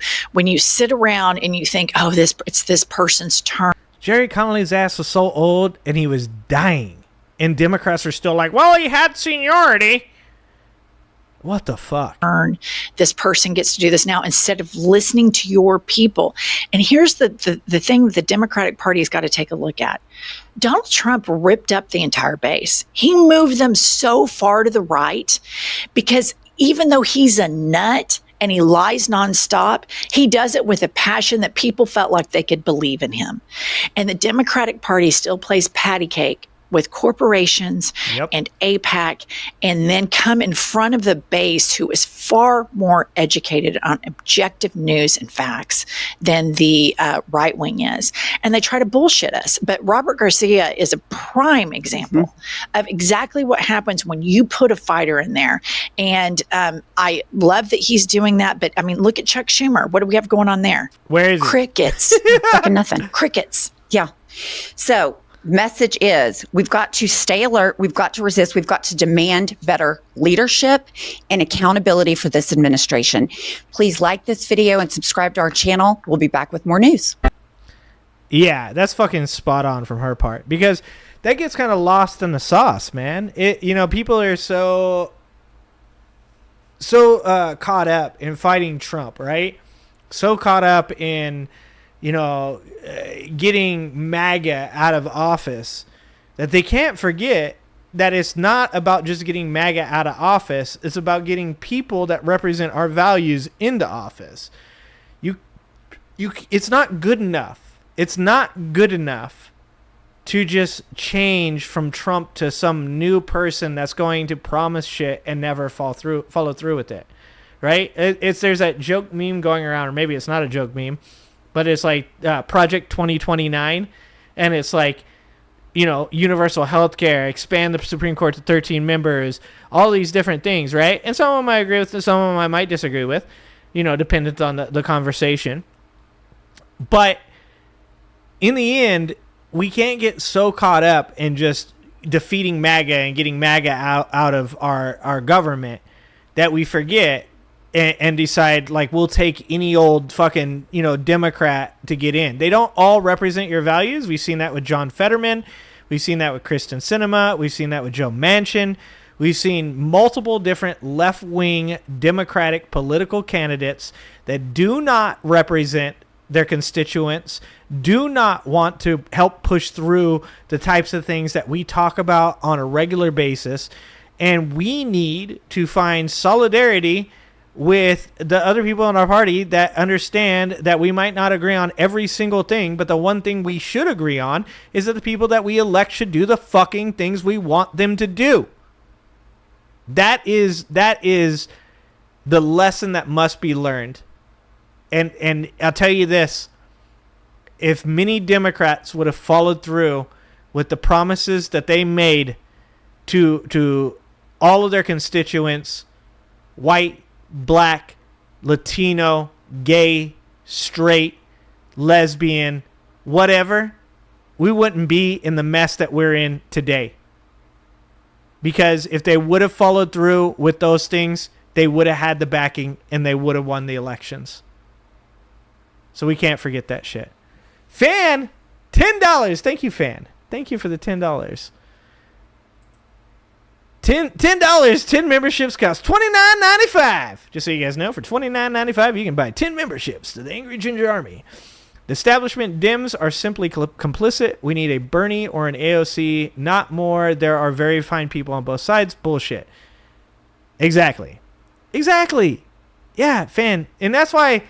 sit around and you think, oh, it's this person's turn. Jerry Connolly's ass was so old and he was dying, and Democrats are still like, well, he had seniority. What the fuck? This person gets to do this now instead of listening to your people. And here's the thing the Democratic Party has got to take a look at. Donald Trump ripped up the entire base. He moved them so far to the right because even though he's a nut and he lies nonstop, he does it with a passion that people felt like they could believe in him. And the Democratic Party still plays patty cake with corporations and AIPAC, and then come in front of the base who is far more educated on objective news and facts than the right wing is. And they try to bullshit us. But Robert Garcia is a prime example of exactly what happens when you put a fighter in there. And I love that he's doing that. But I mean, look at Chuck Schumer. What do we have going on there? Where is Crickets. Fucking nothing. Crickets. Yeah. So, message is we've got to stay alert, we've got to resist, we've got to demand better leadership and accountability for this administration. Please like this video and subscribe to our channel. We'll be back with more news. Yeah, that's fucking spot on from her part, because that gets kind of lost in the sauce, man. People are so caught up in fighting Trump, right? So caught up in getting MAGA out of office that they can't forget that it's not about just getting MAGA out of office. It's about getting people that represent our values into office. It's not good enough. It's not good enough to just change from Trump to some new person that's going to promise shit and never follow through with it, right? There's that joke meme going around, or maybe it's not a joke meme, but it's like Project 2029, and it's like, universal health care, expand the Supreme Court to 13 members, all these different things, right? And some of them I agree with, and some of them I might disagree with, dependent on the conversation. But in the end, we can't get so caught up in just defeating MAGA and getting MAGA out of our government that we forget and decide, like, we'll take any old fucking, Democrat to get in. They don't all represent your values. We've seen that with John Fetterman. We've seen that with Kristen Sinema. We've seen that with Joe Manchin. We've seen multiple different left-wing Democratic political candidates that do not represent their constituents, do not want to help push through the types of things that we talk about on a regular basis. And we need to find solidarity with the other people in our party that understand that we might not agree on every single thing, but the one thing we should agree on is that the people that we elect should do the fucking things we want them to do. That is the lesson that must be learned. And I'll tell you this, if many Democrats would have followed through with the promises that they made to all of their constituents, white, black, Latino, gay, straight, lesbian, whatever, we wouldn't be in the mess that we're in today. Because if they would have followed through with those things, they would have had the backing and they would have won the elections. So we can't forget that shit. Fan, $10. Thank you, Fan. Thank you for the $10. $10. 10 memberships cost $29.95. Just so you guys know, for $29.95, you can buy 10 memberships to the Angry Ginger Army. The establishment Dems are simply complicit. We need a Bernie or an AOC, not more. There are very fine people on both sides. Bullshit. Exactly. Yeah, Fan. And that's why,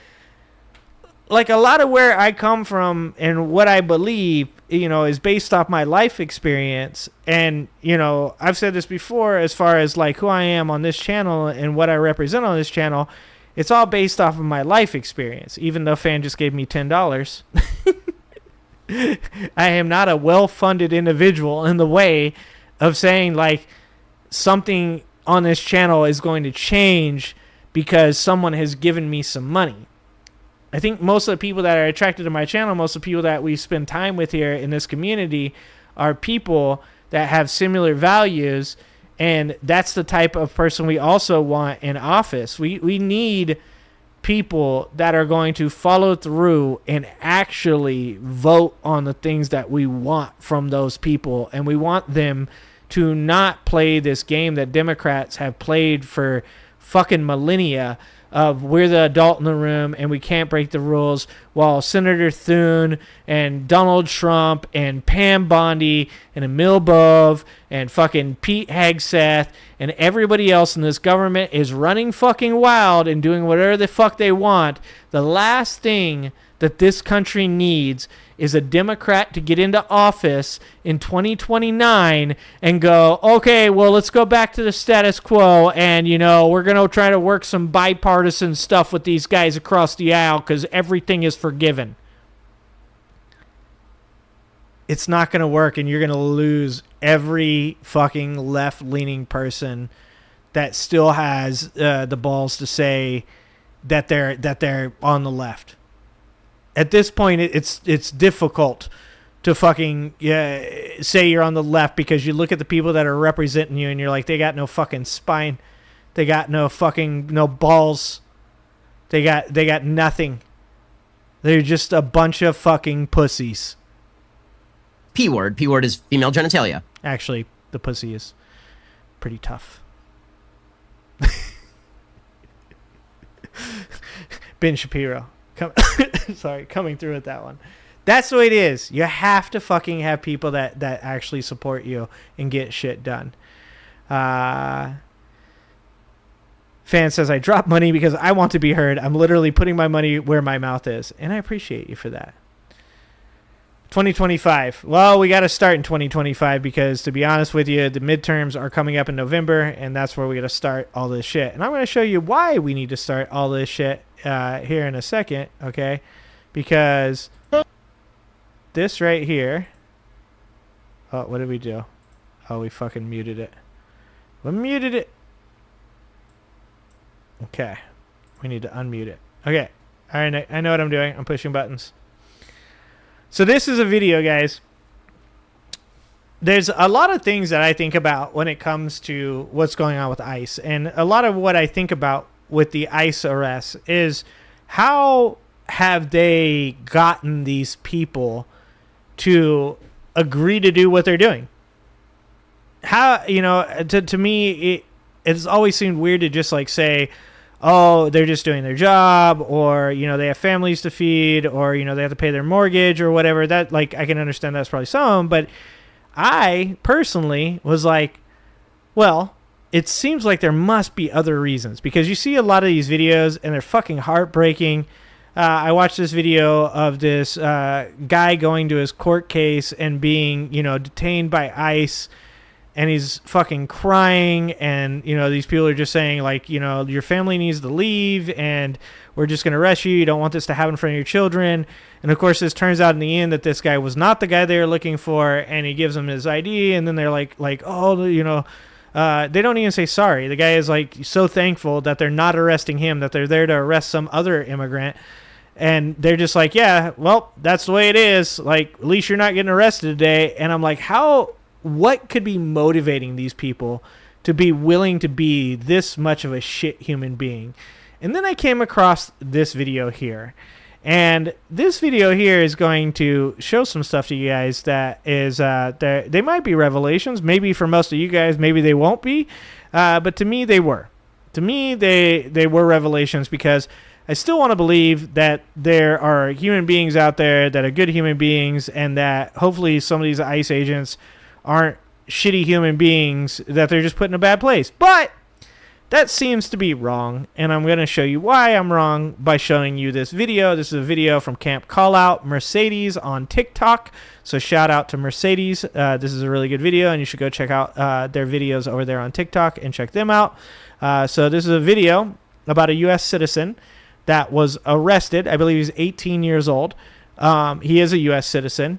like, a lot of where I come from and what I believe, is based off my life experience. And, I've said this before as far as, like, who I am on this channel and what I represent on this channel. It's all based off of my life experience, even though Fan just gave me $10. I am not a well-funded individual in the way of saying, like, something on this channel is going to change because someone has given me some money. I think most of the people that are attracted to my channel, most of the people that we spend time with here in this community are people that have similar values, and that's the type of person we also want in office. We need people that are going to follow through and actually vote on the things that we want from those people, and we want them to not play this game that Democrats have played for fucking millennia of we're the adult in the room and we can't break the rules, while Senator Thune and Donald Trump and Pam Bondi and Emil Bove and fucking Pete Hegseth and everybody else in this government is running fucking wild and doing whatever the fuck they want. The last thing that this country needs is a Democrat to get into office in 2029 and go, okay, well, let's go back to the status quo, and, we're going to try to work some bipartisan stuff with these guys across the aisle because everything is forgiven. It's not going to work, and you're going to lose every fucking left-leaning person that still has the balls to say that they're on the left. At this point, it's difficult to fucking say you're on the left because you look at the people that are representing you and you're like, they got no fucking spine. They got no balls. They got nothing. They're just a bunch of fucking pussies. P word. P word is female genitalia. Actually, the pussy is pretty tough. Ben Shapiro. Coming through with that one. That's the way it is. You have to fucking have people that actually support you and get shit done. Fan says, I drop money because I want to be heard. I'm literally putting my money where my mouth is. And I appreciate you for that. 2025. Well, we got to start in 2025 because, to be honest with you, the midterms are coming up in November, and that's where we got to start all this shit. And I'm going to show you why we need to start all this shit here in a second, okay? Because this right here. Oh, what did we do? Oh, we fucking muted it. We muted it. Okay. We need to unmute it. Okay. All right, I know what I'm doing. I'm pushing buttons. So this is a video, guys. There's a lot of things that I think about when it comes to what's going on with ICE. And a lot of what I think about with the ICE arrests is how have they gotten these people to agree to do what they're doing? How, to me, it's always seemed weird to just like say, oh, they're just doing their job, or, you know, they have families to feed, or, you know, they have to pay their mortgage or whatever. That, like, I can understand that's probably some, but I personally was like, well, it seems like there must be other reasons, because you see a lot of these videos and they're fucking heartbreaking. I watched this video of this guy going to his court case and being, you know, detained by ICE, and he's fucking crying, and, you know, these people are just saying, like, you know, your family needs to leave, and we're just going to arrest you. You don't want this to happen in front of your children. And, of course, this turns out in the end that this guy was not the guy they were looking for, and he gives them his ID, and then they're like, oh, you know, they don't even say sorry. The guy is, like, so thankful that they're not arresting him, that they're there to arrest some other immigrant. And they're just like, yeah, well, that's the way it is. Like, at least you're not getting arrested today. And I'm like, what could be motivating these people to be willing to be this much of a shit human being? And then I came across this video here. And this video here is going to show some stuff to you guys that is, they might be revelations. Maybe for most of you guys, maybe they won't be. But to me, they were. To me, they were revelations, because I still want to believe that there are human beings out there that are good human beings, and that hopefully some of these ICE agents aren't shitty human beings that they're just put in a bad place. But that seems to be wrong, and I'm going to show you why I'm wrong by showing you this video. This is a video from Camp Callout Mercedes on TikTok, so shout out to Mercedes. This is a really good video, and you should go check out their videos over there on TikTok and check them out. So this is a video about a U.S. citizen that was arrested. I believe he's 18 years old. He is a U.S. citizen.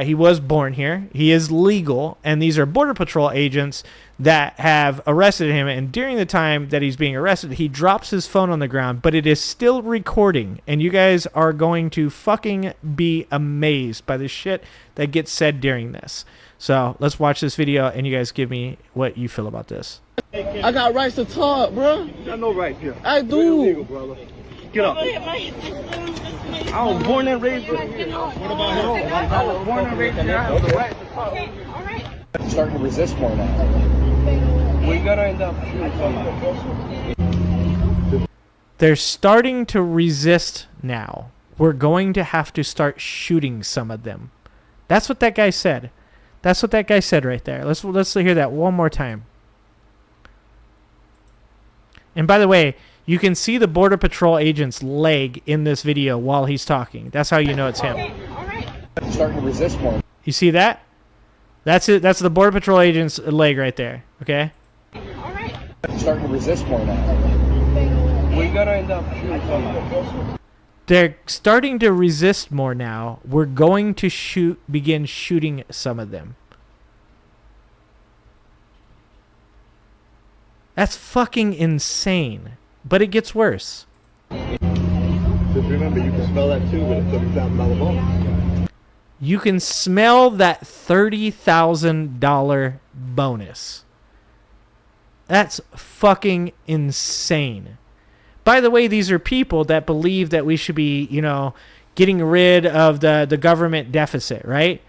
He was born here. He is legal, and these are Border Patrol agents that have arrested him. And during the time that he's being arrested, he drops his phone on the ground, but it is still recording. And you guys are going to fucking be amazed by the shit that gets said during this. So let's watch this video, and you guys give me what you feel about this. I got rights to talk, bro. You got no right here. I do. Illegal, brother. Get up. I was born and raised here. What about him? I was born and raised here. I have the right to talk. Okay, all right. I'm starting to resist more now. We're gonna end up shooting somebody. They're starting to resist now. We're going to have to start shooting some of them. That's what that guy said. That's what that guy said right there. Let's hear that one more time. And by the way, you can see the Border Patrol agent's leg in this video while he's talking. That's how you know it's him. Okay, all right. I'm starting to resist more. You see that? That's it. That's the Border Patrol agent's leg right there. Okay? All right. I'm starting to resist more now. We're gonna end up shooting somebody. They're starting to resist more now. We're going to begin shooting some of them. That's fucking insane. But it gets worse. Just remember, you can smell that too with a $30,000 bonus. You can smell that $30,000 bonus. That's fucking insane. By the way, these are people that believe that we should be, you know, getting rid of the government deficit, right?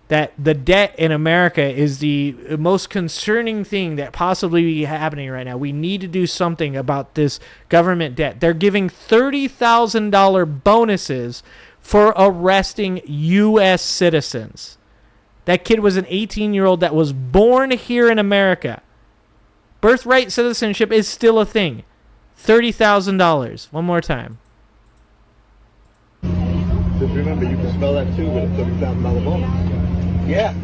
That the debt in America is the most concerning thing that possibly be happening right now. We need to do something about this government debt. They're giving $30,000 bonuses for arresting U.S. citizens. That kid was an 18-year-old that was born here in America. Birthright citizenship is still a thing. $30,000. One more time. Just remember, you can smell that too with a $30,000 bonus. Yeah.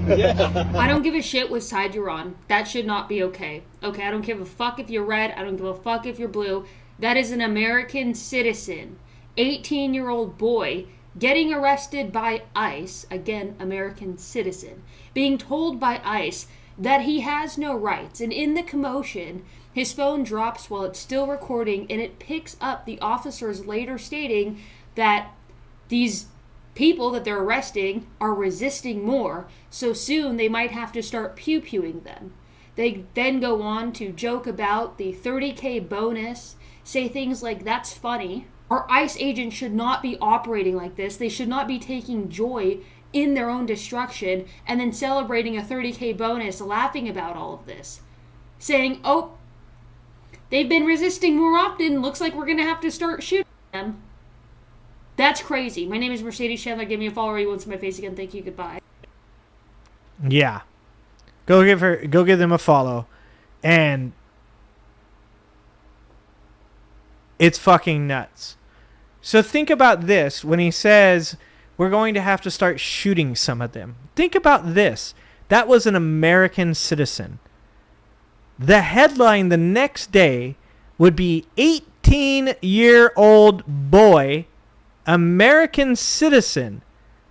I don't give a shit what side you're on. That should not be okay. Okay, I don't give a fuck if you're red. I don't give a fuck if you're blue. That is an American citizen, 18-year-old boy, getting arrested by ICE, again, American citizen, being told by ICE that he has no rights. And in the commotion, his phone drops while it's still recording, and it picks up the officers later stating that these people that they're arresting are resisting more, so soon they might have to start pew-pewing them. They then go on to joke about the $30K bonus, say things like, that's funny. Our ICE agents should not be operating like this. They should not be taking joy in their own destruction and then celebrating a $30K bonus, laughing about all of this. Saying, oh, They've been resisting more often. Looks like we're going to have to start shooting them. That's crazy. My name is Mercedes Chandler. Give me a follow. You won't see my face again. Thank you. Goodbye. Yeah. Go give them a follow. And it's fucking nuts. So think about this when he says we're going to have to start shooting some of them. Think about this. That was an American citizen. The headline the next day would be 18-year-old boy, American citizen,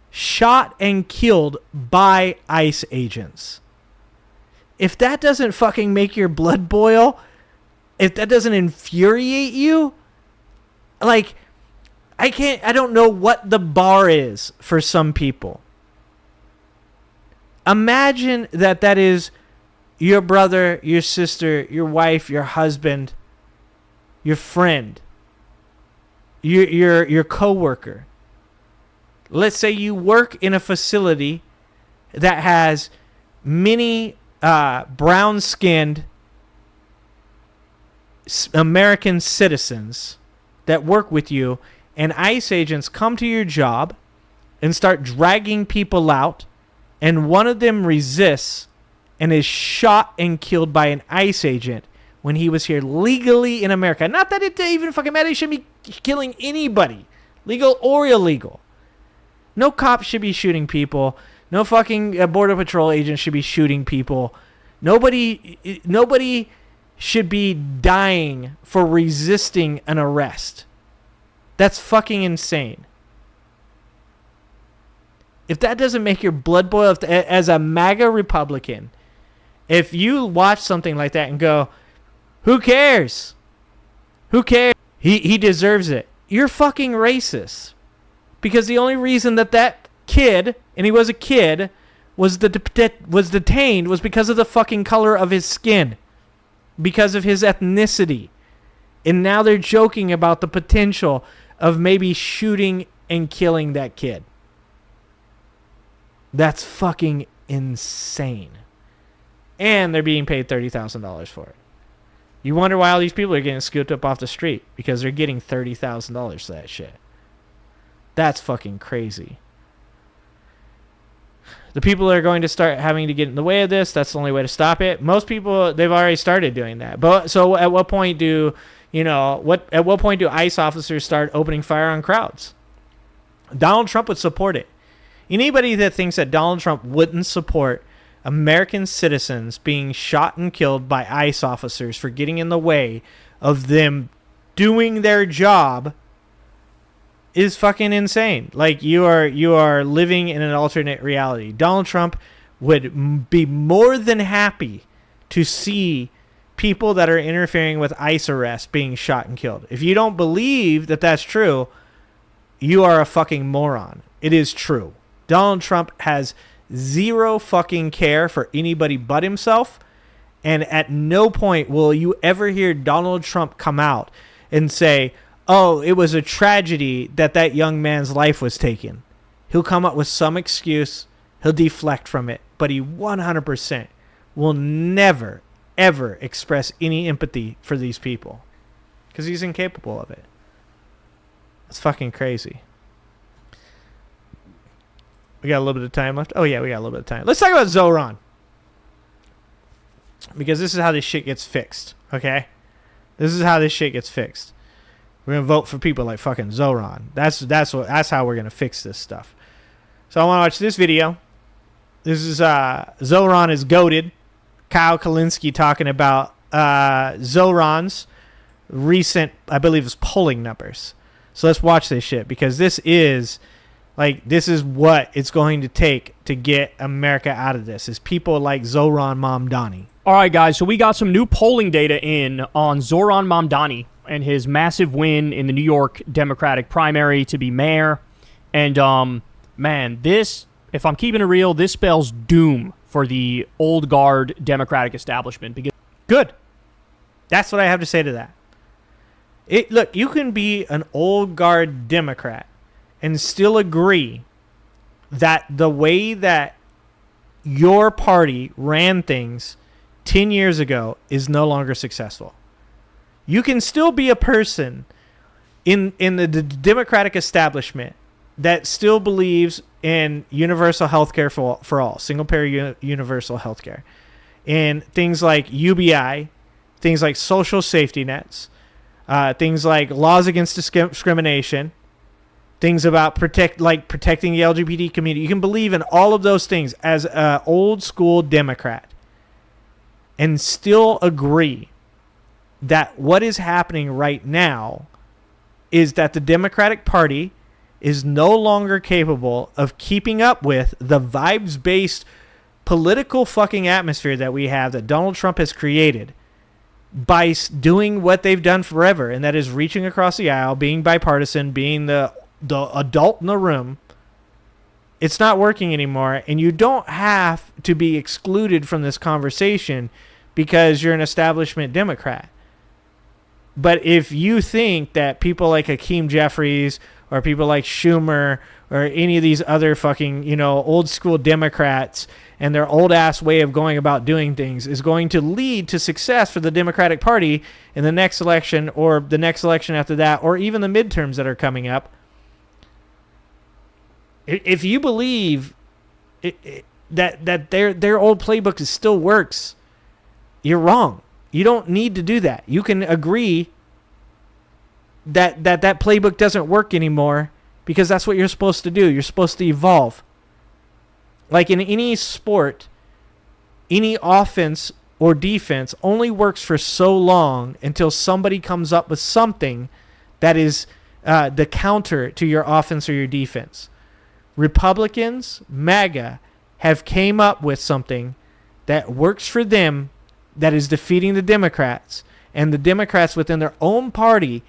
shot and killed by ICE agents. If that doesn't fucking make your blood boil, if that doesn't infuriate you, like, I don't know what the bar is for some people. Imagine that is your brother, your sister, your wife, your husband, your friend, your coworker. Let's say you work in a facility that has many brown-skinned American citizens that work with you, and ICE agents come to your job and start dragging people out, and one of them resists and is shot and killed by an ICE agent when he was here legally in America. Not that it even fucking matters. He shouldn't be killing anybody, legal or illegal. No cop should be shooting people. No fucking Border Patrol agent should be shooting people. Nobody should be dying for resisting an arrest. That's fucking insane. If that doesn't make your blood boil, as a MAGA Republican, if you watch something like that and go, who cares? Who cares? He deserves it. You're fucking racist. Because the only reason that kid, and he was a kid, was detained was because of the fucking color of his skin. Because of his ethnicity. And now they're joking about the potential of maybe shooting and killing that kid. That's fucking insane. And they're being paid $30,000 for it. You wonder why all these people are getting scooped up off the street. Because they're getting $30,000 for that shit. That's fucking crazy. The people are going to start having to get in the way of this. That's the only way to stop it. Most people, they've already started doing that. But so at what point do ICE officers start opening fire on crowds? Donald Trump would support it. Anybody that thinks that Donald Trump wouldn't support American citizens being shot and killed by ICE officers for getting in the way of them doing their job is fucking insane. Like, you are living in an alternate reality. Donald Trump would be more than happy to see people that are interfering with ICE arrests being shot and killed. If you don't believe that that's true, you are a fucking moron. It is true. Donald Trump has zero fucking care for anybody but himself, and at no point will you ever hear Donald Trump come out and say, oh, it was a tragedy that young man's life was taken. He'll come up with some excuse. He'll deflect from it. But he 100% will never, ever express any empathy for these people. Because he's incapable of it. It's fucking crazy. We got a little bit of time left. Oh, yeah, we got a little bit of time. Let's talk about Zoran. Because this is how this shit gets fixed. Okay? This is how this shit gets fixed. We're gonna vote for people like fucking Zoran. That's how we're gonna fix this stuff. So I want to watch this video. This is Zoran is goated. Kyle Kalinske talking about Zoran's recent, I believe, it's polling numbers. So let's watch this shit because this is what it's going to take to get America out of this. Is people like Zoran Mamdani. All right, guys. So we got some new polling data in on Zoran Mamdani and his massive win in the New York Democratic primary to be mayor. And, man, this, if I'm keeping it real, this spells doom for the old guard Democratic establishment. Because good. That's what I have to say to that. Look, you can be an old guard Democrat and still agree that the way that your party ran things 10 years ago is no longer successful. You can still be a person in the Democratic establishment that still believes in universal health care for all, single-payer universal health care, and things like UBI, things like social safety nets, things like laws against discrimination, things about protecting the LGBT community. You can believe in all of those things as an old-school Democrat and still agree that what is happening right now is that the Democratic Party is no longer capable of keeping up with the vibes-based political fucking atmosphere that we have, that Donald Trump has created by doing what they've done forever, and that is reaching across the aisle, being bipartisan, being the adult in the room. It's not working anymore, and you don't have to be excluded from this conversation because you're an establishment Democrat. But if you think that people like Hakeem Jeffries or people like Schumer or any of these other fucking, old school Democrats and their old ass way of going about doing things is going to lead to success for the Democratic Party in the next election or the next election after that, or even the midterms that are coming up, if you believe that their old playbook still works, you're wrong. You don't need to do that. You can agree that playbook doesn't work anymore because that's what you're supposed to do. You're supposed to evolve. Like in any sport, any offense or defense only works for so long until somebody comes up with something that is the counter to your offense or your defense. Republicans, MAGA, have came up with something that works for them that is defeating the Democrats, and the Democrats within their own party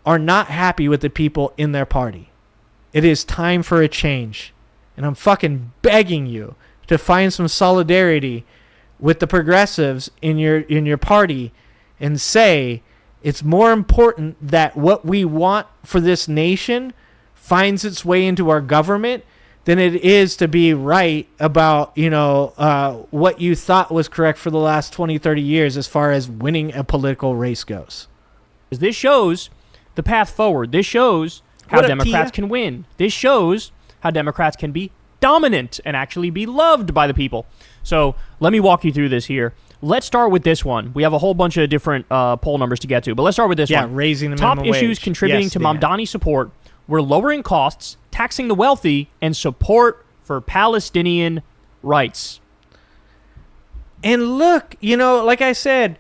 are not happy with the people in their party. It is time for a change, and I'm fucking begging you to find some solidarity with the progressives in your party and say it's more important that what we want for this nation finds its way into our government than it is to be right about, what you thought was correct for the last 20, 30 years as far as winning a political race goes. This shows the path forward. This shows how Democrats can win. This shows how Democrats can be dominant and actually be loved by the people. So let me walk you through this here. Let's start with this one. We have a whole bunch of different poll numbers to get to, but let's start with this one. Yeah, raising the minimum wage. Top issues contributing to Dan. Mamdani support were lowering costs, taxing the wealthy, and support for Palestinian rights. And look, like I said,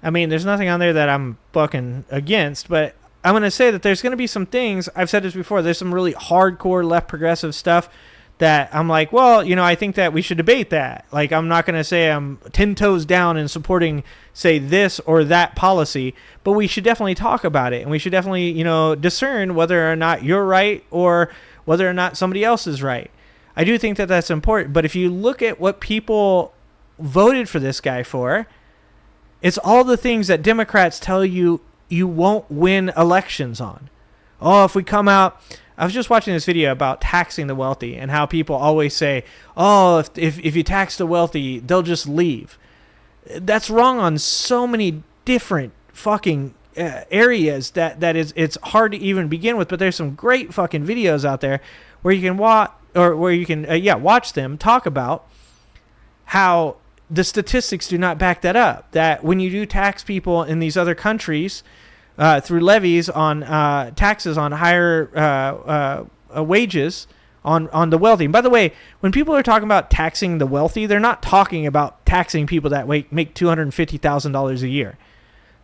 there's nothing on there that I'm fucking against, but I'm going to say that there's going to be some things, I've said this before, there's some really hardcore left progressive stuff that I'm like, well, I think that we should debate that. Like, I'm not going to say I'm 10 toes down in supporting, say, this or that policy, but we should definitely talk about it, and we should definitely, discern whether or not you're right or whether or not somebody else is right. I do think that that's important, but if you look at what people voted for this guy for, it's all the things that Democrats tell you you won't win elections on. Oh, if we come out... I was just watching this video about taxing the wealthy and how people always say, oh, if you tax the wealthy, they'll just leave. That's wrong on so many different fucking areas that it's hard to even begin with. But there's some great fucking videos out there where you can watch them talk about how the statistics do not back that up. That when you do tax people in these other countries, through levies on taxes on higher wages on the wealthy. And by the way, when people are talking about taxing the wealthy, they're not talking about taxing people that make $250,000 a year.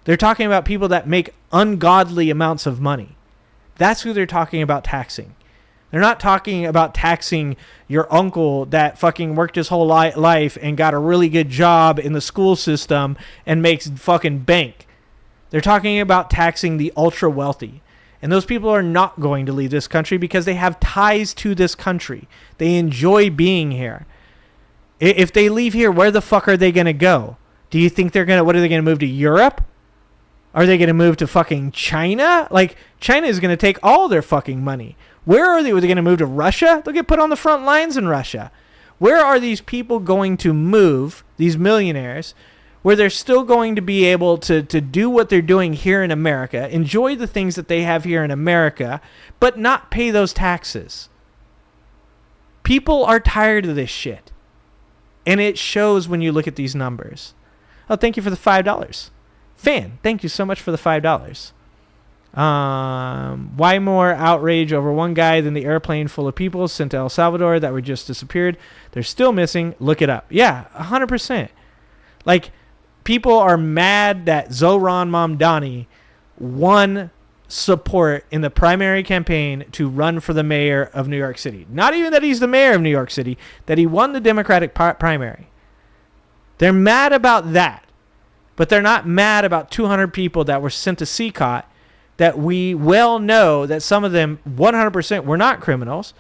They're talking about people that make ungodly amounts of money. That's who they're talking about taxing. They're not talking about taxing your uncle that fucking worked his whole life and got a really good job in the school system and makes fucking bank. They're talking about taxing the ultra wealthy. And those people are not going to leave this country because they have ties to this country. They enjoy being here. If they leave here, where the fuck are they going to go? Do you think what are they going to move to Europe? Are they going to move to fucking China? Like, China is going to take all their fucking money. Where are they? Are they going to move to Russia? They'll get put on the front lines in Russia. Where are these people going to move, these millionaires, where they're still going to be able to do what they're doing here in America, enjoy the things that they have here in America, but not pay those taxes. People are tired of this shit. And it shows when you look at these numbers. Oh, thank you for the $5. Fan, thank you so much for the $5. Why more outrage over one guy than the airplane full of people sent to El Salvador that were just disappeared? They're still missing. Look it up. Yeah, 100%. Like, people are mad that Zohran Mamdani won support in the primary campaign to run for the mayor of New York City. Not even that he's the mayor of New York City, that he won the Democratic primary. They're mad about that. But they're not mad about 200 people that were sent to CCOT that we well know that some of them 100% were not criminals.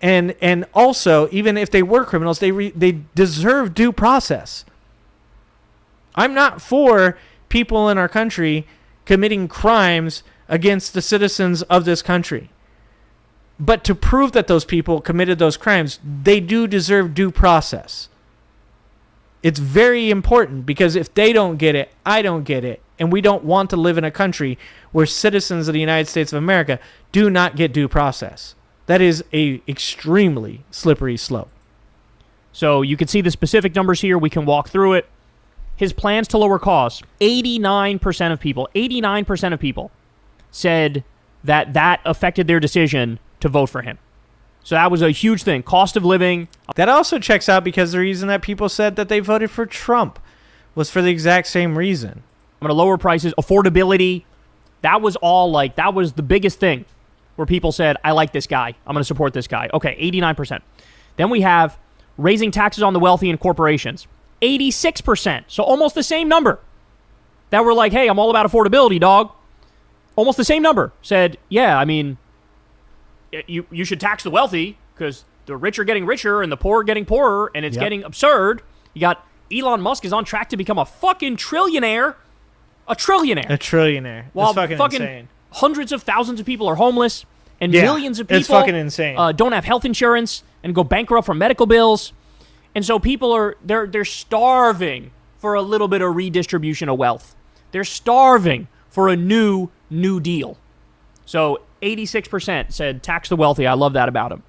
And also, even if they were criminals, they deserve due process. I'm not for people in our country committing crimes against the citizens of this country. But to prove that those people committed those crimes, they do deserve due process. It's very important, because if they don't get it, I don't get it. And we don't want to live in a country where citizens of the United States of America do not get due process. That is a extremely slippery slope. So you can see the specific numbers here. We can walk through it. His plans to lower costs, 89% of people said that affected their decision to vote for him. So that was a huge thing. Cost of living. That also checks out, because the reason that people said that they voted for Trump was for the exact same reason. I'm going to lower prices, affordability. That was all that was the biggest thing where people said, I like this guy. I'm going to support this guy. Okay, 89%. Then we have raising taxes on the wealthy and corporations. 86%. So almost the same number that were like, hey, I'm all about affordability, dog. Almost the same number said, yeah, I mean, you should tax the wealthy because the rich are getting richer and the poor are getting poorer, and it's getting absurd. You got Elon Musk is on track to become a fucking trillionaire. A trillionaire. While That's fucking insane. Hundreds of thousands of people are homeless, and millions of people it's fucking insane. Don't have health insurance and go bankrupt from medical bills. And so people are they're starving for a little bit of redistribution of wealth. They're starving for a new deal. So 86% said tax the wealthy. I love that about him.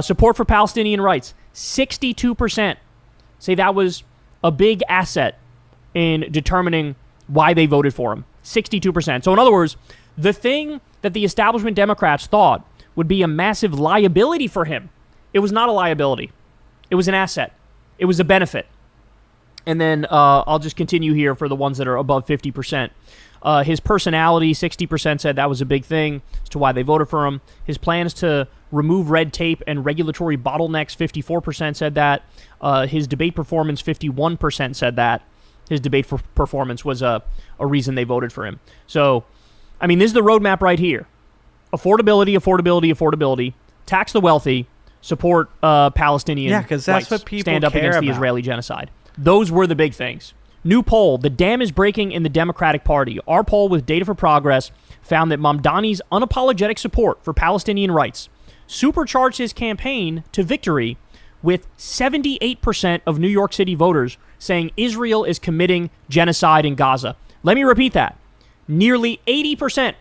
Support for Palestinian rights. 62% say that was a big asset in determining why they voted for him. 62%. So in other words, the thing that the establishment Democrats thought would be a massive liability for him, it was not a liability. It was an asset. It was a benefit. And then I'll just continue here for the ones that are above 50%. His personality, 60% said that was a big thing as to why they voted for him. His plans to remove red tape and regulatory bottlenecks, 54% said that. His debate performance, 51% said that. His debate performance was a reason they voted for him. So, I mean, this is the roadmap right here. Affordability. Tax the wealthy. Support Palestinian rights. because that's what people stand up care against the about. Israeli genocide. Those were the big things. New poll, the dam is breaking in the Democratic Party. Our poll with Data for Progress found that Mamdani's unapologetic support for Palestinian rights supercharged his campaign to victory, with 78% of New York City voters saying Israel is committing genocide in Gaza. Let me repeat that. Nearly 80%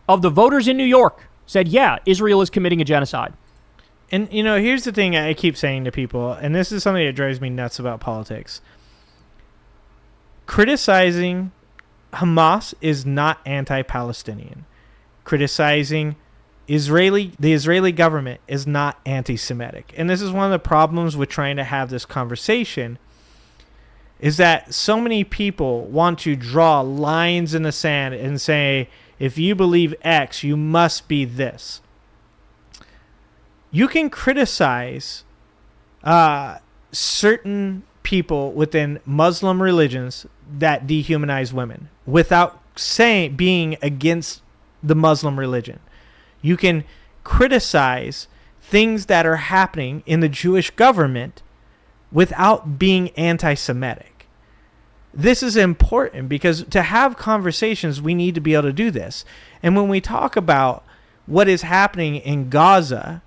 of the voters in New York said, yeah, Israel is committing a genocide. And, here's the thing I keep saying to people, and this is something that drives me nuts about politics. Criticizing Hamas is not anti-Palestinian. Criticizing the Israeli government is not anti-Semitic. And this is one of the problems with trying to have this conversation, is that so many people want to draw lines in the sand and say, if you believe X, you must be this. You can criticize certain people within Muslim religions that dehumanize women without being against the Muslim religion. You can criticize things that are happening in the Jewish government without being anti-Semitic. This is important because to have conversations, we need to be able to do this. And when we talk about what is happening in Gaza,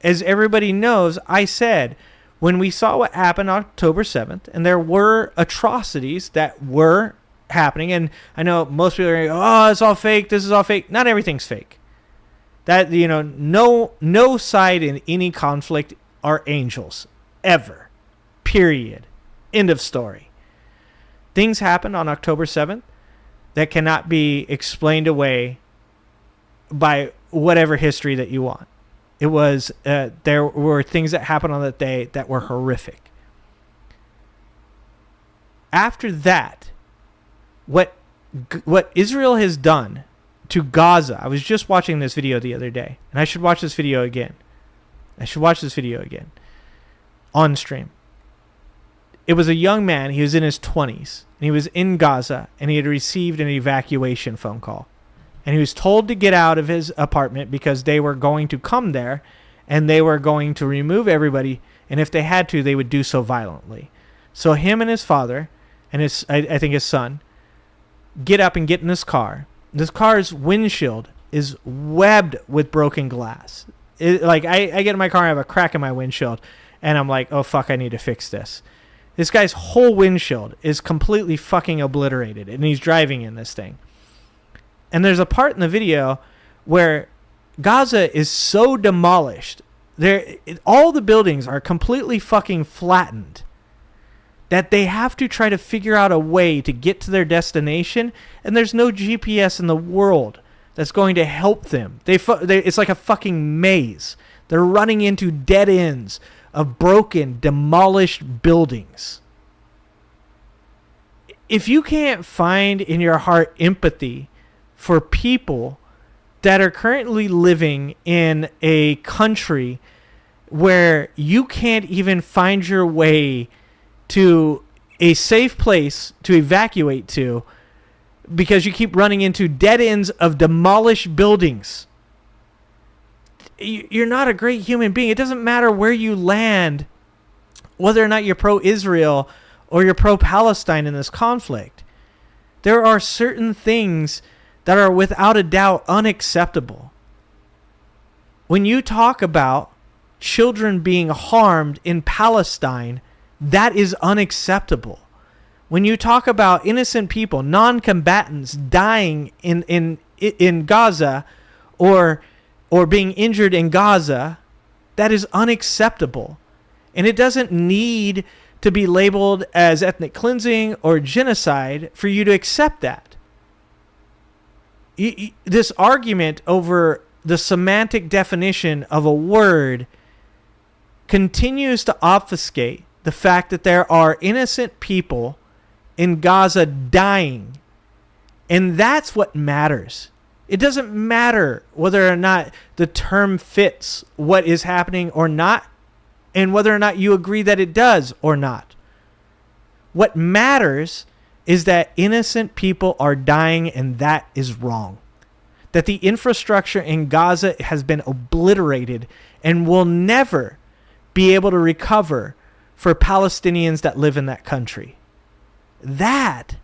as everybody knows, I said, when we saw what happened on October 7th, and there were atrocities that were happening, and I know most people are like, oh, it's all fake, this is all fake. Not everything's fake. That, no side in any conflict are angels. Ever. Period. End of story. Things happened on October 7th that cannot be explained away by whatever history that you want. It was, there were things that happened on that day that were horrific. After that, what Israel has done to Gaza, I was just watching this video the other day, and I should watch this video again. On stream. It was a young man, he was in his 20s, and he was in Gaza, and he had received an evacuation phone call. And he was told to get out of his apartment because they were going to come there and they were going to remove everybody. And if they had to, they would do so violently. So him and his father and I think his son get up and get in this car. This car's windshield is webbed with broken glass. I get in my car and I have a crack in my windshield and I'm like, oh, fuck, I need to fix this. This guy's whole windshield is completely fucking obliterated and he's driving in this thing. And there's a part in the video where Gaza is so demolished, all the buildings are completely fucking flattened, that they have to try to figure out a way to get to their destination, and there's no GPS in the world that's going to help them. It's like a fucking maze. They're running into dead ends of broken, demolished buildings. If you can't find in your heart empathy for people that are currently living in a country where you can't even find your way to a safe place to evacuate to because you keep running into dead ends of demolished buildings, you're not a great human being. It doesn't matter where you land, whether or not you're pro-Israel or you're pro-Palestine in this conflict. There are certain things that are without a doubt unacceptable. When you talk about children being harmed in Palestine, that is unacceptable. When you talk about innocent people, non-combatants dying in Gaza or being injured in Gaza, that is unacceptable. And it doesn't need to be labeled as ethnic cleansing or genocide for you to accept that. This argument over the semantic definition of a word continues to obfuscate the fact that there are innocent people in Gaza dying. And that's what matters. It doesn't matter whether or not the term fits what is happening or not, and whether or not you agree that it does or not. What matters is that innocent people are dying, and that is wrong. That the infrastructure in Gaza has been obliterated and will never be able to recover for Palestinians that live in that country. That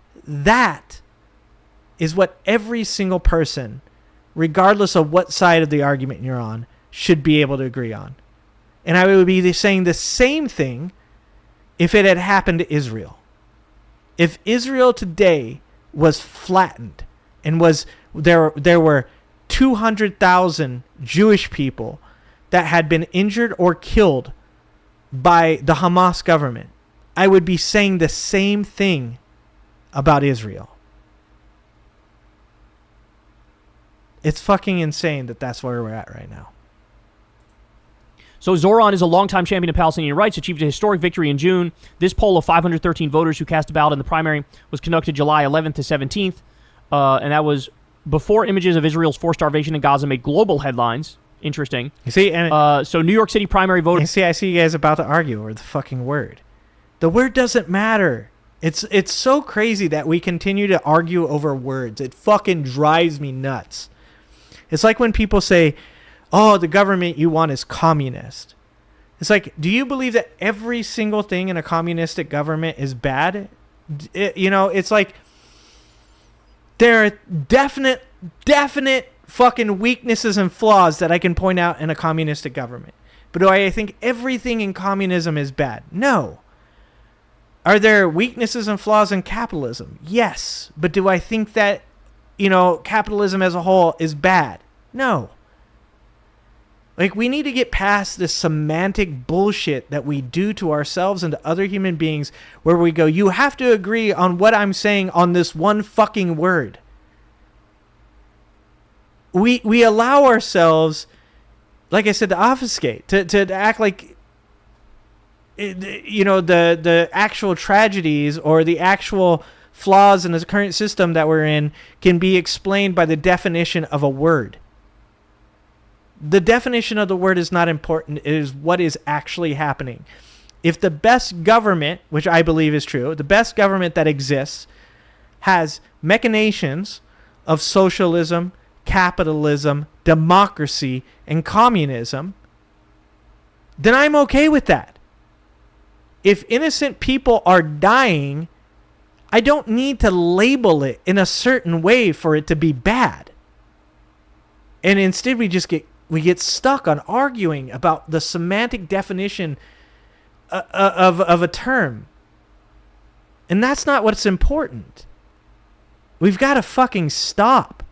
is what every single person, regardless of what side of the argument you're on, should be able to agree on. And I would be saying the same thing if it had happened to Israel. If Israel today was flattened and there were 200,000 Jewish people that had been injured or killed by the Hamas government, I would be saying the same thing about Israel. It's fucking insane that that's where we're at right now. So Zoran is a longtime champion of Palestinian rights, achieved a historic victory in June. This poll of 513 voters who cast a ballot in the primary was conducted July 11th to 17th, and that was before images of Israel's forced starvation in Gaza made global headlines. Interesting. You see, and so New York City primary voters. I see you guys about to argue over the fucking word. The word doesn't matter. It's so crazy that we continue to argue over words. It fucking drives me nuts. It's like when people say, oh, the government you want is communist. It's like, do you believe that every single thing in a communistic government is bad? It's like there are definite fucking weaknesses and flaws that I can point out in a communistic government. But do I think everything in communism is bad? No. Are there weaknesses and flaws in capitalism? Yes. But do I think that, capitalism as a whole is bad? No. Like, we need to get past this semantic bullshit that we do to ourselves and to other human beings where we go, you have to agree on what I'm saying on this one fucking word. We allow ourselves, like I said, to obfuscate, to act like, the actual tragedies or the actual flaws in the current system that we're in can be explained by the definition of a word. The definition of the word is not important. It is what is actually happening. If the best government, which I believe is true, the best government that exists has machinations of socialism, capitalism, democracy, and communism, then I'm okay with that. If innocent people are dying, I don't need to label it in a certain way for it to be bad. And instead we get stuck on arguing about the semantic definition of a term. And that's not what's important. We've got to fucking stop.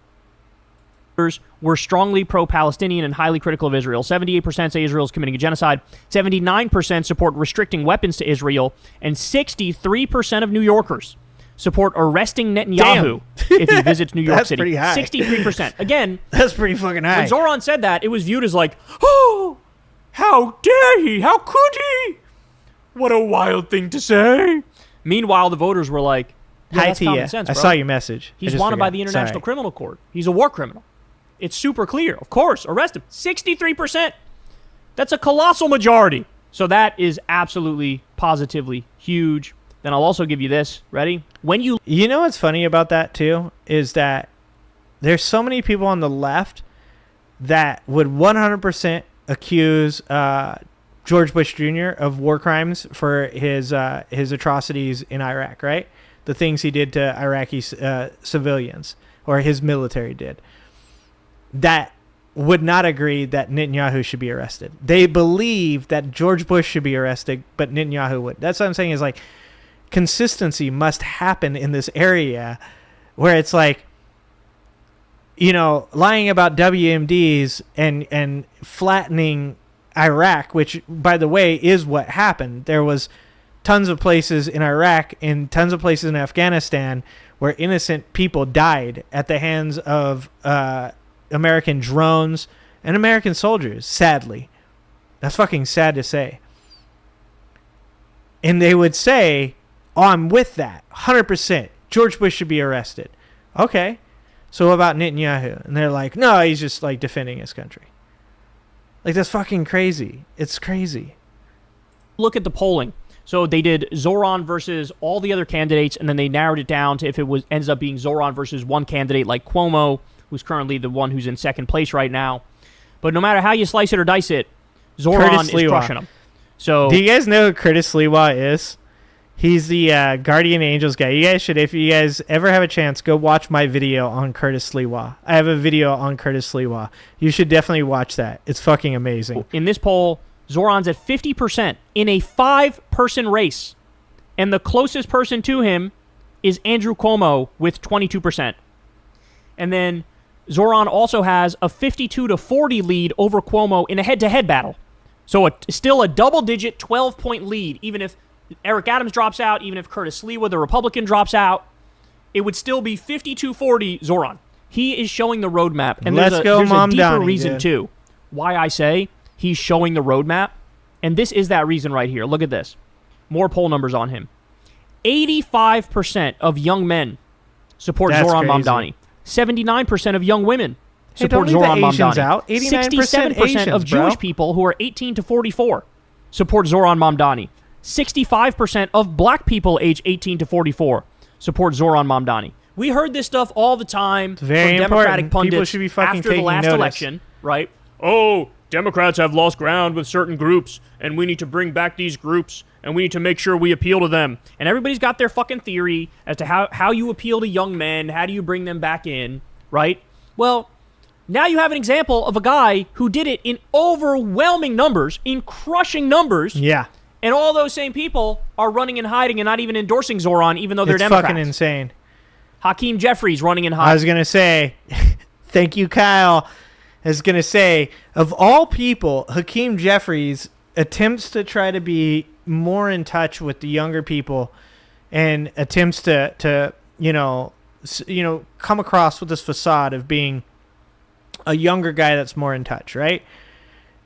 Were strongly pro-Palestinian and highly critical of Israel. 78% say Israel is committing a genocide. 79% support restricting weapons to Israel. And 63% of New Yorkers support arresting Netanyahu if he visits New York That's City. pretty high. 63%. Again, that's pretty fucking high. When Zoran said that, it was viewed as like, oh, how dare he? How could he? What a wild thing to say. Meanwhile, the voters were like, Hi that's to common you. sense, I bro. saw your message. He's wanted by the International Criminal Court. He's a war criminal. It's super clear. Of course, arrest him. 63%. That's a colossal majority. So that is absolutely, positively huge. Then I'll also give you this. Ready? You know what's funny about that, too? Is that there's so many people on the left that would 100% accuse George Bush Jr. of war crimes for his atrocities in Iraq, right? The things he did to Iraqi civilians, or his military did. That would not agree that Netanyahu should be arrested. They believe that George Bush should be arrested, but Netanyahu would. That's what I'm saying is like consistency must happen in this area where it's like, lying about WMDs and flattening Iraq, which, by the way, is what happened. There was tons of places in Iraq and tons of places in Afghanistan where innocent people died at the hands of American drones and American soldiers, sadly. That's fucking sad to say. And they would say, oh, I'm with that, 100%. George Bush should be arrested. Okay. So what about Netanyahu? And they're like, no, he's just like defending his country. Like, that's fucking crazy. It's crazy. Look at the polling. So they did Zoran versus all the other candidates, and then they narrowed it down to if it ends up being Zoran versus one candidate like Cuomo, who's currently the one who's in second place right now. But no matter how you slice it or dice it, Zoran is crushing him. So, do you guys know who Curtis Lewa is? He's the Guardian Angels guy. You guys should, if you guys ever have a chance, go watch my video on Curtis Lewa. I have a video on Curtis Lewa. You should definitely watch that. It's fucking amazing. In this poll, Zoran's at 50% in a 5-person race. And the closest person to him is Andrew Cuomo with 22%. And then Zoran also has a 52-40 lead over Cuomo in a head-to-head battle. So still a double-digit 12-point lead, even if Eric Adams drops out, even if Curtis Lewa, the Republican, drops out, it would still be 52-40 Zoran. He is showing the roadmap. And there's a deeper reason, too, why I say he's showing the roadmap. And this is that reason right here. Look at this. More poll numbers on him. 85% of young men support Zoran Mamdani. 79% of young women support Zoran Mamdani. 67% of Jewish people who are 18 to 44 support Zoran Mamdani. 65% of black people age 18 to 44 support Zoran Mamdani. We heard this stuff all the time from Democratic pundits should be fucking after the last election, right? Oh, Democrats have lost ground with certain groups, and we need to bring back these groups, and we need to make sure we appeal to them. And everybody's got their fucking theory as to how you appeal to young men, how do you bring them back in, right? Well, Now you have an example of a guy who did it in overwhelming numbers, in crushing numbers. Yeah. And all those same people are running and hiding and not even endorsing Zoran, even though they're it's Democrats. Fucking insane. Hakeem Jeffries running and hiding. I was going to say, thank you, Kyle. I was going to say, of all people, Hakeem Jeffries attempts to try to be more in touch with the younger people and attempts to come across with this facade of being a younger guy that's more in touch, right?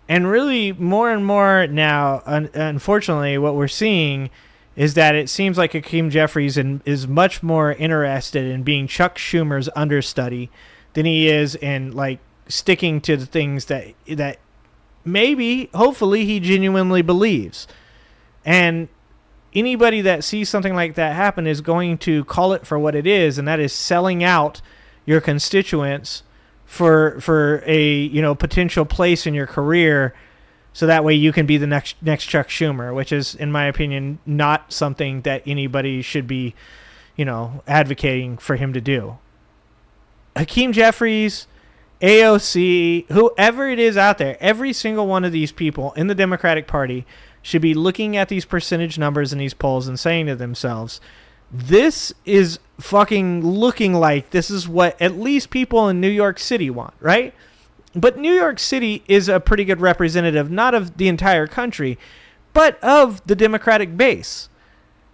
And really, more and more now, unfortunately, what we're seeing is that it seems like Hakeem Jeffries is much more interested in being Chuck Schumer's understudy than he is in like sticking to the things that maybe, hopefully, he genuinely believes. And anybody that sees something like that happen is going to call it for what it is, and that is selling out your constituents for a potential place in your career, so that way you can be the next Chuck Schumer, which is, in my opinion, not something that anybody should be, advocating for him to do. Hakeem Jeffries, AOC, whoever it is out there, every single one of these people in the Democratic Party should be looking at these percentage numbers in these polls and saying to themselves, this is fucking looking like this is what at least people in New York City want, right? But New York City is a pretty good representative, not of the entire country, but of the Democratic base.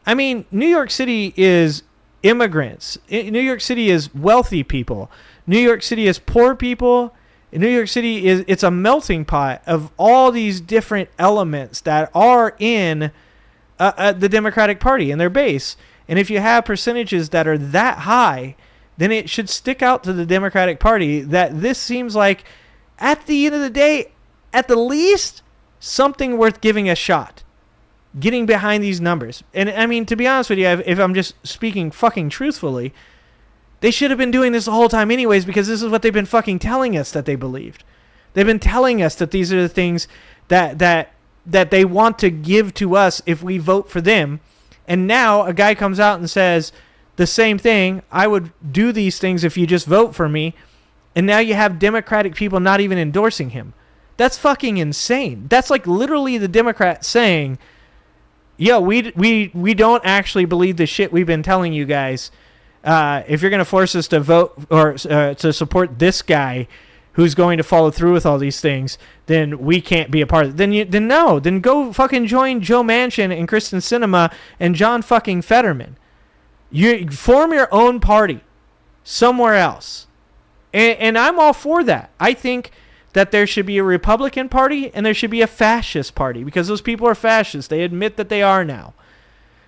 I mean, New York City is immigrants. New York City is wealthy people. New York City is poor people. New York City it's a melting pot of all these different elements that are in the Democratic Party and their base. And if you have percentages that are that high, then it should stick out to the Democratic Party that this seems like, at the end of the day, at the least, something worth giving a shot. Getting behind these numbers. And I mean, to be honest with you, if I'm just speaking fucking truthfully, they should have been doing this the whole time anyways, because this is what they've been fucking telling us that they believed. They've been telling us that these are the things that they want to give to us if we vote for them. And now a guy comes out and says the same thing. I would do these things if you just vote for me. And now you have Democratic people not even endorsing him. That's fucking insane. That's like literally the Democrats saying, yo, we don't actually believe the shit we've been telling you guys. If you're going to force us to vote or to support this guy who's going to follow through with all these things, then we can't be a part of it. Then go fucking join Joe Manchin and Kristen Sinema and John fucking Fetterman. You form your own party somewhere else. And I'm all for that. I think that there should be a Republican Party and there should be a fascist party, because those people are fascists. They admit that they are now.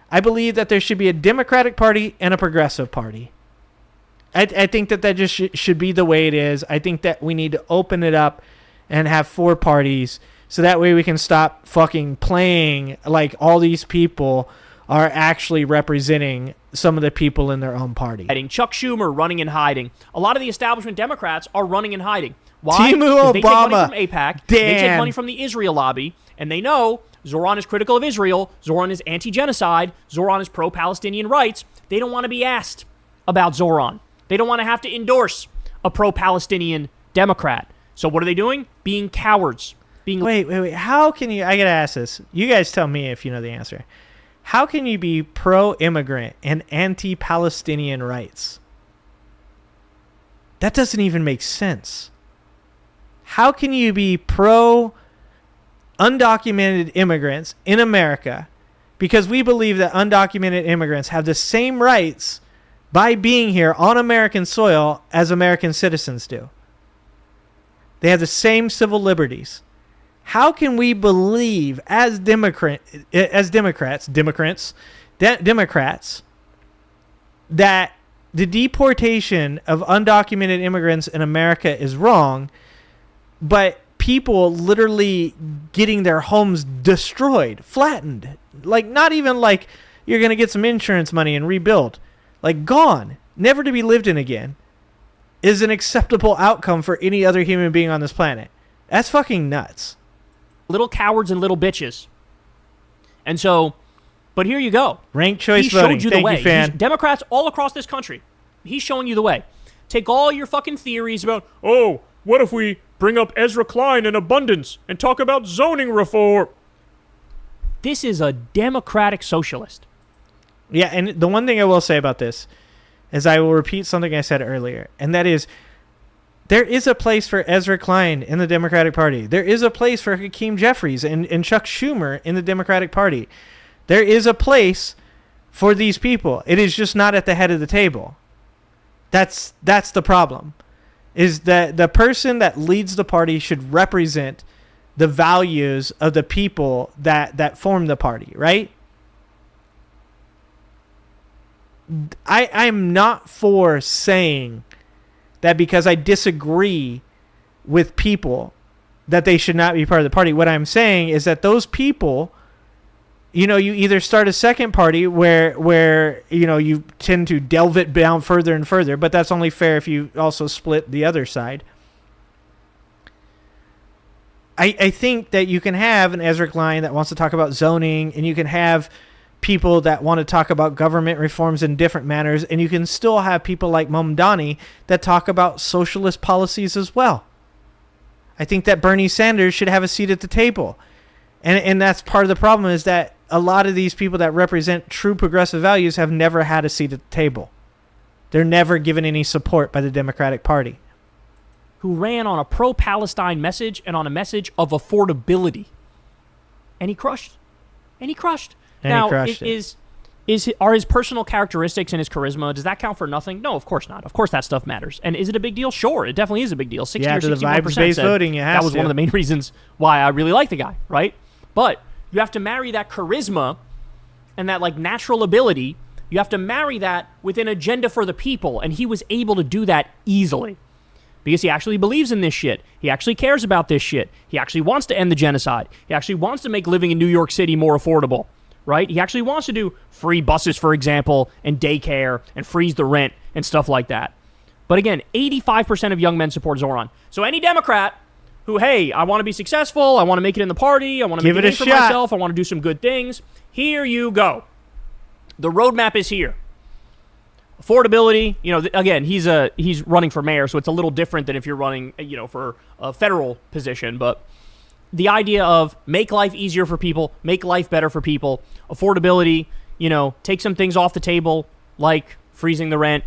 I believe that there should be a Democratic Party and a Progressive Party. I think that just should be the way it is. I think that we need to open it up and have 4 parties, so that way we can stop fucking playing like all these people are actually representing some of the people in their own party. Chuck Schumer running and hiding. A lot of the establishment Democrats are running and hiding. Why? Timu Because they take money Obama. from AIPAC. Damn. They take money from the Israel lobby, and they know Zoran is critical of Israel. Zoran is anti-genocide. Zoran is pro-Palestinian rights. They don't want to be asked about Zoran. They don't want to have to endorse a pro-Palestinian Democrat. So what are they doing? Being cowards. Wait. How can you... I got to ask this. You guys tell me if you know the answer. How can you be pro-immigrant and anti-Palestinian rights? That doesn't even make sense. How can you be pro-undocumented immigrants in America, because we believe that undocumented immigrants have the same rights by being here on American soil as American citizens do? They have the same civil liberties. How can we believe as Democrats that the deportation of undocumented immigrants in America is wrong, but people literally getting their homes destroyed, flattened, like not even like you're going to get some insurance money and rebuild, like gone, never to be lived in again, is an acceptable outcome for any other human being on this planet? That's fucking nuts. Little cowards and little bitches. And so, but here you go. Ranked choice he voting. Showed you Thank the way. you, fan. Democrats all across this country. He's showing you the way. Take all your fucking theories about, oh, what if we bring up Ezra Klein and abundance and talk about zoning reform? This is a democratic socialist. Yeah, and the one thing I will say about this is I will repeat something I said earlier, and that is there is a place for Ezra Klein in the Democratic Party. There is a place for Hakeem Jeffries and Chuck Schumer in the Democratic Party. There is a place for these people. It is just not at the head of the table. That's the problem, is that the person that leads the party should represent the values of the people that form the party, right? I'm not for saying that because I disagree with people that they should not be part of the party. What I'm saying is that those people, you either start a second party where you tend to delve it down further and further, but that's only fair if you also split the other side. I think that you can have an Ezra Klein that wants to talk about zoning, and you can have people that want to talk about government reforms in different manners, and you can still have people like Mamdani that talk about socialist policies as well. I think that Bernie Sanders should have a seat at the table. And that's part of the problem, is that a lot of these people that represent true progressive values have never had a seat at the table. They're never given any support by the Democratic Party. Who ran on a pro-Palestine message and on a message of affordability. And he crushed. Now, are his personal characteristics and his charisma, does that count for nothing? No, of course not. Of course that stuff matters. And is it a big deal? Sure, it definitely is a big deal. 60 or 61% said voting, that was one of the main reasons why I really like the guy, right? But you have to marry that charisma and that natural ability. You have to marry that with an agenda for the people, and he was able to do that easily. Because he actually believes in this shit. He actually cares about this shit. He actually wants to end the genocide. He actually wants to make living in New York City more affordable. Right? He actually wants to do free buses, for example, and daycare, and freeze the rent, and stuff like that. But again, 85% of young men support Zoran. So any Democrat who, hey, I want to be successful, I want to make it in the party, I want to make it for myself, I want to do some good things, here you go. The roadmap is here. Affordability, again, he's running for mayor, so it's a little different than if you're running, for a federal position, but the idea of make life easier for people, make life better for people, affordability, take some things off the table like freezing the rent,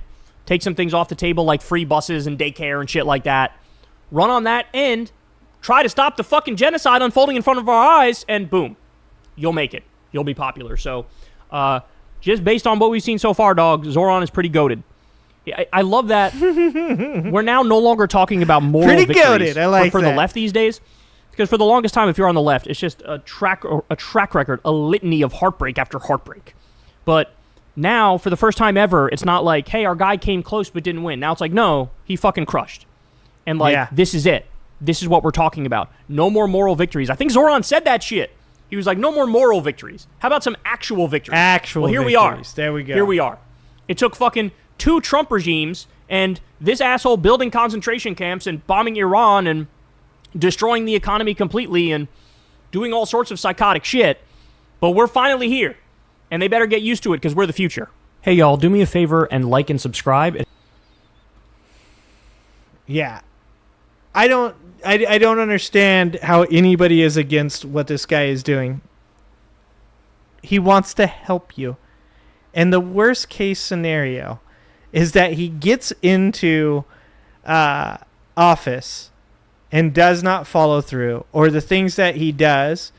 take some things off the table like free buses and daycare and shit like that, run on that end, try to stop the fucking genocide unfolding in front of our eyes, and boom, you'll make it. You'll be popular. So, just based on what we've seen so far, dog, Zoran is pretty goated. I love that we're now no longer talking about moral victories. Pretty goated. I like for the left these days. Because for the longest time, if you're on the left, it's just a track record, a litany of heartbreak after heartbreak. But now, for the first time ever, it's not like, hey, our guy came close but didn't win. Now it's like, no, he fucking crushed. And This is it. This is what we're talking about. No more moral victories. I think Zoran said that shit. He was like, no more moral victories. How about some actual victories? Here we are. There we go. Here we are. It took fucking 2 Trump regimes and this asshole building concentration camps and bombing Iran and destroying the economy completely and doing all sorts of psychotic shit. But we're finally here. And they better get used to it because we're the future. Hey, y'all, do me a favor and like and subscribe. Yeah. I don't understand how anybody is against what this guy is doing. He wants to help you. And the worst case scenario is that he gets into office and does not follow through, or the things that he does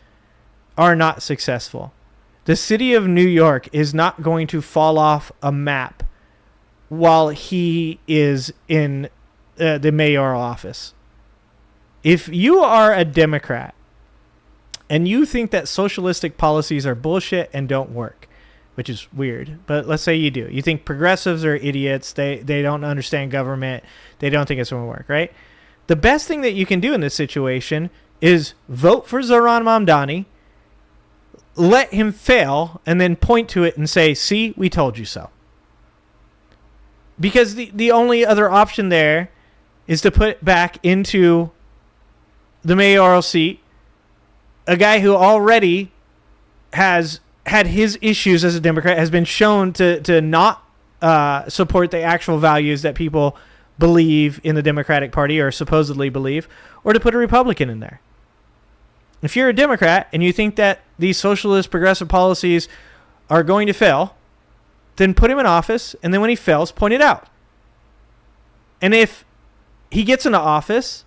are not successful. The city of New York is not going to fall off a map while he is in the mayoral office. If you are a Democrat and you think that socialistic policies are bullshit and don't work, which is weird, but let's say you do. You think progressives are idiots, they don't understand government, they don't think it's going to work, right? The best thing that you can do in this situation is vote for Zoran Mamdani, let him fail, and then point to it and say, see, we told you so. Because the only other option there is to put back into the mayoral seat a guy who already has had his issues as a Democrat, has been shown to not support the actual values that people believe in the Democratic Party or supposedly believe, or to put a Republican in there. If you're a Democrat and you think that these socialist progressive policies are going to fail, then put him in office, and then when he fails, point it out. And if he gets into office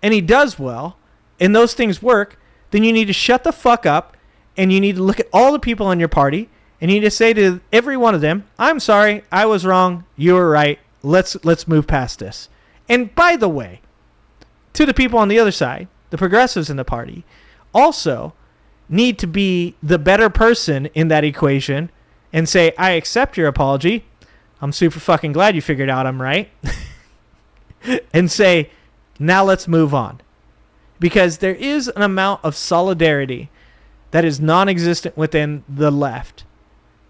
and he does well and those things work, then you need to shut the fuck up and you need to look at all the people in your party and you need to say to every one of them, I'm sorry, I was wrong, you were right, let's move past this. And by the way, to the people on the other side, the progressives in the party, also need to be the better person in that equation and say, I accept your apology. I'm super fucking glad you figured out I'm right. And say, now let's move on. Because there is an amount of solidarity that is non-existent within the left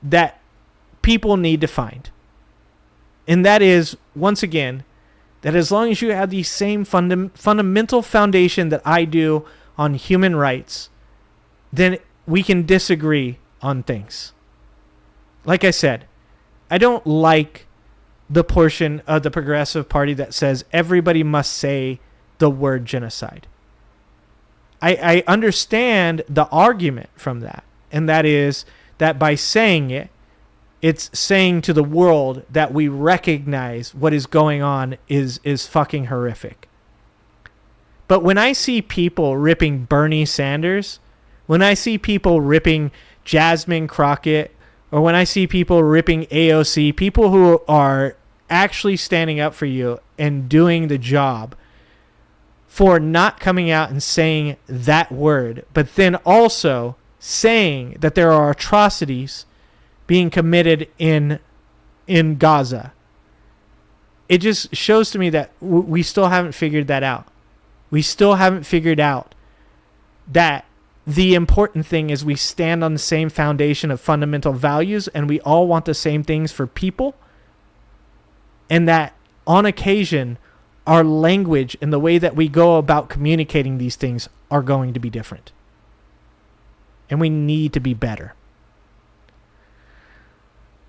that people need to find. And that is, once again, that as long as you have the same fundamental foundation that I do on human rights, then we can disagree on things. Like I said, I don't like the portion of the Progressive Party that says everybody must say the word genocide. I understand the argument from that, and that is that by saying it, it's saying to the world that we recognize what is going on is fucking horrific. But when I see people ripping Bernie Sanders, when I see people ripping Jasmine Crockett, or when I see people ripping AOC, people who are actually standing up for you and doing the job for not coming out and saying that word, but then also saying that there are atrocities being committed in Gaza. It just shows to me that we still haven't figured that out. We still haven't figured out that the important thing is we stand on the same foundation of fundamental values and we all want the same things for people, and that on occasion our language and the way that we go about communicating these things are going to be different. And we need to be better.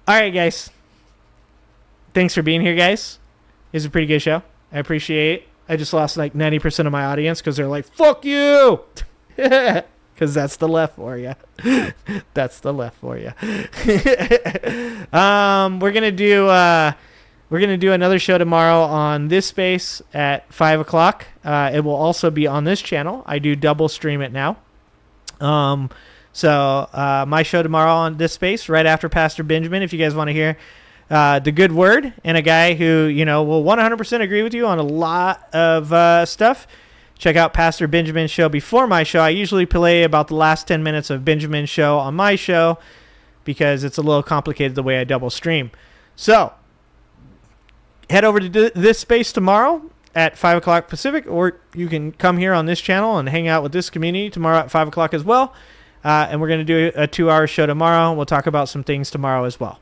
All right, guys. Thanks for being here, guys. It was a pretty good show. I appreciate it. I just lost like 90% of my audience because they're like, fuck you! Because that's the left for you. That's the left for you. We're gonna do another show tomorrow on this space at 5 o'clock. It will also be on this channel. I do double stream it now. So my show tomorrow on this space, right after Pastor Benjamin, if you guys want to hear the good word and a guy who, will 100% agree with you on a lot of stuff. Check out Pastor Benjamin's show before my show. I usually play about the last 10 minutes of Benjamin's show on my show because it's a little complicated the way I double stream. So head over to this space tomorrow at 5 o'clock Pacific, or you can come here on this channel and hang out with this community tomorrow at 5 o'clock as well. And we're going to do a 2-hour show tomorrow. We'll talk about some things tomorrow as well.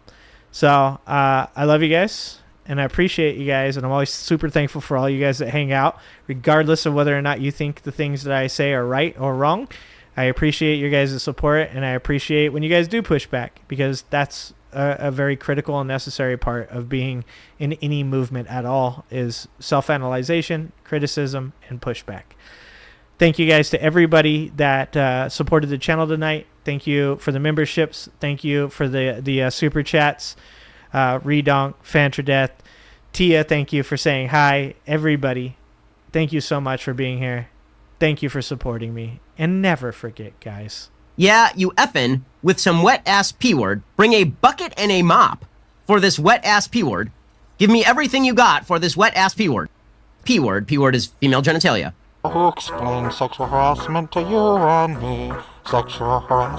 So I love you guys, and I appreciate you guys, and I'm always super thankful for all you guys that hang out, regardless of whether or not you think the things that I say are right or wrong. I appreciate your guys' support, and I appreciate when you guys do push back, because that's a very critical and necessary part of being in any movement at all, is self-analyzation, criticism, and pushback. Thank you guys to everybody that supported the channel tonight. Thank you for the memberships. Thank you for the super chats. Redonk, Fantradeath, Tia, thank you for saying hi. Everybody, thank you so much for being here. Thank you for supporting me. And never forget, guys. Yeah, you effin' with some wet-ass P-word. Bring a bucket and a mop for this wet-ass P-word. Give me everything you got for this wet-ass P-word. P-word. P-word is female genitalia. Who explains sexual harassment to you and me? Sexual harassment.